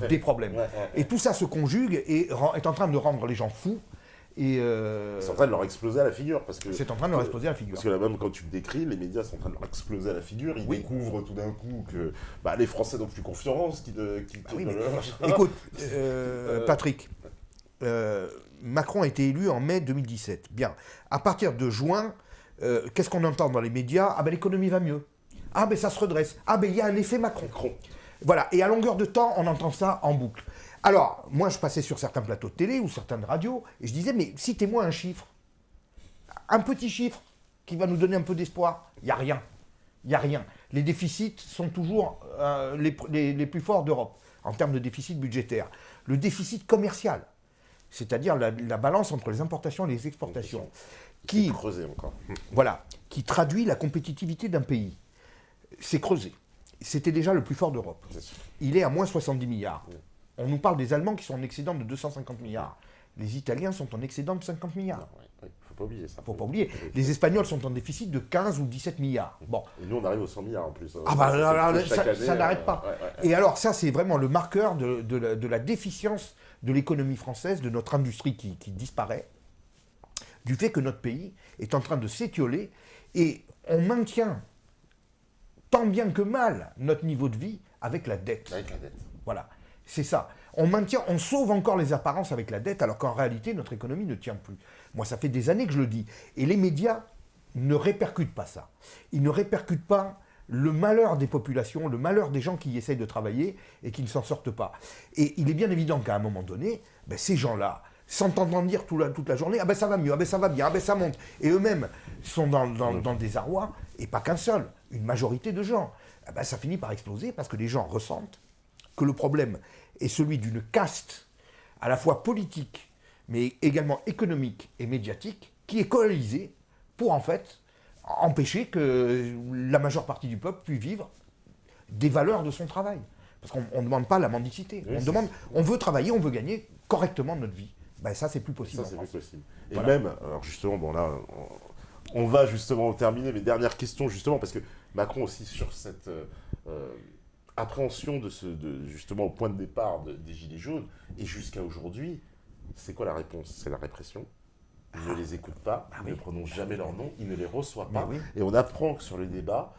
des problèmes. Et tout ça se conjugue et est en train de rendre les gens fous. C'est en train de leur exploser à la figure. C'est en train de leur exploser à la figure. Parce que là, même quand tu le décris, les médias sont en train de leur exploser à la figure. Ils découvrent tout d'un coup que les Français n'ont plus confiance. Écoute, Patrick, Macron a été élu en mai 2017. Bien. À partir de juin, qu'est-ce qu'on entend dans les médias? Ah ben l'économie va mieux. Ah ben ça se redresse. Ah ben il y a un effet Macron. Voilà, et à longueur de temps, on entend ça en boucle. Alors, moi je passais sur certains plateaux de télé ou certaines radios, et je disais, mais citez-moi un chiffre. Un petit chiffre qui va nous donner un peu d'espoir. Il n'y a rien. Il n'y a rien. Les déficits sont toujours les plus forts d'Europe, en termes de déficit budgétaire. Le déficit commercial, c'est-à-dire la balance entre les importations et les exportations, qui traduit la compétitivité d'un pays. C'est creusé. C'était déjà le plus fort d'Europe. Il est à moins 70 milliards. On nous parle des Allemands qui sont en excédent de 250 milliards. Les Italiens sont en excédent de 50 milliards. Faut pas oublier ça. Faut pas oublier. Les Espagnols sont en déficit de 15 ou 17 milliards. Bon. Et nous, on arrive aux 100 milliards en plus. Ah bah ça n'arrête pas. Et alors ça, c'est vraiment le marqueur de la déficience de l'économie française, de notre industrie qui disparaît, du fait que notre pays est en train de s'étioler et on maintient tant bien que mal notre niveau de vie avec la dette. Avec la dette. Voilà, c'est ça. On sauve encore les apparences avec la dette, alors qu'en réalité, notre économie ne tient plus. Moi, ça fait des années que je le dis. Et les médias ne répercutent pas ça. Ils ne répercutent pas le malheur des populations, le malheur des gens qui essayent de travailler et qui ne s'en sortent pas. Et il est bien évident qu'à un moment donné, ces gens-là, s'entendant dire toute la journée, ça va mieux, ça va bien, ça monte, et eux-mêmes sont dans le désarroi, et pas qu'un seul, une majorité de gens, ça finit par exploser parce que les gens ressentent que le problème est celui d'une caste à la fois politique, mais également économique et médiatique, qui est coalisée pour en fait empêcher que la majeure partie du peuple puisse vivre des valeurs de son travail. Parce qu'on ne demande pas la mendicité. Oui, on veut travailler, on veut gagner correctement notre vie. Ça, c'est plus possible. Ça, c'est plus possible. Et voilà. même, alors justement, bon là, on va justement terminer mes dernières questions, justement, parce que Macron aussi, sur cette appréhension justement au point de départ des Gilets jaunes, et jusqu'à aujourd'hui, c'est quoi la réponse? C'est la répression. Il ne les écoute pas, il ne prononce jamais leur nom, il ne les reçoit pas. Et on apprend que sur le débat,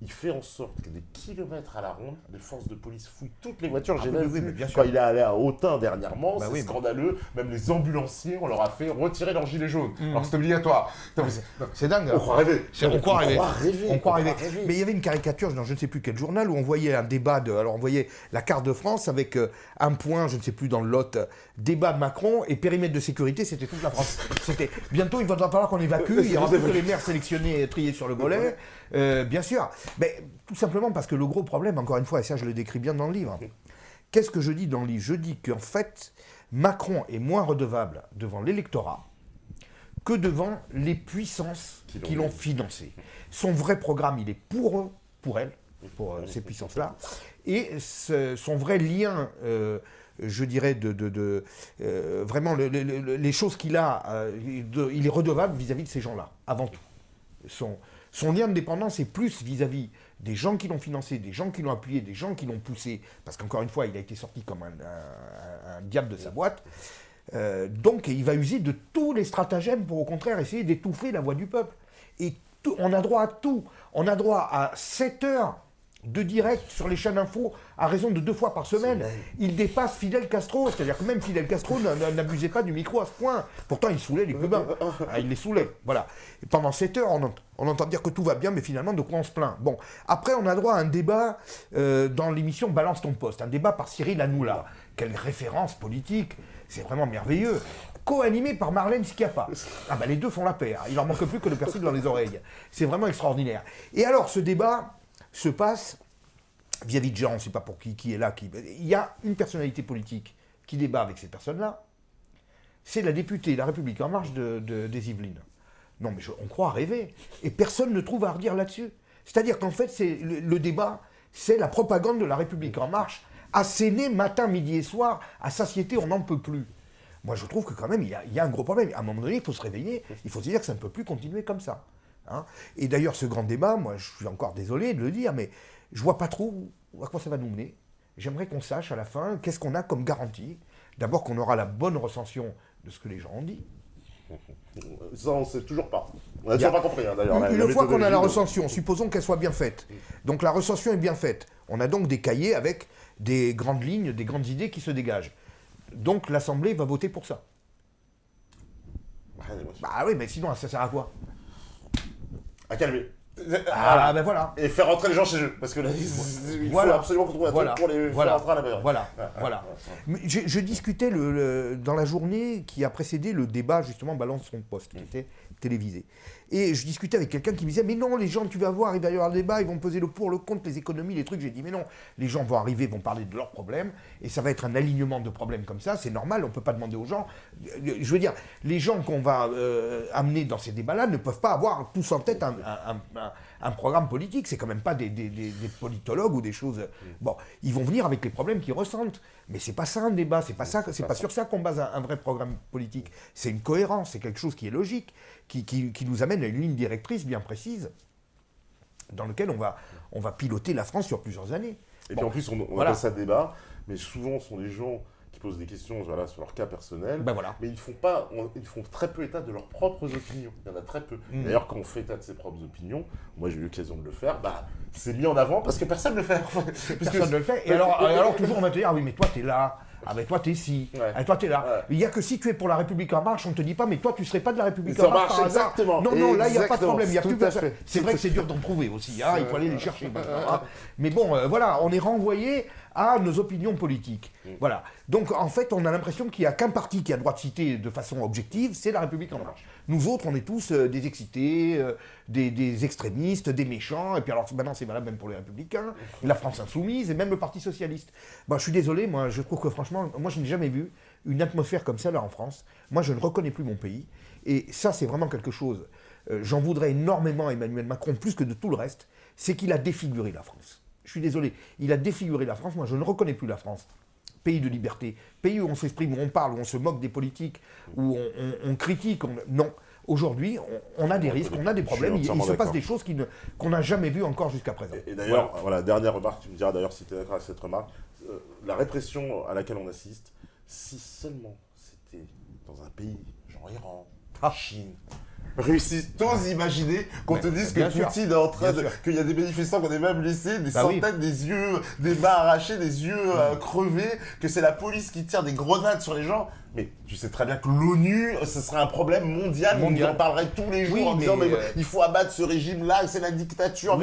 il fait en sorte que des kilomètres à la ronde, les forces de police fouillent toutes les voitures. J'ai même vu, quand il est allé à Autun dernièrement, c'est scandaleux. Même les ambulanciers, on leur a fait retirer leur gilet jaune. Alors c'est obligatoire. C'est dingue. On croit rêver. On croit rêver. Mais il y avait une caricature dans je ne sais plus quel journal où on voyait un débat alors on voyait la carte de France avec un point, je ne sais plus dans le Lot, débat de Macron et périmètre de sécurité, c'était toute la France. Bientôt il va falloir qu'on évacue, il y aura plus que les maires sélectionnés et triés sur le volet. Bien sûr, mais tout simplement parce que le gros problème, encore une fois, et ça je le décris bien dans le livre, qu'est-ce que je dis dans le livre? Je dis qu'en fait, Macron est moins redevable devant l'électorat que devant les puissances qui l'ont financé. Son vrai programme, il est pour eux, pour elles, pour ces puissances-là, et son vrai lien, je dirais, vraiment les choses qu'il a, il est redevable vis-à-vis de ces gens-là, avant tout. Son lien de dépendance est plus vis-à-vis des gens qui l'ont financé, des gens qui l'ont appuyé, des gens qui l'ont poussé, parce qu'encore une fois, il a été sorti comme un diable de sa boîte. Donc, il va user de tous les stratagèmes pour, au contraire, essayer d'étouffer la voix du peuple. Et on a droit à tout. On a droit à 7 heures de direct sur les chaînes info à raison de 2 fois par semaine. Il dépasse Fidel Castro, c'est-à-dire que même Fidel Castro n'abusait pas du micro à ce point. Pourtant, il saoulait les Cubains. Il les saoulait, voilà. Et pendant 7 heures, on entend dire que tout va bien, mais finalement, de quoi on se plaint? Bon, après, on a droit à un débat dans l'émission Balance ton poste, un débat par Cyril Hanoula. Quelle référence politique, c'est vraiment merveilleux. Co-animé par Marlène Schiappa. Les deux font la paire, il leur manque plus que de percer dans les oreilles. C'est vraiment extraordinaire. Et alors, ce débat se passe vis-à-vis de gens, on ne sait pas pour qui est là. Il y a une personnalité politique qui débat avec ces personnes-là, c'est la députée La République En Marche des Yvelines. Non, mais on croit rêver. Et personne ne trouve à redire là-dessus. C'est-à-dire qu'en fait, le débat, c'est la propagande de La République En Marche, assénée matin, midi et soir, à satiété, on n'en peut plus. Moi, je trouve que quand même, il y a un gros problème. À un moment donné, il faut se réveiller, il faut se dire que ça ne peut plus continuer comme ça. Et d'ailleurs, ce grand débat, moi, je suis encore désolé de le dire, mais je vois pas trop à quoi ça va nous mener. J'aimerais qu'on sache à la fin qu'est-ce qu'on a comme garantie. D'abord, qu'on aura la bonne recension de ce que les gens ont dit. Ça, on ne sait toujours pas. On n'a toujours pas compris, d'ailleurs. Une fois qu'on a la recension, supposons qu'elle soit bien faite. Donc la recension est bien faite. On a donc des cahiers avec des grandes lignes, des grandes idées qui se dégagent. Donc l'Assemblée va voter pour ça. Oui, mais sinon, ça sert à quoi? À calmer. Voilà. Et faire rentrer les gens chez eux. Parce que là, il faut absolument qu'on trouve un truc pour les faire rentrer à la maison. Voilà. Mais je discutais dans la journée qui a précédé le débat, justement, Balance son poste, qui était télévisé. Et je discutais avec quelqu'un qui me disait, mais non, les gens, tu vas voir, il va y avoir un débat, ils vont peser le pour, le contre, les économies, les trucs. J'ai dit, mais non, les gens vont arriver, vont parler de leurs problèmes, et ça va être un alignement de problèmes comme ça, c'est normal, on ne peut pas demander aux gens. Je veux dire, les gens qu'on va amener dans ces débats-là ne peuvent pas avoir tous en tête un programme politique, c'est quand même pas des politologues ou des choses... Bon, ils vont venir avec les problèmes qu'ils ressentent, mais c'est pas ça un débat, c'est pas sur ça qu'on base un vrai programme politique. C'est une cohérence, c'est quelque chose qui est logique, qui nous amène à une ligne directrice bien précise, dans laquelle on va piloter la France sur plusieurs années. Et puis en plus, on appelle ça débat, mais souvent, ce sont des gens qui posent des questions voilà, sur leur cas personnel, Ben voilà. mais ils font très peu état de leurs propres opinions. Il y en a très peu. D'ailleurs, quand on fait état de ses propres opinions, moi j'ai eu l'occasion de le faire, c'est mis en avant parce que personne ne le fait. Personne ne le fait. Et alors toujours on va te dire, ah oui, mais toi t'es là. Ah mais toi t'es ici, ah, toi t'es là. Ouais. Il n'y a que si tu es pour la République en marche, on ne te dit pas, mais toi tu serais pas de la République Ça en marche marche, par hasard. exactement. Non, là il n'y a pas de Exactement. problème, il n'y a Tout plus à personne. fait. C'est vrai que c'est dur d'en trouver aussi, hein, il faut aller les chercher maintenant. Hein. Mais bon, voilà, on est renvoyé à nos opinions politiques. Voilà. Donc en fait, on a l'impression qu'il n'y a qu'un parti qui a le droit de citer de façon objective, c'est la République en marche. Nous autres, on est tous des excités, des extrémistes, des méchants, et puis alors maintenant c'est valable même pour les Républicains, la France Insoumise et même le Parti Socialiste. Bon, je suis désolé, moi je trouve que franchement, moi je n'ai jamais vu une atmosphère comme ça là en France. Moi je ne reconnais plus mon pays, et ça c'est vraiment quelque chose. J'en voudrais énormément à Emmanuel Macron, plus que de tout le reste, c'est qu'il a défiguré la France. Je suis désolé, il a défiguré la France, moi je ne reconnais plus la France. Pays de liberté, pays où on s'exprime, où on parle, où on se moque des politiques, où on critique. Non, aujourd'hui, on a des risques, on a des problèmes, il se passe des choses qu'on n'a jamais vues encore jusqu'à présent. Et d'ailleurs, voilà, dernière remarque, tu me diras d'ailleurs si tu es d'accord avec cette remarque, la répression à laquelle on assiste, si seulement c'était dans un pays genre Iran, Chine, Russie, t'oses imaginer qu'on te dise que Poutine est en train de... qu'il y a des manifestants qu'on a même laissé des centaines, des yeux, des mains arrachées, des yeux crevés, que c'est la police qui tire des grenades sur les gens. Mais tu sais très bien que l'ONU, ce serait un problème mondial. On en parlerait tous les jours en disant mais il faut abattre ce régime-là, c'est la dictature.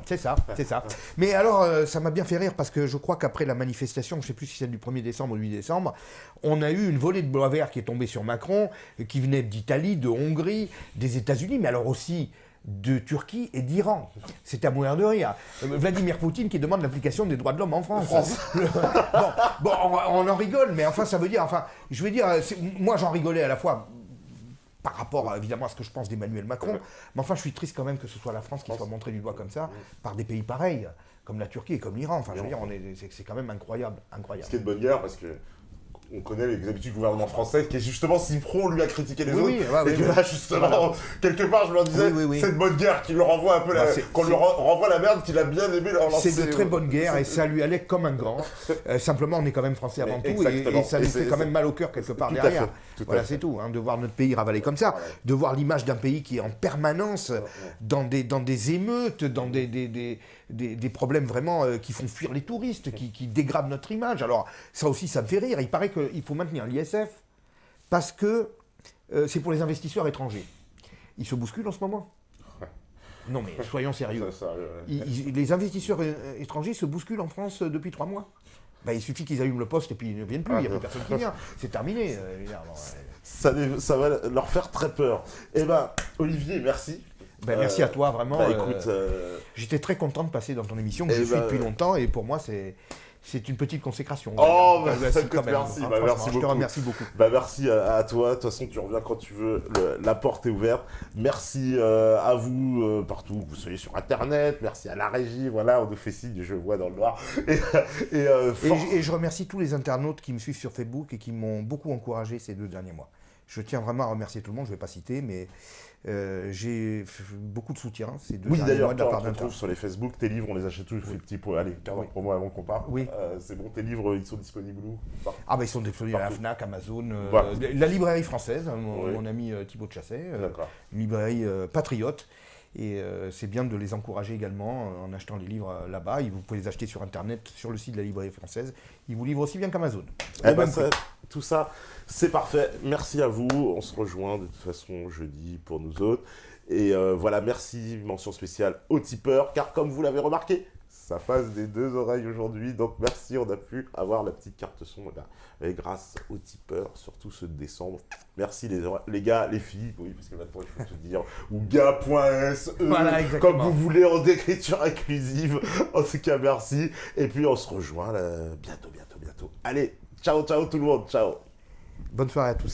C'est ça, c'est ça. Mais alors, ça m'a bien fait rire parce que je crois qu'après la manifestation, je ne sais plus si c'est du 1er décembre ou du 8 décembre, on a eu une volée de bois vert qui est tombée sur Macron, qui venait d'Italie, de Hongrie, des États-Unis, mais alors aussi de Turquie et d'Iran. C'est à mourir de rire. Vladimir Poutine qui demande l'application des droits de l'homme en France. Bon, on en rigole, mais enfin, ça veut dire... Enfin, je veux dire, moi, j'en rigolais à la fois par rapport, évidemment, à ce que je pense d'Emmanuel Macron, mais enfin, je suis triste quand même que ce soit la France qui soit montrée du doigt comme ça, par des pays pareils, comme la Turquie et comme l'Iran. Enfin, je veux dire, c'est quand même incroyable. Ce qui est de bonne guerre, parce que on connaît les habitudes du gouvernement français, qui est justement si pro, lui, à critiquer les autres. Et que là, justement, quelque part, je leur disais, c'est de bonne guerre qui leur renvoie un peu qu'on lui renvoie la merde qu'il a bien aimé leur lancer. C'est de très bonne guerre et ça lui allait comme un gant. Simplement, on est quand même français avant tout et ça nous fait quand même mal au cœur quelque part derrière. Voilà, c'est tout. De voir notre pays ravaler comme ça, de voir l'image d'un pays qui est en permanence dans des émeutes, dans des problèmes vraiment qui font fuir les touristes, qui dégradent notre image. Alors, ça aussi, ça me fait rire. Il paraît qu'il faut maintenir l'ISF parce que c'est pour les investisseurs étrangers. Ils se bousculent en ce moment. Non mais soyons sérieux. Les investisseurs étrangers se bousculent en France depuis 3 mois. Il suffit qu'ils allument le poste et puis ils ne viennent plus, il n'y a plus personne qui vient. C'est terminé. Ça va leur faire très peur. Eh bien, Olivier, merci. Merci à toi, vraiment. Écoute, j'étais très content de passer dans ton émission, que je suis depuis longtemps, et pour moi, c'est une petite consécration. Oh, merci, merci beaucoup. Je te remercie beaucoup. Merci à toi. De toute façon, tu reviens quand tu veux. La porte est ouverte. Merci à vous, partout que vous soyez sur Internet. Merci à la régie. Voilà, on nous fait signe, je vois dans le noir. Et je remercie tous les internautes qui me suivent sur Facebook et qui m'ont beaucoup encouragé ces 2 derniers mois. Je tiens vraiment à remercier tout le monde. Je ne vais pas citer, mais... j'ai beaucoup de soutien ces 2 derniers mois de la part d'un trouve sur les Facebook, tes livres, on les achète tous, je fais petit pot. Allez, pour moi avant qu'on parte. C'est bon, tes livres, ils sont disponibles où ? Ils sont disponibles à la Fnac, Amazon, la librairie française, mon ami Thibaut de Chasset, une librairie patriote. Et c'est bien de les encourager également en achetant les livres là-bas. Vous pouvez les acheter sur Internet, sur le site de la librairie française. Ils vous livrent aussi bien qu'Amazon. Tout ça, c'est parfait. Merci à vous. On se rejoint de toute façon jeudi pour nous autres. Et voilà, merci, mention spéciale aux tipeurs, car comme vous l'avez remarqué, ça passe des 2 oreilles aujourd'hui. Donc merci, on a pu avoir la petite carte son là. Et grâce aux tipeurs, surtout ceux de décembre. Merci les gars, les filles, oui, parce que maintenant il faut tout dire, ou gars.se, comme vous voulez, en écriture inclusive. En tout cas, merci. Et puis on se rejoint là, bientôt. Allez, ciao tout le monde, ciao. Bonne soirée à tous.